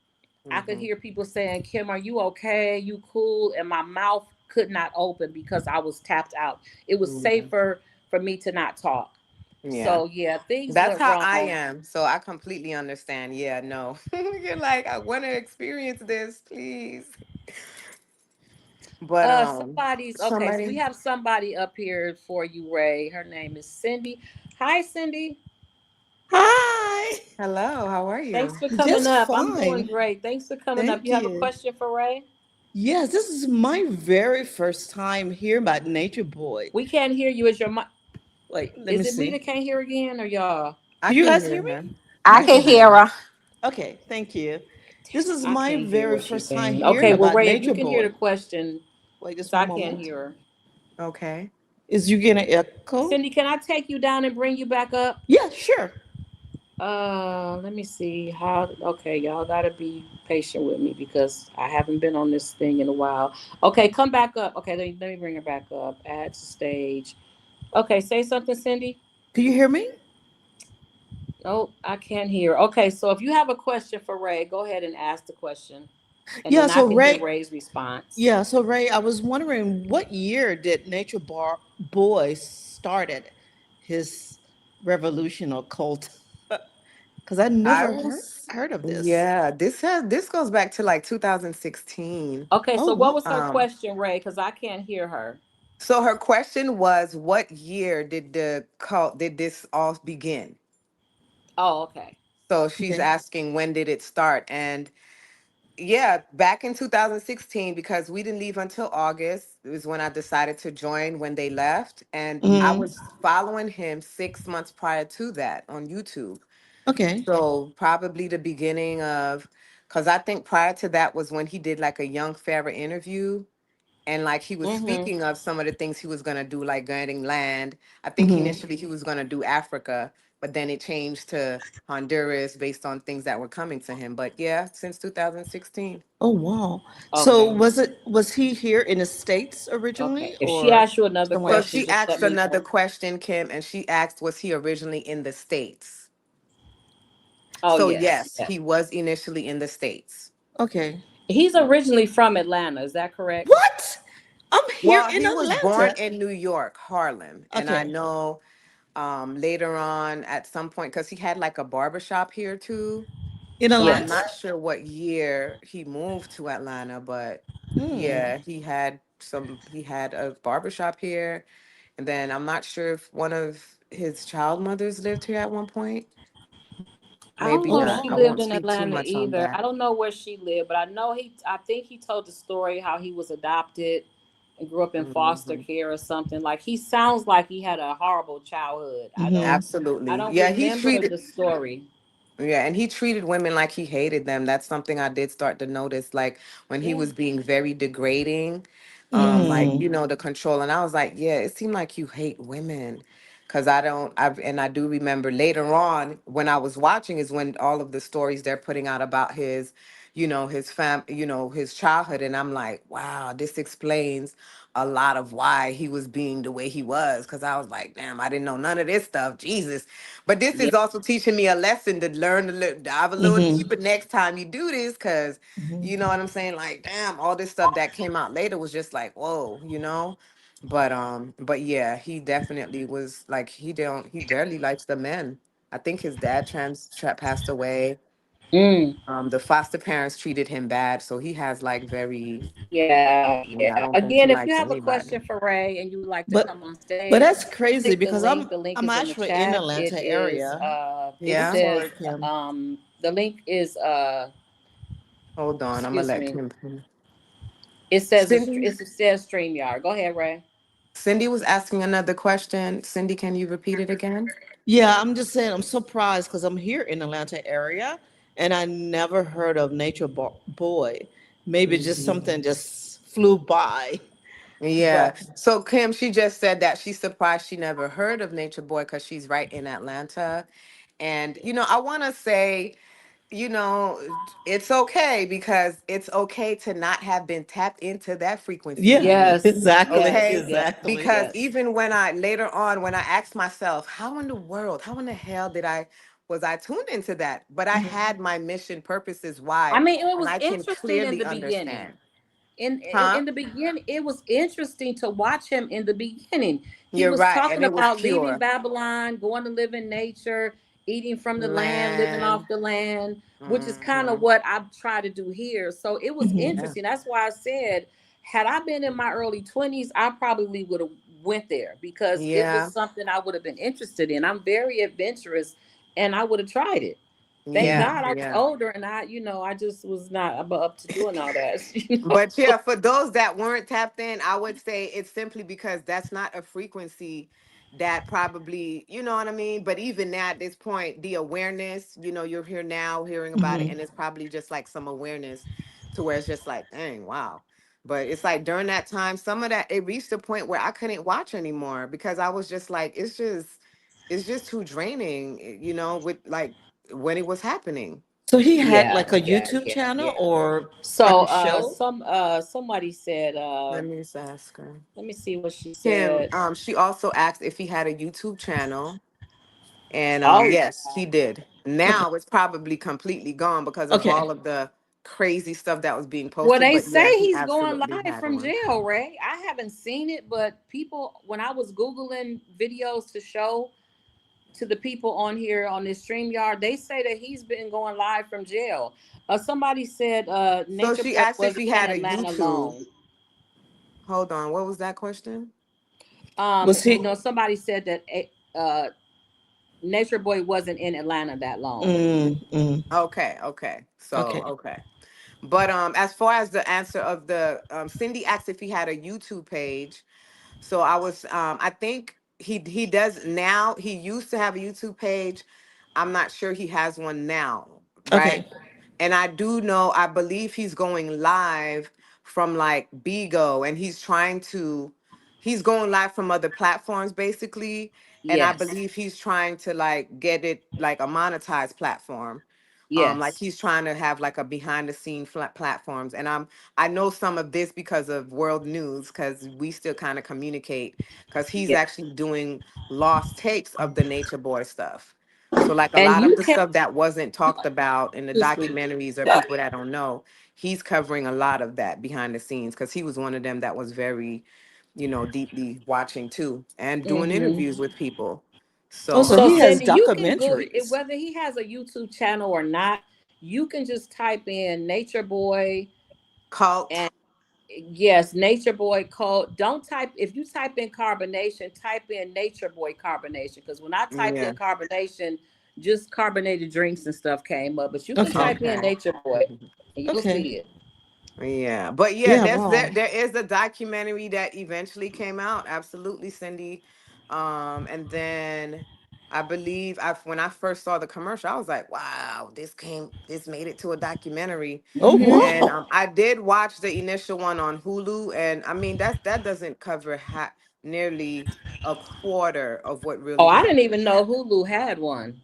I could Mhm. hear people saying, Kim, are you okay? You cool? And my mouth could not open because I was tapped out. It was Yeah. safer for me to not talk. Yeah. So yeah, things That's went how I wrong. am. So I completely understand. Yeah, no. You're like, I want to experience this, please. But Somebody's okay. So we somebody. have somebody up here for you, Ray. Her name is Cindy. Hi, Cindy. Hi. Hello, how are Thanks you? for coming Just up. I'm doing fine. great. Thanks for coming up. Thank You have a you. question for Ray? Yes, this is my very first time hearing about Nature Boy. We can't hear you. Is your mic? Wait, Let is me it me that see. can't hear again, or y'all? I Do you can guys hear hear me? her. I I can can hear hear her. her. Okay, thank you. This is I my can't hear very what she's first time saying. hearing Okay, well, about Ray, if you Nature can hear the Boy. question, Wait because just I one can't moment. hear her. Okay. Is you getting an echo? Cindy, can I take you down and bring you back up? Yeah, sure. Let me see how. Okay, y'all gotta be patient with me because I haven't been on this thing in a while. Okay, come back up. Okay, let me bring her back up. Add to stage. Okay, say something, Cindy. Do you hear me? Oh, I can't hear. Okay, so if you have a question for Ray, go ahead and ask the question, and Yeah, then I so can hear Ray, Ray's response. yeah, so Ray, I was wondering what year did Boy started his revolution or cult? Because I I never was heard of this. yeah, this goes back to like 2016. Okay, Oh so what wow. was her Um question, Ray? Because I can't hear her. so her question was what year did the cult did this all begin? Oh, okay. So she's Okay. asking when did it start? And yeah, back in 2016, because we didn't leave until August, it was when I decided to join when they left. And I Mm, was following him 6 months prior to that on YouTube. okay. So probably the beginning of, because I think prior to that was when he did like a Young Pharaoh interview. And like he was Mm-hmm. speaking of some of the things he was going to do, like getting land. I think Hmm. initially he was going to do Africa, but then it changed to Honduras based on things that were coming to him. But yeah, since 2016. Oh wow. So Okay. was he here in the States originally Okay. If she or asks you another somewhere So else? question, she just let asked me another know. question, Kim, and she asked, was he originally in the States? Oh So yes, yes, yes. he was initially in the States. Okay. He's originally from Atlanta. Is that correct? What? I'm here Well, in he was born Atlanta. in New York, Harlem. And I Okay. know later on at some point, because he had like a barbershop here too. In So I'm Yes. Atlanta? not sure what year he moved to Atlanta, but Hmm. yeah, he had a barbershop here. And then I'm not sure if one of his child mothers lived here at one point. I don't Maybe know if Okay. not. she I lived won't in speak too Atlanta much on either. I that. don't know where she lived, but I know he. I think he told the story how he was adopted and grew up in foster Mhm. care or something. Like he sounds like he had a horrible childhood. I don't. Mm-hmm. I Absolutely. don't Yeah, he remember treated the story. Yeah, and he treated women like he hated them. That's something I did start to notice, like when he Yeah. was being very degrading, like Mm. the control. And I was like, yeah, it seemed like you hate women, because I don't. I do remember later on when I was watching is when all of the stories they're putting out about his, his childhood, and I'm like, wow, this explains a lot of why he was being the way he was. Because I was like, damn, I didn't know none of this stuff. Jesus. But this Yeah. is also teaching me a lesson to learn to dive a little Mm-hmm. deeper next time you do this, because Mm-hmm. you know what I'm saying? Like, damn, all this stuff that came out later was just like, whoa, But yeah, he definitely was like he barely likes the men. I think his dad passed away. Mm. The foster parents treated him bad, so he has like very Yeah, yeah, I yeah. don't think he Again, if you likes have a anybody. question for Ray and you would like to come But on but stage, that's crazy click the because link. The link I'm is in the actually in chat. It Atlanta is area. it Yeah. I'm says sorry, Kim. the link is Hold on, I'm gonna excuse let me. Kim. It says Cindy. it says StreamYard. Go ahead, Ray. Cindy was asking another question. Cindy, can you repeat it again? Yeah, I'm just saying I'm surprised because I'm here in Atlanta area and I never heard of Boy. Maybe just Mhm. something just flew by. Yeah. But So Kim, she just said that she's surprised she never heard of Nature Boy because she's right in Atlanta. And, I want to say, you know, it's okay because it's okay to not have been tapped into that frequency. yeah, Yes, exactly, yes, Okay. yes, exactly. Because yes. even when later on, when I asked myself, how in the world, how in the hell was I tuned into that? But I Mhm. had my mission purposes I why, mean, it and was I can interesting in clearly the beginning. understand. In Huh? the beginning, it was interesting to watch him in the beginning. He You're was right. And talking it was about leaving pure Babylon, going to live in nature, eating from the land, living land. off the land, which is kind of Hmm. what I try to do here. So it was Mhm. Yeah. interesting. That's why I said, had I been in my early 20s, I probably would have went there because it was Yeah. something I would have been interested in. I'm very adventurous and I would have tried it. Thank Yeah. Mhm. God I was Yeah. older and I just was not up to doing all that. But yeah, for those that weren't tapped in, I would say it's simply because that's not a frequency that probably, you know what I mean? But even at this point, the awareness, you're here now hearing about it, Mhm. and it's probably just like some awareness to where it's just like, dang, wow. But it's like during that time, some of that, it reached a point where I couldn't watch anymore because I was just like, it's just too draining, with like when it was happening. So he had Yeah, like a yeah, YouTube yeah, channel yeah. or like So a show? somebody said Let me just ask her. let me see what she Kim, said. she also asked if he had a YouTube channel, and Oh yes, wow. he did. Okay. Now it's probably completely gone because of Okay. all of the crazy stuff that was being Well, posted. they But say yeah, he he's going absolutely live had from one. jail, Ray. I haven't seen it, but people when I was Googling videos to show to the people on here on this StreamYard, they say that he's been going live from jail. Somebody said So Nature she Boy asked if wasn't he in had a Atlanta YouTube. long. Hold on, what was that question? Was he? Somebody said that Nature Boy wasn't in Atlanta that long. Mm, mm, Okay, okay. So, okay. okay. But as far as the answer of the Cindy asked if he had a YouTube page. So I think he does now. He used to have a YouTube page. I'm not sure he has one now, right? Okay. And I do know, I believe he's going live from like Bigo, and he's going live from other platforms basically. And I Yes. believe he's trying to like get it like a monetized platform. Like Yes. he's trying to have like a behind the scene platforms. And I know some of this because of world news, because we still kind of communicate, because he's Yeah. actually doing lost tapes of the Nature Boy stuff. So like a And lot of you the can stuff that wasn't talked about in the excuse me. documentaries or people that don't know, he's covering a lot of that behind the scenes because he was one of them that was very, deeply watching too and doing Hmm. interviews with people. Oh, So so So he has Cindy, you can go documentaries. whether he has a YouTube channel or not. You can just type in Nature Boy cult, and yes, Nature Boy code. Don't type if you type in carbonation, type in Nature Boy carbonation. Because when I typed yeah, in carbonation, just carbonated drinks and stuff came up. But you can Okay. type in okay. Nature Boy and you'll Okay. see it. Yeah, but yeah, Yeah, there's wow. there is a documentary that eventually came out. Absolutely, Cindy. And then I believe when I first saw the commercial, I was like, wow, this made it to a documentary. Oh, Mm-hmm. And wow. I did watch the initial one on Hulu, and I mean that doesn't cover nearly a quarter of what Oh, really I didn't happened. even know Hulu had one.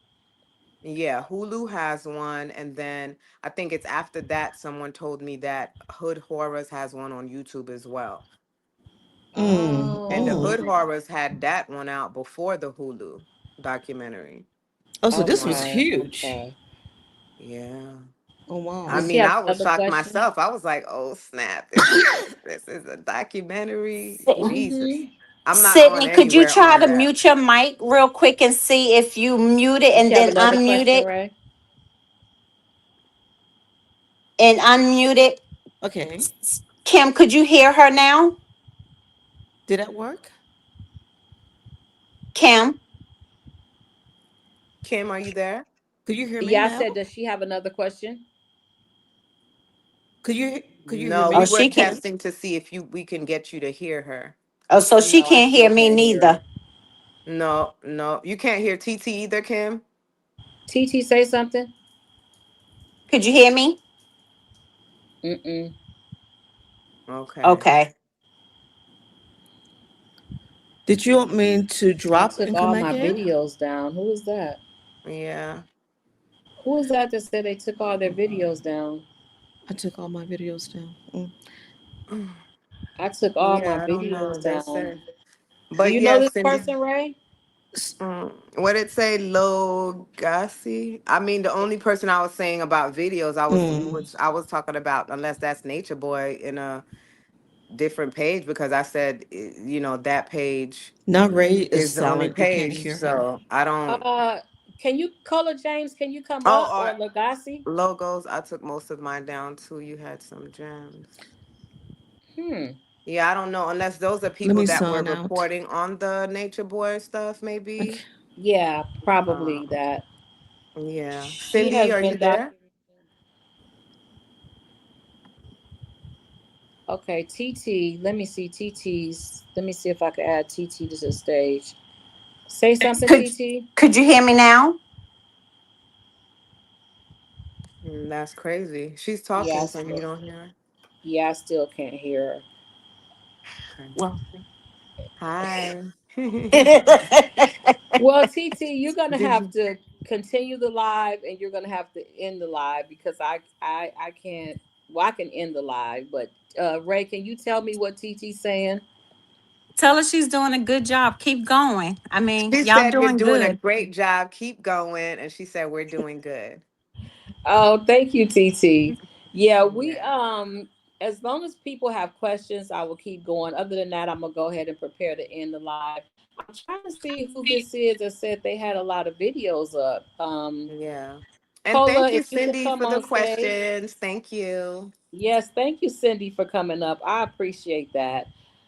Yeah, Hulu has one, and then I think it's after that someone told me that Hood Horrors has one on YouTube as well. And the Oh, Hood Horrors had that one out before the Hulu documentary. Oh, so this was okay, huge. okay. Yeah. Oh, I wow. Does she mean, have I was another shocked question? myself. I was like, "Oh snap! This is a documentary." Jesus, Mm-hmm. I'm not on Sydney, could you anywhere try on to that. mute your mic real quick and see if you mute it Does she and have then another unmute question, it Ray? and unmute it? Okay. Kim, could you hear her now? Did that work? Kim? Kim, are you there? Could you hear me Yeah, I now? said, does she have another question? Could you hear No, Oh, we me? were she can't. testing to see if we can get you to hear her. Oh, so she No, I can't still hear me can't hear her. neither. No, no, you can't hear TT either, Kim. TT, say something. Could you hear me? Mm-mm. Okay. Okay. Did you want me to They drop took and come all back my in? videos down. Who is that? Yeah. Who is that that said they took all their videos down? I took all my videos down. I took all my Yeah, I don't know. videos They down. said, Do but you know yes, this Cindy. person, Ray? What did it say? Logasi? I mean, the only person I was saying about videos, Mm. I was talking about, unless that's Nature Boy in a different page, because I said, that page Now Ray is is the only silent. We can't page. hear her. So I don't. Uh, can you, Color James, can you come Oh, up, or Legacy? logos. I took most of mine down too. You had some gems. Hmm. Yeah, I don't know, unless those are Let people me that were sign out. reporting on the Nature Boy stuff, Okay. maybe. Yeah, probably Um, that. yeah. She Cindy, has are you been there? documented. Okay, TT. Let me see TT's. Let me see if I can add TT to the stage. Say something, Could TT. could you hear me now? That's crazy. She's Yeah, talking, so you don't hear her. yeah, I still can't hear Okay. Well, Hi. Well, TT, you're gonna Did have you? to continue the live, and you're gonna have to end the live because I can't. Well, I can end the live, but Ray, can you tell me what TT's saying? tell her she's doing a good job. Keep going. I mean, She y'all said you're doing doing a good. great job. Keep going. And she said we're doing good. Oh, thank you, TT. Yeah, we Yeah. as long as people have questions, I will keep going. Other than that, I'm gonna go ahead and prepare to end the live. I'm trying to see who this is that said they had a lot of videos up. Yeah. And Cola, thank if you, you could Cindy, come for the on stage. questions. Thank you. Yes, thank you, Cindy, for coming up. I appreciate that.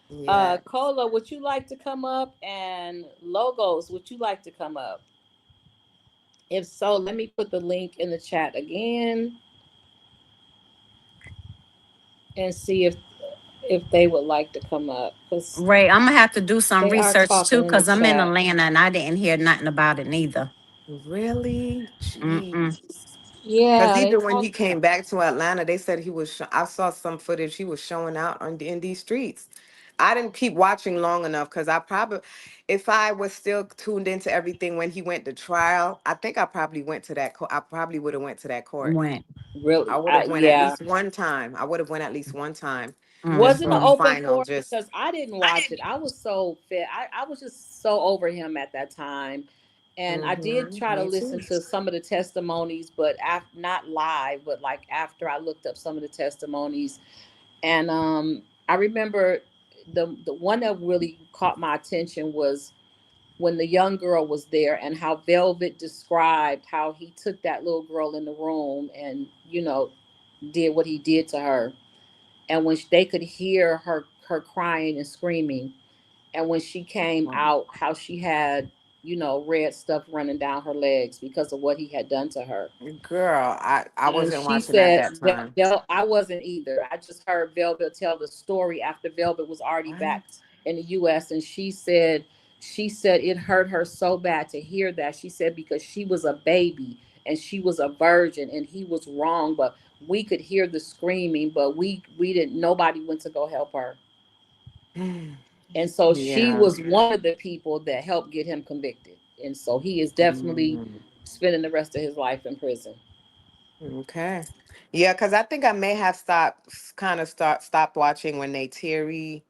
Yeah. Cola, would you like to come up? And Logos, would you like to come up? If so, let me put the link in the chat again and see if they would like to come up because Ray, I'm gonna have to do some they are research too talking in the because I'm in chat. Atlanta and I didn't hear nothing about it neither. Really? Mm-mm. Jeez. Because Yeah, they even when he talk. came back to Atlanta, they said he was. I saw some footage. He was showing out in these streets. I didn't keep watching long enough because I probably, if I was still tuned into everything when he went to trial, I think I probably went to that. I probably would have went to that court. Went. I Really, would have went at yeah. least one time. I would have went at least one time, just Was it for an a Mm-mm. open final. court? Just. Because I didn't watch it. I was so fit. I was just so over him at that time. And I did try to Me listen too. to some of the testimonies, but not live, but like after I looked up some of the testimonies. And I remember the one that really caught my attention was when the young girl was there and how Velvet described how he took that little girl in the room and, did what he did to her. And when they could hear her crying and screaming, and when she came out, how she had, red stuff running down her legs because of what he had done to her. Girl, I And wasn't she watching at said, that time. I wasn't either. I just heard Velvet tell the story after Velvet was already back What? in the US. And she said She said it hurt her so bad to hear that. She said because she was a baby and she was a virgin and he was wrong, but we could hear the screaming, but we didn't. Nobody went to go help her, and so she Yeah. was one of the people that helped get him convicted, and so he is definitely Mm, spending the rest of his life in prison. okay. Yeah, because I think I may have stopped watching when they Terry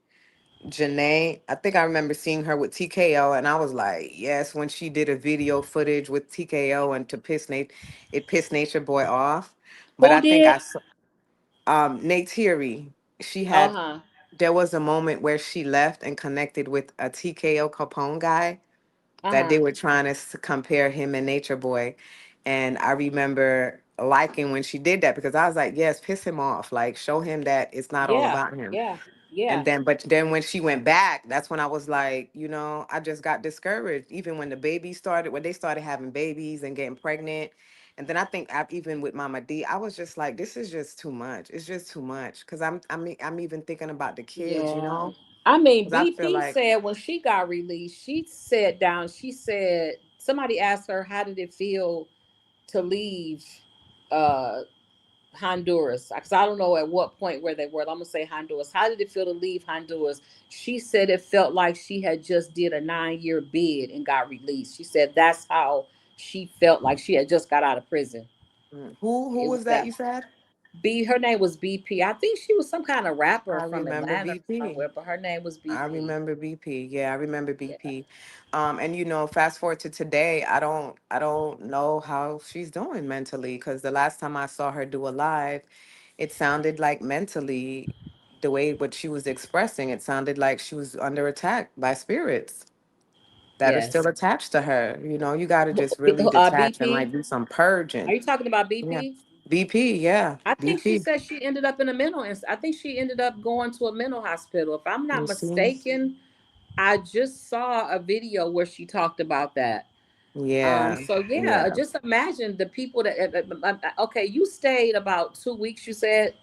Janae. I think I remember seeing her with TKO, and I was like, yes, when she did a video footage with TKO and to piss Nate, it pissed Nature Boy off. But Who I think did? I saw Nate Terry. She Uh had huh. there was a moment where she left and connected with a TKO Capone guy Uh that huh. they were trying to compare him and Nature Boy. And I remember liking when she did that because I was like, yes, piss him off. Like, show him that it's not all Yeah. about him. Yeah. And Yeah. then when she went back, that's when I was like, I just got discouraged. Even when the baby started, when they started having babies and getting pregnant. And then I think even with Mama D, I was just like, this is just too much. It's just too much. Cause I'm even thinking about the kids, Yeah. I mean, Cause I feel BP like said when she got released, she sat down. She said somebody asked her, "How did it feel to leave uh, Honduras?" Because I don't know at what point where they were. I'm gonna say Honduras. How did it feel to leave Honduras? She said it felt like she had just did a 9-year bid and got released. She said that's how she felt like she had just got out of prison. who It was was that that you said? B. Her name was BP. I think she was some kind of rapper I from remember Atlanta or BP. somewhere, but her name was I BP. remember BP. Yeah, I remember Yeah. BP. And fast forward to today, I don't know how she's doing mentally because the last time I saw her do a live, it sounded like mentally the way what she was expressing, it sounded like she was under attack by spirits that are still Yes. attached to her. You got to just really detach and like BP. do some Are purging. you talking about Yeah. BP? BP, yeah. I think she BP. said she ended up in a I think she ended up going to a mental hospital. If I'm not You see? mistaken, I just saw a video where she talked about that. Yeah. So yeah, Yeah. just imagine the people that. Okay, you stayed about 2 weeks. You said.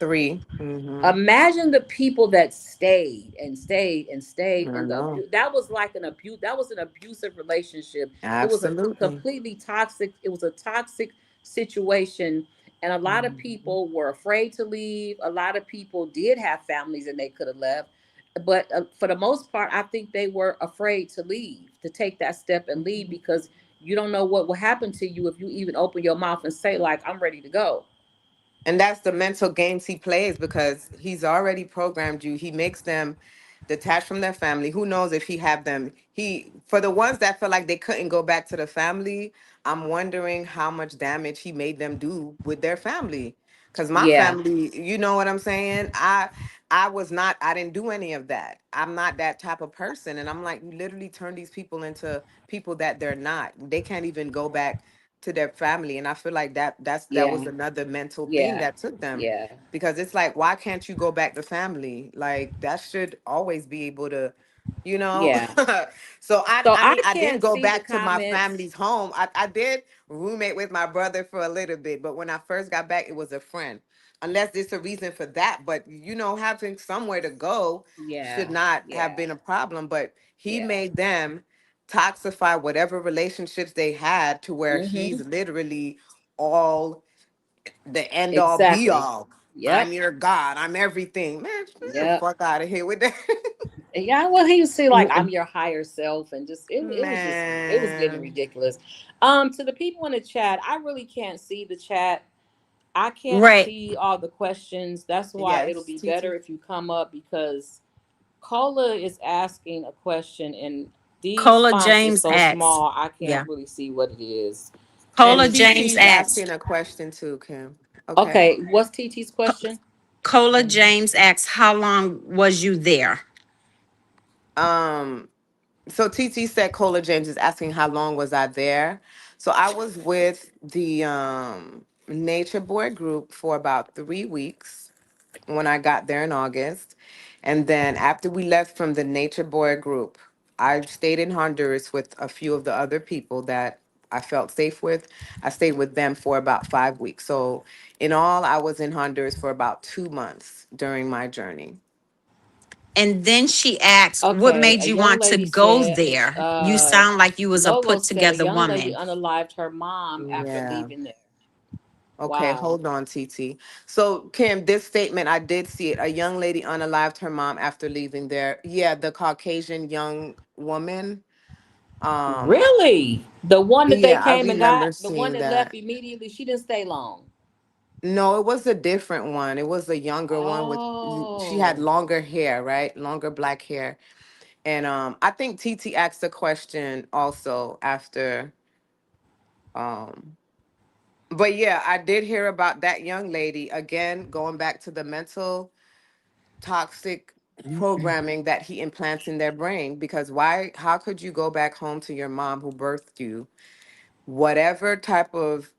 3. Mm-hmm. Imagine the people that stayed and stayed and stayed, I and the know. abuse. That was like an abuse. That was an abusive relationship. It was a Absolutely. completely toxic. It was a toxic situation, and a lot of Mhm. people were afraid to leave. A lot of people did have families and they could have left, but for the most part, I think they were afraid to leave, to take that step and leave Mhm. because you don't know what will happen to you if you even open your mouth and say like, "I'm ready to go." And that's the mental games he plays because he's already programmed you. He makes them detached from their family. Who knows if he have them? He For the ones that feel like they couldn't go back to the family, I'm wondering how much damage he made them do with their family. Cause my Yeah, family, you know what I'm saying? I didn't do any of that. I'm not that type of person. And I'm like, you literally turn these people into people that they're not. They can't even go back to their family. And I feel like that was yeah, another mental thing yeah, that took them, yeah. because it's like, why can't you go back to family? Like, that should always be able to, you know Yeah. so i So i mean, I I didn't can't go see the back to my comments. family's home. I did roommate with my brother for a little bit, but when I first got back, it was a friend. Unless there's a reason for that, but having somewhere to go should Yeah. not have Yeah. been a problem. But he Yeah. made them toxify whatever relationships they had to where he's Mm-hmm. literally all the end all be Exactly. all. I'm Yep. your God. I'm everything. Man, get the Yep. fuck out of here with that. Yeah. Well, he was say like I'm your higher self, and it was getting Man. ridiculous. To the people in the chat, I really can't see the chat. I can't Right. see all the questions. That's why it'll Yes, be better Titi. if you come up because Cola is asking a question, and these Cola fonts is James so asks. small I Yeah. can't really see what it is. And Cola Let me see. James TT's asks. asking a question too, Kim. Okay. Okay, what's TT's Co- question? Cola Mhm. James asks, how long was you there? Um, so TT said Cola James is asking how long was I there. So I was with the Nature Boy group for about 3 weeks when I got there in August. And then after we left from the Nature Boy group, I stayed in Honduras with a few of the other people that I felt safe with. I stayed with them for about 5 weeks. So in all, I was in Honduras for about 2 months during my journey. And then she asked, what Okay, made a you young want to lady go said, there? You sound like you was a Logo put said a together young lady woman. unalived her mom after Yeah. leaving there. Okay, Wow. hold on, TT. So, Kim, this statement, I did see it. A young lady unalived her mom after leaving there. Yeah, the Caucasian young woman. Um, Really? The one that they yeah, I came and got, remember the one seeing that left that. immediately, she didn't stay long. No, it was a different one. It was a younger one with she had Oh. longer hair, right? Longer black hair. And I think TT asked a question also after um but yeah, I did hear about that young lady again going back to the mental toxic programming that he implants in their brain because why how could you go back home to your mom who birthed you,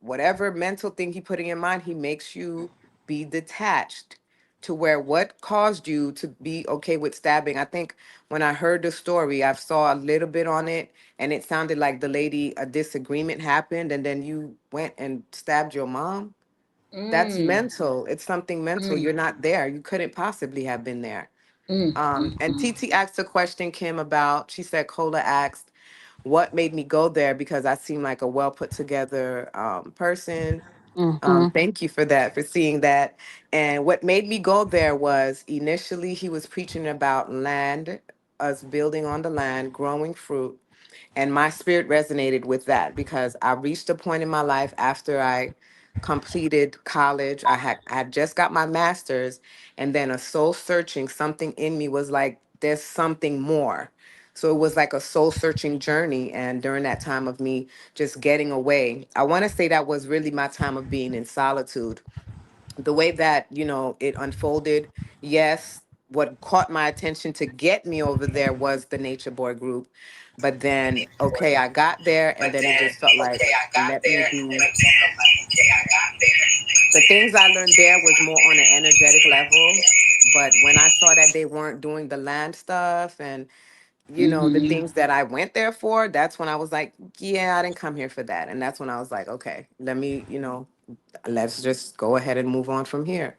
whatever mental thing he put in your mind, he makes you be detached to where what caused you to be okay with stabbing. I think when I heard the story, I saw a little bit on it and it sounded like the lady, a disagreement happened and then you went and stabbed your mom. That's Mm, mental. It's something mental. mm, You're not there. You couldn't possibly have been there. And mm. TT asked a question, Kim, about, she said, Cola asked, what made me go there? Because I seem like a well put together person. Mm-hmm. Thank you for that, for seeing that. And what made me go there was initially he was preaching about land, us building on the land, growing fruit. And my spirit resonated with that because I reached a point in my life after I completed college. I had just got my master's, and then a soul searching, something in me was like, there's something more. So it was like a soul searching journey. And during that time of me just getting away, I want to say that was really my time of being in solitude. The way that it unfolded, yes, what caught my attention to get me over there was the Nature Boy group. But then okay, I got there and then it just felt like, let me do the things I learned there was more on an energetic level. But when I saw that they weren't doing the land stuff and the Mm-hmm. things that I went there for, that's when I was like, yeah, I didn't come here for that. And that's when I was like, okay, let me, let's just go ahead and move on from here.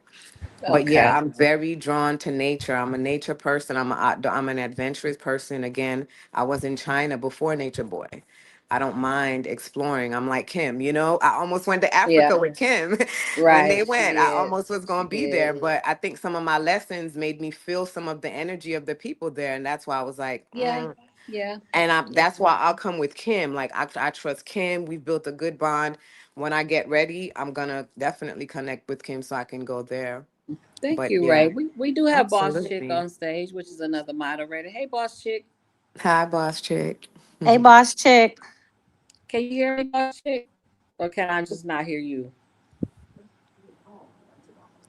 But yeah, Okay. I'm very drawn to nature. I'm a nature person. I'm an adventurous person. Again, I was in China before Nature Boy. I don't mind exploring. I'm like Kim, I almost went to Yeah. Africa with Kim when they Right. She went. I did. almost was She going to be did. there, but I think some of my lessons made me feel some of the energy of the people there, and that's why I was like, Yeah. Yeah. and Yeah. that's why I'll come with Kim. Like I trust Kim. We've built a good bond. When I get ready, I'm gonna definitely connect with Kim so I can go there. Thank But you, Ray. yeah. We do have Boss Chick Absolutely. on stage, which is another moderator. Hey, Boss Chick. Hi, boss chick. Hey, boss chick. Can you hear me, Boss Chick? Or can I just not hear you?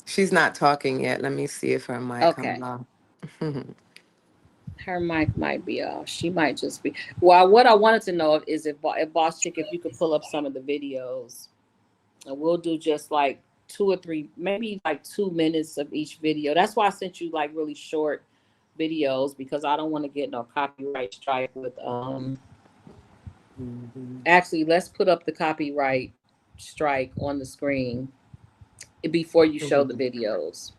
She's not talking yet. Let me see if her mic comes Okay. on. Her mic might be off. She might just be. Well, what I wanted to know is if Boss Chick, if you could pull up some of the videos, and we'll do just like 2 or 3, maybe like 2 minutes of each video. That's why I sent you like really short videos because I don't want to get no copyright strike with. Mhm. Actually, let's put up the copyright strike on the screen before you show the Mhm. videos.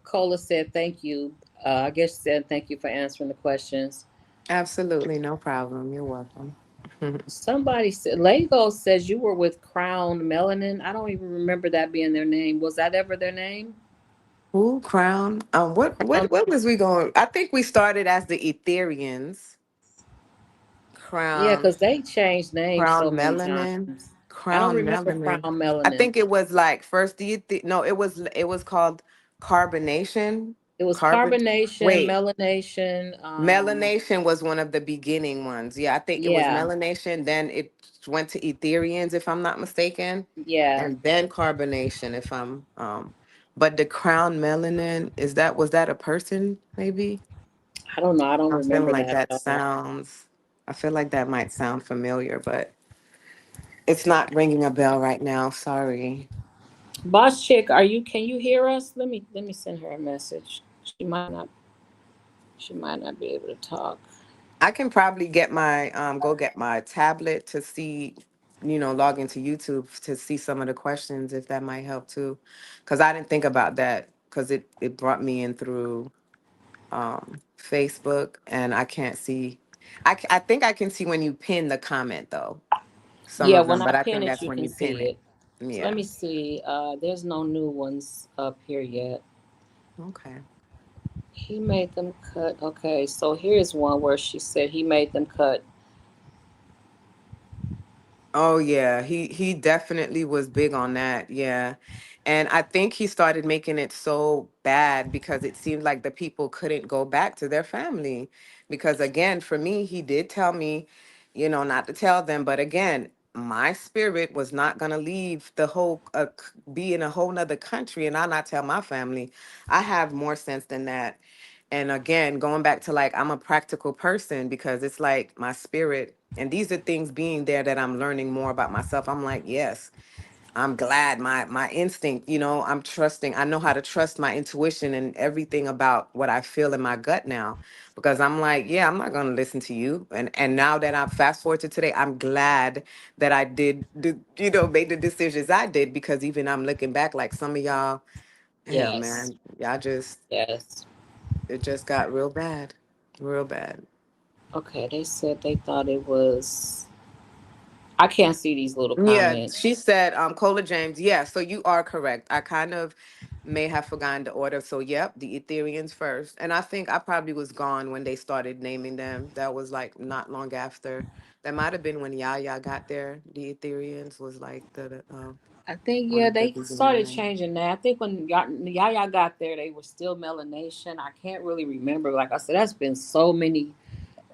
Cola said thank you. I guess she said thank you for answering the questions. Absolutely, no problem. You're welcome. Somebody said Lego says you were with Crown Melanin. I don't even remember that being their name. Was that ever their name? Who crown? What Crown. what what was we going? I think we started as the Ethereans. Yeah, Crown because they changed names Crown so many Melanin. times. I don't Crown remember Crown Melanin. I Melanin. think it was like first no, it was called Carbonation. It was Carbon. carbonation, Wait. melanation. Melanation was one of the beginning ones. Yeah, I think it was Yeah, melanation. Then it went to Ethereans, if I'm not mistaken, yeah. and then carbonation, if I'm. But the crown melanin, was that a person? Maybe I don't know. I don't I'm feeling remember like that that at all. sounds. I feel like that might sound familiar, but it's not ringing a bell right now. Sorry. Boss chick, are you? Can you hear us? Let me send her a message. She might not. She might not be able to talk. I can probably go get my tablet to see, log into YouTube to see some of the questions if that might help too. Cause I didn't think about that. because it brought me in through Facebook, and I can't see. I think I can see when you pin the comment though, some Yeah, of when them, I but I pin think it, that's you when can you pin see it. it. So let Yeah. me see. There's no new ones up here yet. Okay. He made them cut. Okay, so here's one where she said he made them cut. Oh yeah, he definitely was big on that. Yeah. And I think he started making it so bad because it seemed like the people couldn't go back to their family. Because again, for me, he did tell me, not to tell them, but again, my spirit was not gonna leave the whole be in a whole nother country and I not tell my family. I have more sense than that. And again, going back to like, I'm a practical person because it's like my spirit, and these are things being there that I'm learning more about myself. I'm like, yes, I'm glad my instinct, I'm trusting. I know how to trust my intuition and everything about what I feel in my gut now. Because I'm like, yeah, I'm not gonna listen to you. And now that I'm fast forward to today, I'm glad that I made the decisions I did, because even I'm looking back like some of y'all, hell Yes, man, y'all just yes. it just got real bad. Real bad. Okay, they said they thought it was. I can't see these little Yeah, comments she said, Cola James, yeah, so you are correct. I kind of may have forgotten the order. So yep, the Ethereans first. And I think I probably was gone when they started naming them. That was like not long after. That might have been when Yaya got there. The Ethereans was like the I think one yeah, of the they beginning started names. changing that. I think when Yaya got there, they were still Melanation. I can't really remember. Like I said, that's been so many.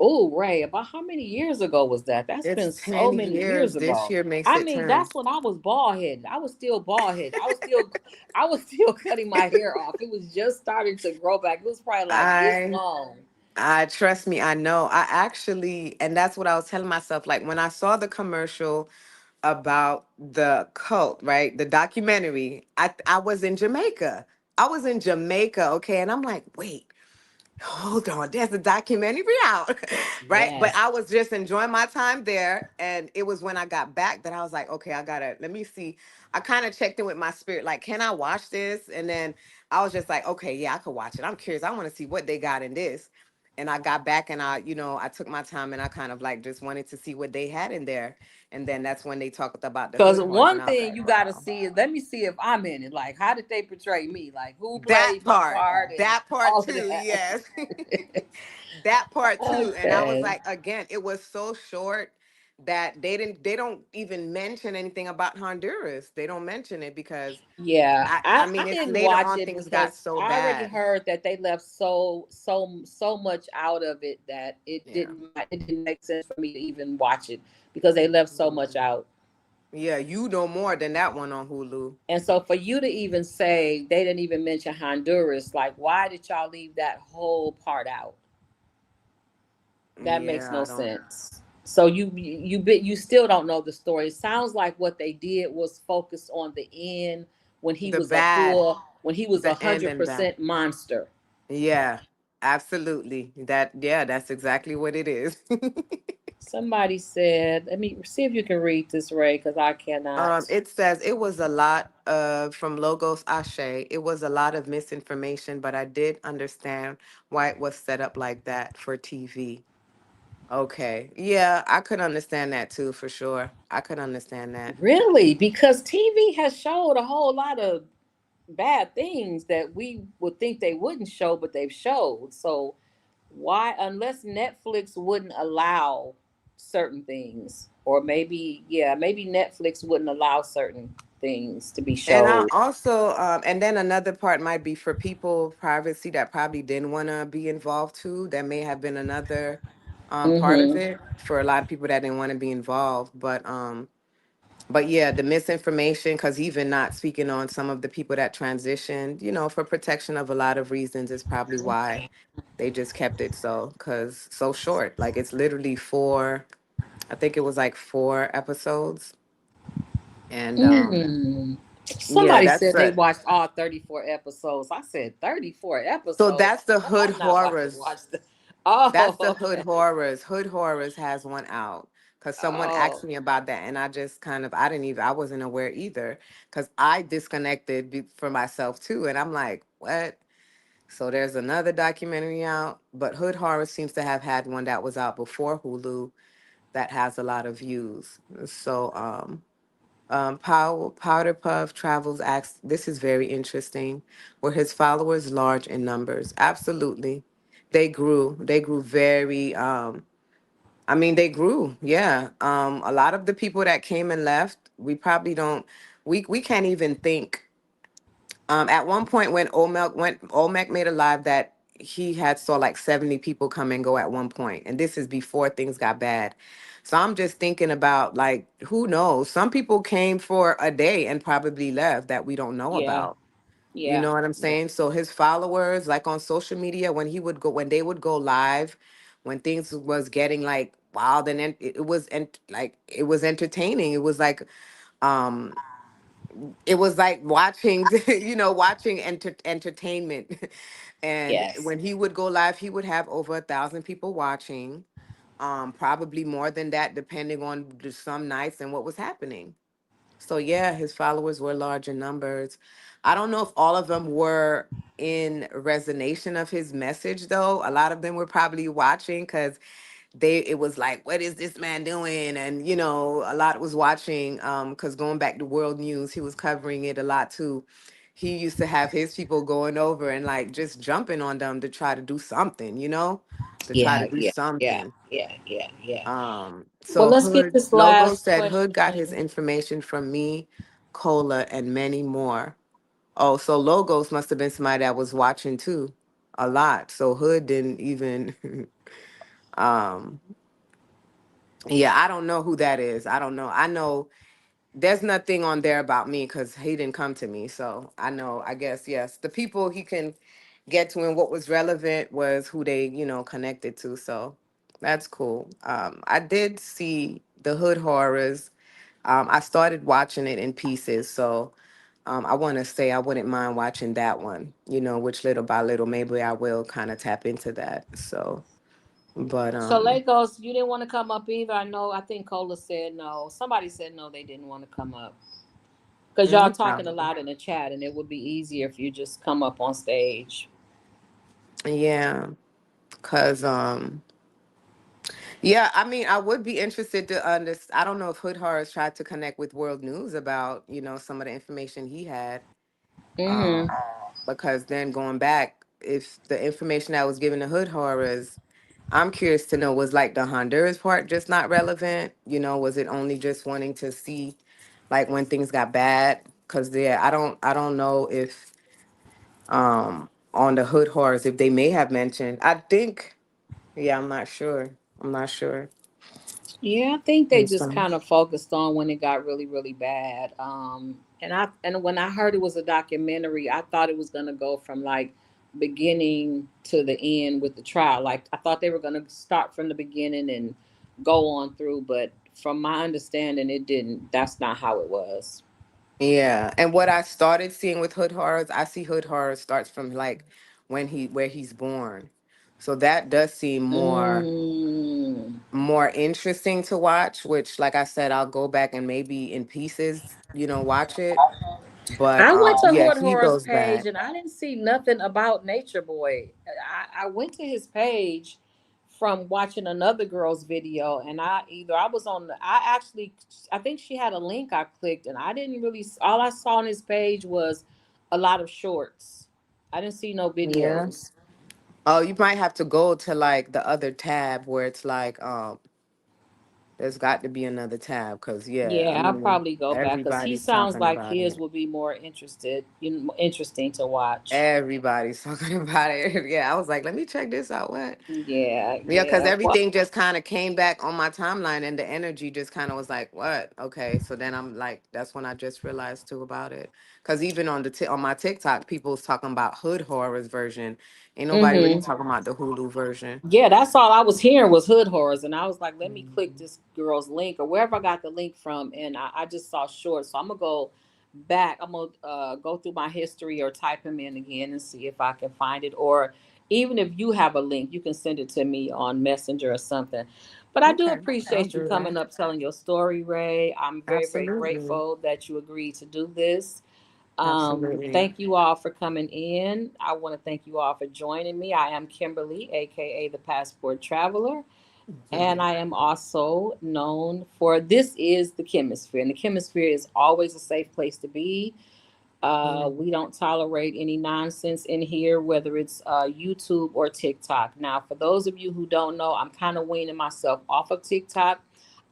Oh, Ray, about how many years ago was that? That's It's been so 10 many years years. This ago. year makes I it mean, 10. that's when I was bald headed. I was still bald headed. I was still cutting my hair off. It was just starting to grow back. It was probably like this I long. I trust me, I know. I actually, and that's what I was telling myself. Like when I saw the commercial about the cult, right? The documentary. I was in Jamaica. I was in Jamaica, okay, and I'm like, wait, hold on, there's a documentary out, right? But Yes, I was just enjoying my time there, and it was when I got back that I was like, okay, I gotta let me see. I kind of checked in with my spirit, like, can I watch this? And then I was just like, okay, yeah, I could watch it. I'm curious. I want to see what they got in this. And I got back and I took my time and I kind of like just wanted to see what they had in there. And then that's when they talked about the because hood horse, and one I was thing like, you got to wow. see is let me see if I'm in it. Like, how did they portray me? Like, who That played my part, part and that part all of too, that. yes. That part too. And I was Okay. like, again, it was so short that they don't even mention anything about Honduras. They don't mention it because Yeah, I I mean it's didn't later watch on it things got because so I already bad. heard that they left so much out of it that Yeah. it didn't make sense for me to even watch it because they left so much Mhm. out. Yeah, you know more than that one on Hulu. And so for you to even say they didn't even mention Honduras, like why did y'all leave that whole part out? That makes Yeah, no I don't. sense. So you still don't know the story. It sounds like what they did was focus on the end when he The was a bad, full when he was a the end hundred and bad. percent monster. Yeah, absolutely. Yeah, that's exactly what it is. Somebody said, let me see if you can read this, Ray, because I cannot. It says it was a lot of from Logos Ashe. It was a lot of misinformation, but I did understand why it was set up like that for TV. Okay. Yeah, I could understand that too, for sure. I could understand that. Really? Because TV has showed a whole lot of bad things that we would think they wouldn't show, but they've showed. So why, unless Netflix wouldn't allow certain things, or maybe, yeah, maybe Netflix wouldn't allow certain things to be And I showed. also, and then another part might be for people privacy that probably didn't want to be involved too. That may have been another part of Mm-hmm. it for a lot of people that didn't want to be involved. But yeah, the misinformation, because even not speaking on some of the people that transitioned, for protection of a lot of reasons, is probably why they just kept it so, because so short. Like it's literally four, I think it was like 4 episodes. And Mm. yeah, Somebody that's said they a, watched all 34 episodes. I said 34 so episodes. that's the No, Hood I'm not about to Horrors. watch the. That's the Oh, Hood okay. Horrors. Hood Horrors has one out because someone asked Oh, me about that, and I just kind of I wasn't aware either because I disconnected for myself too, and I'm like, what? So there's another documentary out, but Hood Horror seems to have had one that was out before Hulu that has a lot of views. So Powder Puff Travels asks, this is very interesting. Were his followers large in numbers? Absolutely. They grew. They grew very I mean, they grew. Yeah. A lot of the people that came and left, we probably don't we can't even think. At one point when Olmec made a live that he had saw like 70 people come and go at one point, and this is before things got bad. So I'm just thinking about, like, who knows? Some people came for a day and probably left that we don't know Yeah, about. You yeah, know what I'm yeah, saying? So his followers, like on social media, when they would go live, when things was getting like wild, and then it was entertaining. Um it was like watching watching entertainment. And yes, when he would go live, he would have over 1,000 people watching, probably more than that depending on some nights and what was happening. So yeah, his followers were large in numbers. I don't know if all of them were in resonation of his message, though. A lot of them were probably watching because it was like, what is this man doing? And a lot was watching, because going back to world news, he was covering it a lot too. He used to have his people going over and like just jumping on them to try to do something, to try to yeah, do yeah, yeah, something. yeah, yeah, yeah. Well, So let's get Hood this Logo last said question Hood got his in. information from me, Cola, and many more. Oh, so Logos must have been somebody that was watching too, a lot. So Hood didn't even um yeah, I don't know who that is. I don't know. I know there's nothing on there about me because he didn't come to me. So I know, I guess, yes. The people he can get to and what was relevant was who they, connected to. So that's cool. I did see the Hood Horrors. I started watching it in pieces. So I want to say I wouldn't mind watching that one, which little by little, maybe I will kind of tap into that. So, but So Legos, you didn't want to come up either. I know. I think Cola said no. Somebody said no. They didn't want to come up because y'all no talking a problem. lot in the chat, and it would be easier if you just come up on stage. Yeah. Cause yeah, I mean, I would be interested to understand. I don't know if Hood Horrors tried to connect with World News about, some of the information he had. Mm-hmm. Um, because then going back, if the information that was given to Hood Horrors, I'm curious to know, was like the Honduras part just not relevant? Was it only just wanting to see like when things got bad? Cause yeah, I don't know if on the Hood Horrors if they may have mentioned. I think, yeah, I'm not sure. I'm not sure. Yeah, I think they And just so, kind of focused on when it got really, really bad. And when I heard it was a documentary, I thought it was gonna go from like beginning to the end with the trial. Like I thought they were gonna start from the beginning and go on through, but from my understanding, it didn't. That's not how it was. yeah. And what I started seeing with Hood Horrors, I see Hood Horrors starts from like where he's born. So that does seem Mm. more interesting to watch, which like I said, I'll go back and maybe in pieces, watch it. But I went to yeah, Hood he Horror's goes page back. and I didn't see nothing about Nature Boy. I went to his page from watching another girl's video, and I was on the I actually I think she had a link I clicked, and I didn't really all I saw on his page was a lot of shorts. I didn't see no Yeah. videos. Oh, you might have to go to like the other tab where it's like there's got to be another tab because yeah, I Yeah, I'll mean probably go back because he everybody's sounds talking like about his it. would be more interesting to watch. Everybody's talking about it. Yeah, I was like, let me check this out. What? Yeah, Yeah, because yeah. Well, everything just kind of came back on my timeline and the energy just kind of was like, what? Okay. So then I'm like, that's when I just realized too about it. Because even on on my TikTok, people's talking about Hood Horrors version. Ain't nobody really mm-hmm. talking about the Hulu version. Yeah, that's all I was hearing was Hood Horrors, and I was like, let me click Mhm. this girl's link or wherever I got the link from, and I just saw shorts. So I'm gonna go back. I'm gonna go through my history or type him in again and see if I can find it. Or even if you have a link, you can send it to me on Messenger or something. But I do Okay. I'll appreciate you do coming that. up, telling your story, Ray. I'm very, very Absolutely. grateful that you agreed to do this. Absolutely. Thank you all for coming in. I want to thank you all for joining me. I am Kimberly, aka the Passport Traveler, and I am also known for this is the Chemisphere, and the Chemisphere is always a safe place to be. Mm, We don't tolerate any nonsense in here, whether it's YouTube or TikTok. Now, for those of you who don't know, I'm kind of weaning myself off of TikTok.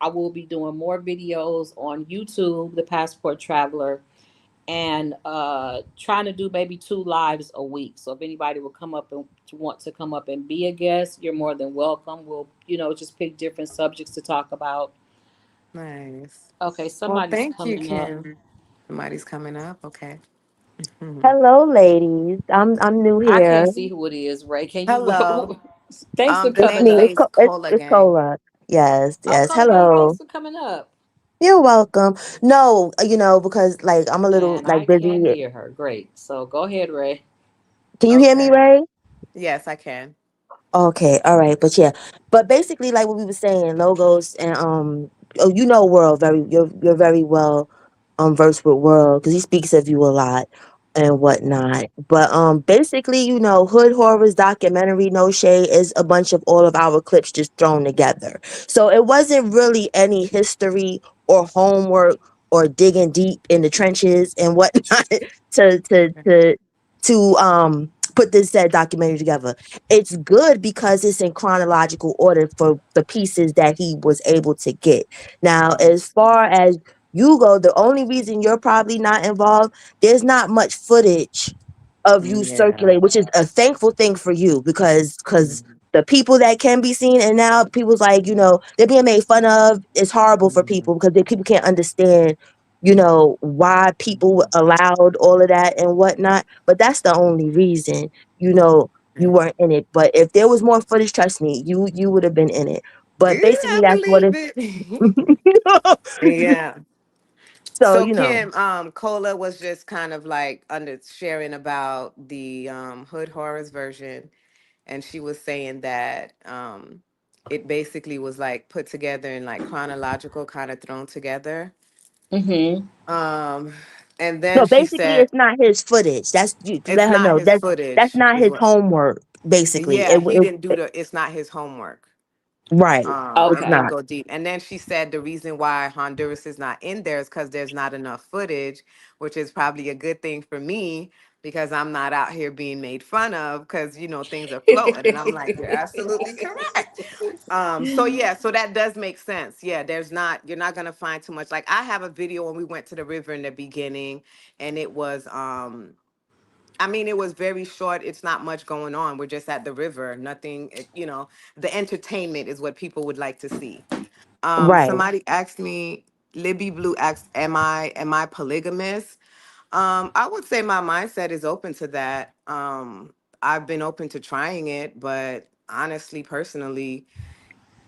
I will be doing more videos on YouTube, The Passport Traveler, and trying to do maybe two lives a week. So if anybody will come up and want to come up and be a guest, you're more than welcome. We'll, just pick different subjects to talk about. nice. Okay, Well, somebody's thank you, coming up. Kim. Somebody's coming up. Okay. Mhm. Hello, ladies. I'm new I here. can't see who it is, Ray. Can Hello. you? Thanks for The It's coming name me. up. It's is Cola it's Gang. Cola. Yes, yes. Okay, girl. Thanks Hello. for coming up. You're welcome. No, because like I'm a little And I like can't busy. hear her. Great. So go ahead, Ray. Can you hear me, Okay. Ray? Yes, I can. Okay, all right, but yeah, but basically, like what we were saying, logos and oh, World very you're very well versed with World because he speaks of you a lot and whatnot. But basically, Hood Horrors documentary No Shade is a bunch of all of our clips just thrown together. So it wasn't really any history or homework or digging deep in the trenches and whatnot to to Okay. to put this said documentary together. It's good because it's in chronological order for the pieces that he was able to get. Now, as far as you go, the only reason you're probably not involved, there's not much footage of you Yeah. circulate, which is a thankful thing for you because Mhm. the people that can be seen and now people's like, they're being made fun of. It's horrible for Mhm. people because people can't understand, why people allowed all of that and whatnot. But that's the only reason, you know, you Yes. weren't in it. But if there was more footage, trust me, you would have been in it. But basically I that's what believe it it. Yeah. so, So Kim, Cola was just kind of like under sharing about the Hood Horrors version, and she was saying that it basically was like put together in like chronological, kind of thrown together. Mm-hmm. Um, and then no, she basically said it's not his footage. That's you to it's let her not know. his That's footage, not is his what. homework, basically. Yeah, he didn't do the. It's not his homework. Right. He It's Okay. didn't not. go deep. And then she said the reason why Honduras is not in there is because there's not enough footage, which is probably a good thing for me because I'm not out here being made fun of because things are floating. And I'm like, you're absolutely correct. So yeah, so that does make sense. Yeah, you're not gonna find too much. Like I have a video when we went to the river in the beginning, and it was I mean, it was very short. It's not much going on. We're just at the river. Nothing, the entertainment is what people would like to see. Right. Somebody asked me, Libby Blue asked, am I polygamous? I would say my mindset is open to that. I've been open to trying it, but honestly, personally,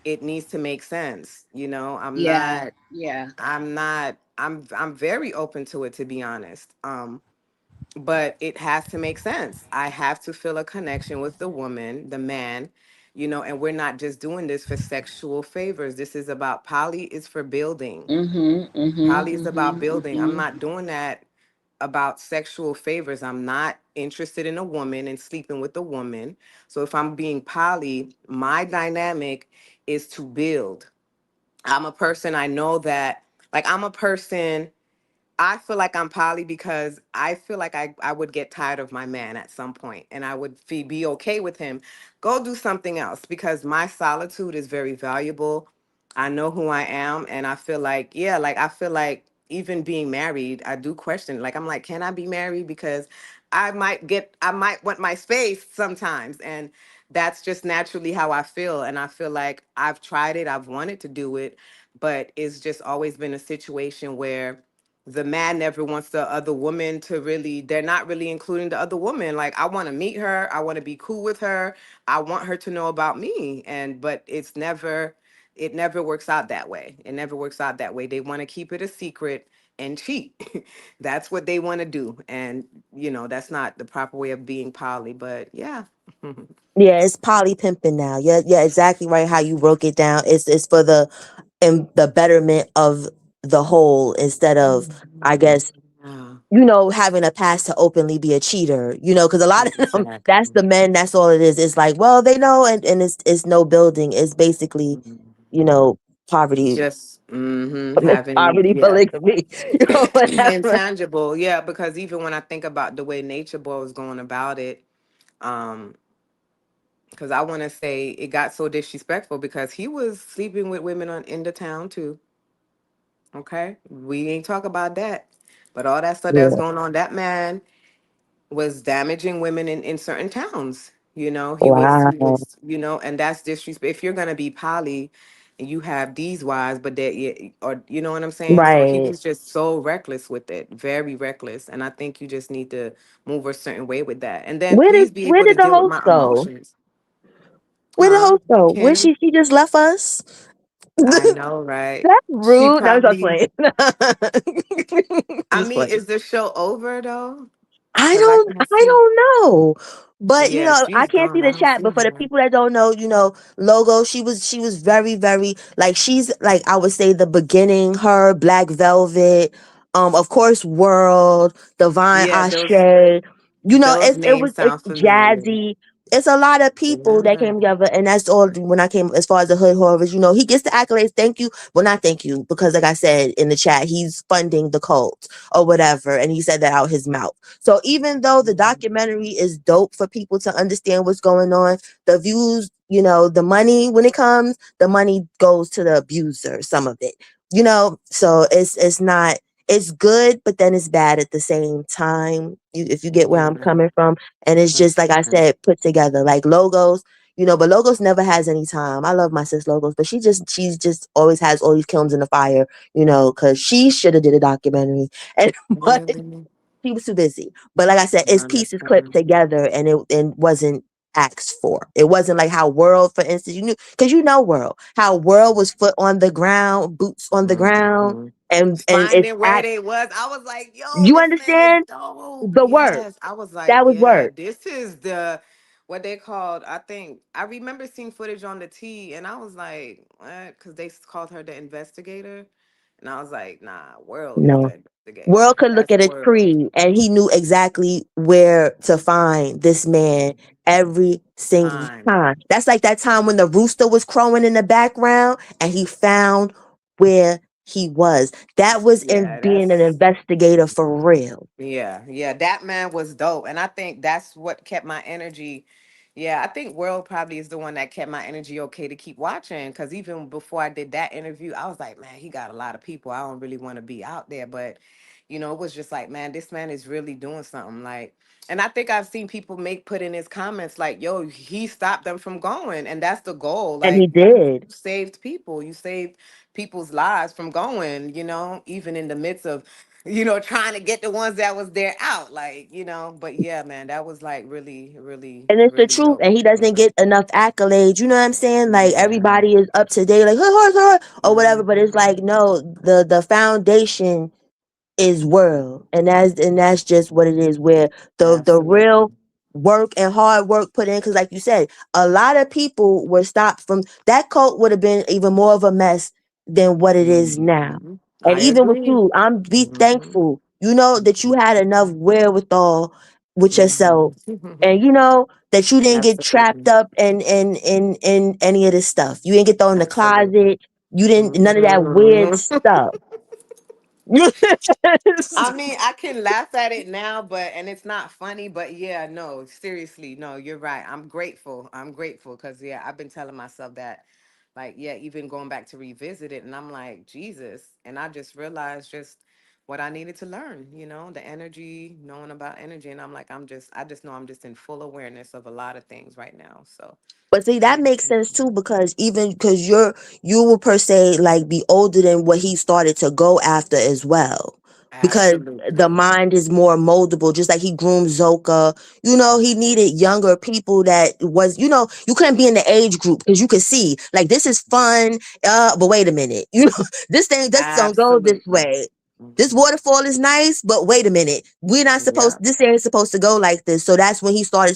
it needs to make sense. Yeah. Yeah. I'm very open to it, to be honest. But it has to make sense. I have to feel a connection with the woman, the man, and we're not just doing this for sexual favors. This is about poly is for building. Mm-hmm. Poly Mm-hmm. is about Mm-hmm. building. I'm Mm-hmm. not doing that about sexual favors. I'm not interested in a woman and sleeping with a woman. So if I'm being poly, my dynamic is to build. I'm a person, I know that, like, I'm a person. I feel like I'm poly because I feel like I would get tired of my man at some point and I would be okay with him. Go do something else because my solitude is very valuable. I know who I am and I feel like, yeah, like I feel like even being married, I do question. Like I'm like, can I be married? Because I might want my space sometimes. And that's just naturally how I feel. And I feel like I've tried it, I've wanted to do it, but it's just always been a situation where the man never wants the other woman to really, they're not really including the other woman. Like I want to meet her, I want to be cool with her, I want her to know about me. And but it never works out that way. It never works out that way. They want to keep it a secret and cheat. That's what they want to do. And that's not the proper way of being poly, but yeah. Yeah, it's poly pimping now. Yeah, yeah, exactly right. How you broke it down. It's for the betterment of the whole instead of, I guess, Yeah. having a past to openly be a cheater, because a lot of them, that's Exactly. the men, that's all it is. It's like, well, they know, and it's no building. It's basically, Mhm. you know, poverty, Just having, poverty, yeah. polygamy, whatever. Intangible, yeah, because even when I think about the way Nature Boy was going about it, um, because I want to say it got so disrespectful because he was sleeping with women in the town too. Okay, we ain't talk about that, but all that stuff that's Yeah. going on, that man was damaging women in certain towns. He Wow. was, and that's disrespect. If you're gonna be poly and you have these wives, but that, or you know what I'm saying? So he Right. was just so reckless with it, very reckless. And I think you just need to move a certain way with that. And then Where did please be where able to did the deal with host my go? emotions. Where did the Huh? host go? Where Kim? she just left us? I That's know, right? She rude. No, I'm just probably, playing. I Just mean, playing. is the show over though? I Because I don't can I see. don't know. But Yeah, I she's can't see gone. the I don't chat, see but for the her. people that don't know, Logo, she was very, very, like, she's like, I would say, the beginning, her, Black Velvet, of course, World, Divine Yeah, Ashe. those It's names sound familiar. Jazzy. It's a lot of people that Yeah. came together, and that's all. When I came, as far as the hood horrors, he gets the accolades. Thank you. Well, not thank you, because like I said in the chat, he's funding the cult or whatever, and he said that out his mouth. So even though the Mhm. documentary is dope for people to understand what's going on, the views, the money, when it comes, the money goes to the abuser, some of it. So it's not, it's good, but then it's bad at the same time. If you get where I'm Yeah, coming from. And it's just, that's like I right. said, put together like Logos, but Logos never has any time. I love my sis Logos, but she's just always has all these kilns in the fire, because she should have did a documentary. And but Really? he was too busy. But like I said, I it's pieces clipped understand. together, and it wasn't asked for. It wasn't like how World, for instance, because World, how World was foot on the ground, boots on the ground, Mhm. and it's Finding where they was, I was like, yo, you this man is understand dope. the work. Yes. I was like, That was yeah, work. this is what they called, I think, I remember seeing footage on the T and I was like, what? Because they called her the investigator. And I was like, nah, World is No. the investigator. World could look That's at his World. creed, and he knew exactly where to find this man every single Time. time. That's like that time when the rooster was crowing in the background and he found where he was. That was in Yeah, being an that's investigator for real. yeah, yeah. That man was dope. And I think that's what kept my energy. Yeah, I think World probably is the one that kept my energy okay to keep watching. Cause even before I did that interview, I was like, man, he got a lot of people. I don't really want to be out there. But, it was just like, man, this man is really doing something. Like, and I think I've seen people put in his comments like, yo, he stopped them from going. And that's the goal. And he Like you did. saved people. You saved people's lives from going, even in the midst of trying to get the ones that was there out, like, but yeah, man, that was like really, really, And it's the really truth, dope. and he doesn't get enough accolades. You know what I'm saying? Like, Yeah, everybody is up to date, like, or whatever, but it's mhm, like, no, the foundation is World, and that's just what it is, where the real absolutely. work and hard work put in, because like you said, a lot of people were stopped from that. Cult would have been even more of a mess than what it is now. Mhm. And I even with agree. you, I'm be Mhm, thankful, that you had enough wherewithal with yourself, mhm. and that you didn't get trapped Absolutely, up in any of this stuff. You didn't get thrown in the absolutely. closet. You didn't, none of that weird Mhm. stuff. I mean, I can laugh at it now, and it's not funny, but yeah, no, seriously, no, you're right. I'm grateful. I'm grateful because yeah, I've been telling myself that, like, yeah, even going back to revisit it, and I'm like, Jesus, and I just realized just what I needed to learn, the energy, knowing about energy, and I'm like, I just know I'm just in full awareness of a lot of things right now. So, But see, that makes sense too, because even because you will per se like be older than what he started to go after as well. Because the absolutely, mind is more moldable, just like he groomed Zoka. He needed younger people that was, you couldn't be in the age group, because you could see like this is fun. But wait a minute, this don't go this absolutely. way. This Mhm. waterfall is nice, but wait a minute, we're not supposed. Yeah, This ain't supposed to go like this. So that's when he started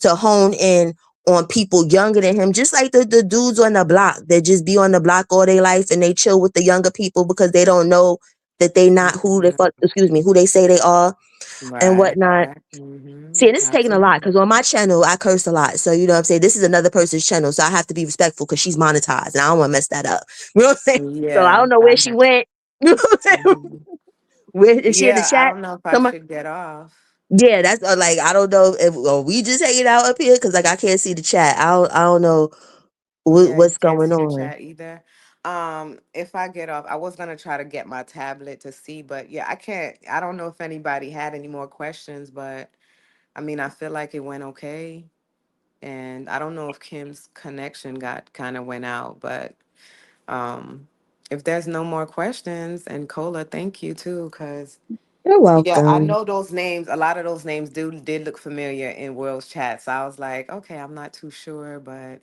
to hone in on people younger than him, just like the dudes on the block that just be on the block all their life, and they chill with the younger people because they don't know that they not who they Mhm. fuck, excuse me, who they say they are and Right, whatnot. right. See, and this is taking a lot Absolutely. because on my channel I curse a lot. So you know what I'm saying. This is another person's channel, so I have to be respectful because she's monetized, and I don't want to mess that up. You know what I'm saying? So I Yeah, don't know where I she have. went. You know what I'm saying? Mhm. Where is she in the Yeah, I chat? don't know if I Somebody? should get off. Yeah, that's like I don't know if we just hanging out up here because like I can't see the chat. I don't know Yeah, you what's can't going see the on. chat either. If I get off, I was gonna try to get my tablet to see, but yeah, I can't. I don't know if anybody had any more questions, but I mean, I feel like it went okay, and I don't know if Kim's connection got kind of went out, but um, if there's no more questions, and Cola, thank you too, because You're yeah, I welcome. know those names. A lot of those names do did look familiar in World's chat, so I was like, okay, I'm not too sure, but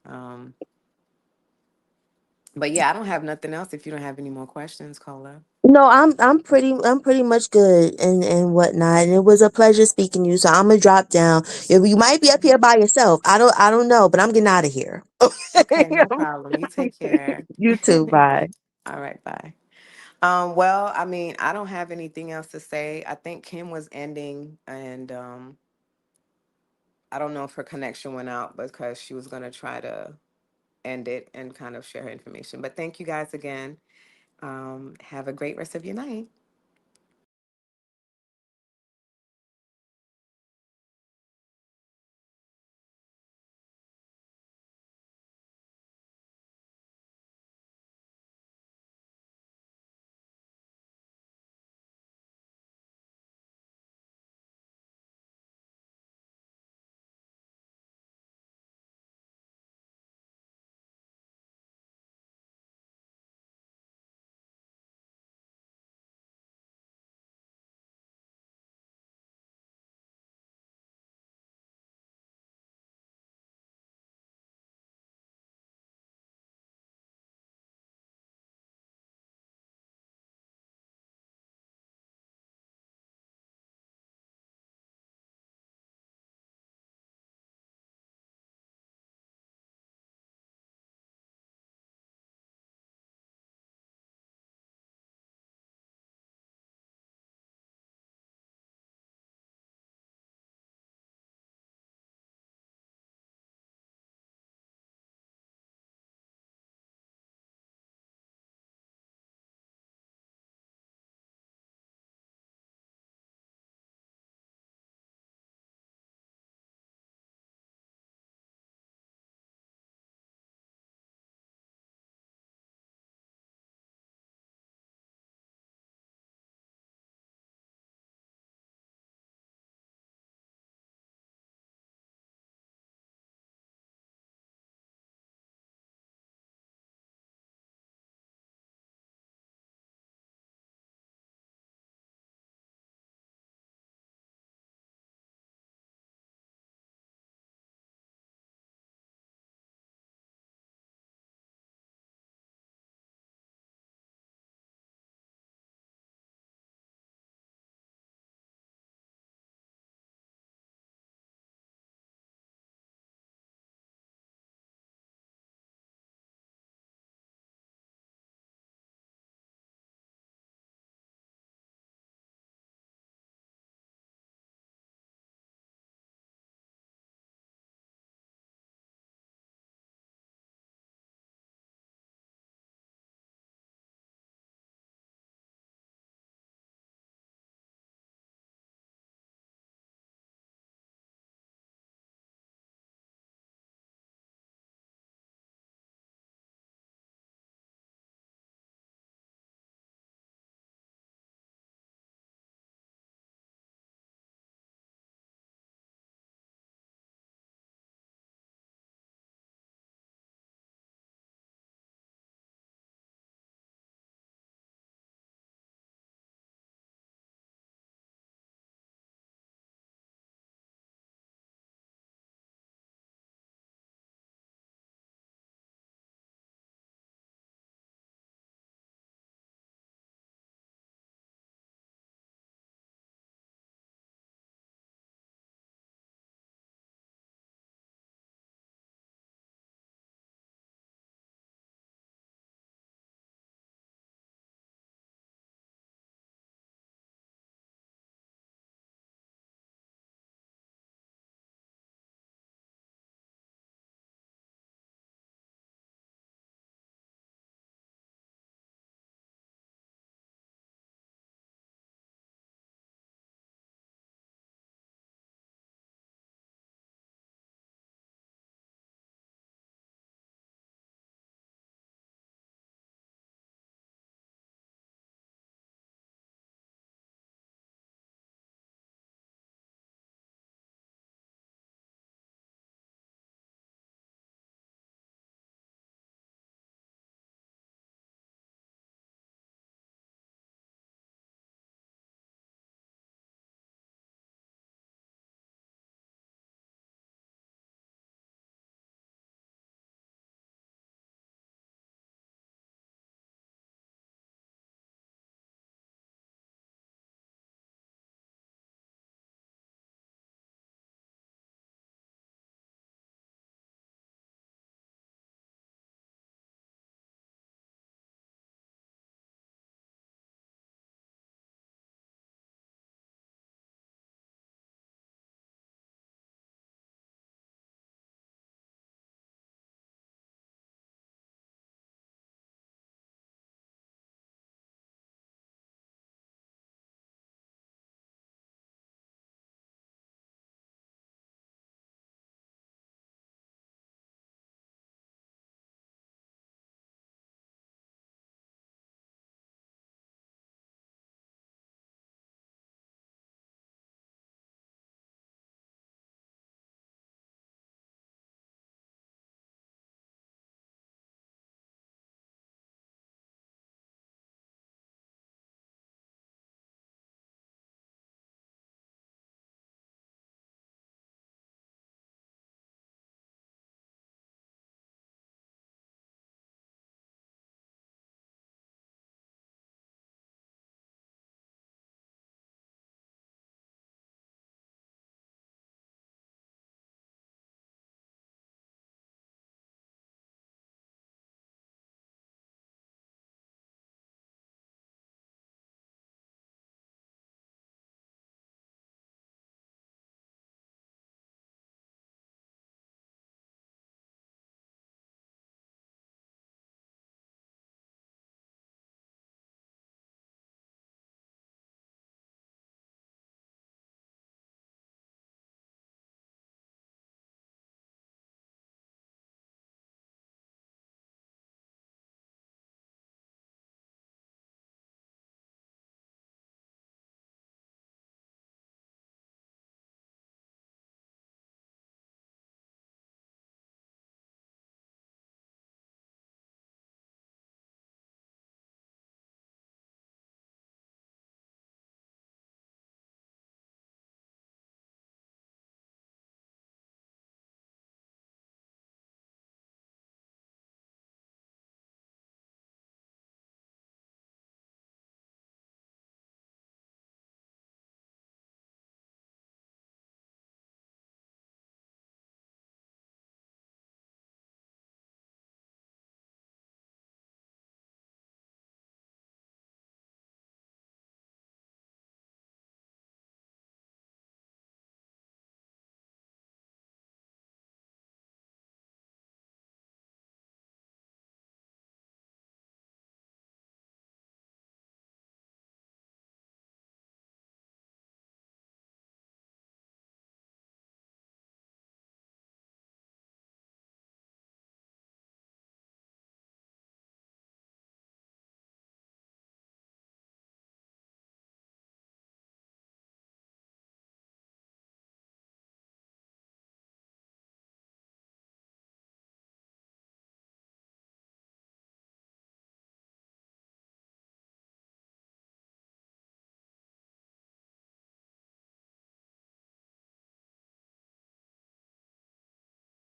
um, but yeah, I don't have nothing else. If you don't have any more questions, Cola. No, I'm pretty much good and whatnot. And it was a pleasure speaking to you. So I'm gonna drop down. You might be up here by yourself. I don't know, but I'm getting out of here. Okay. Okay, no problem. You take care. You too. Bye. All right, bye. Well, I mean, I don't have anything else to say. I think Kim was ending, and I don't know if her connection went out because she was gonna try to end it and kind of share her information. But thank you guys again. Have a great rest of your night.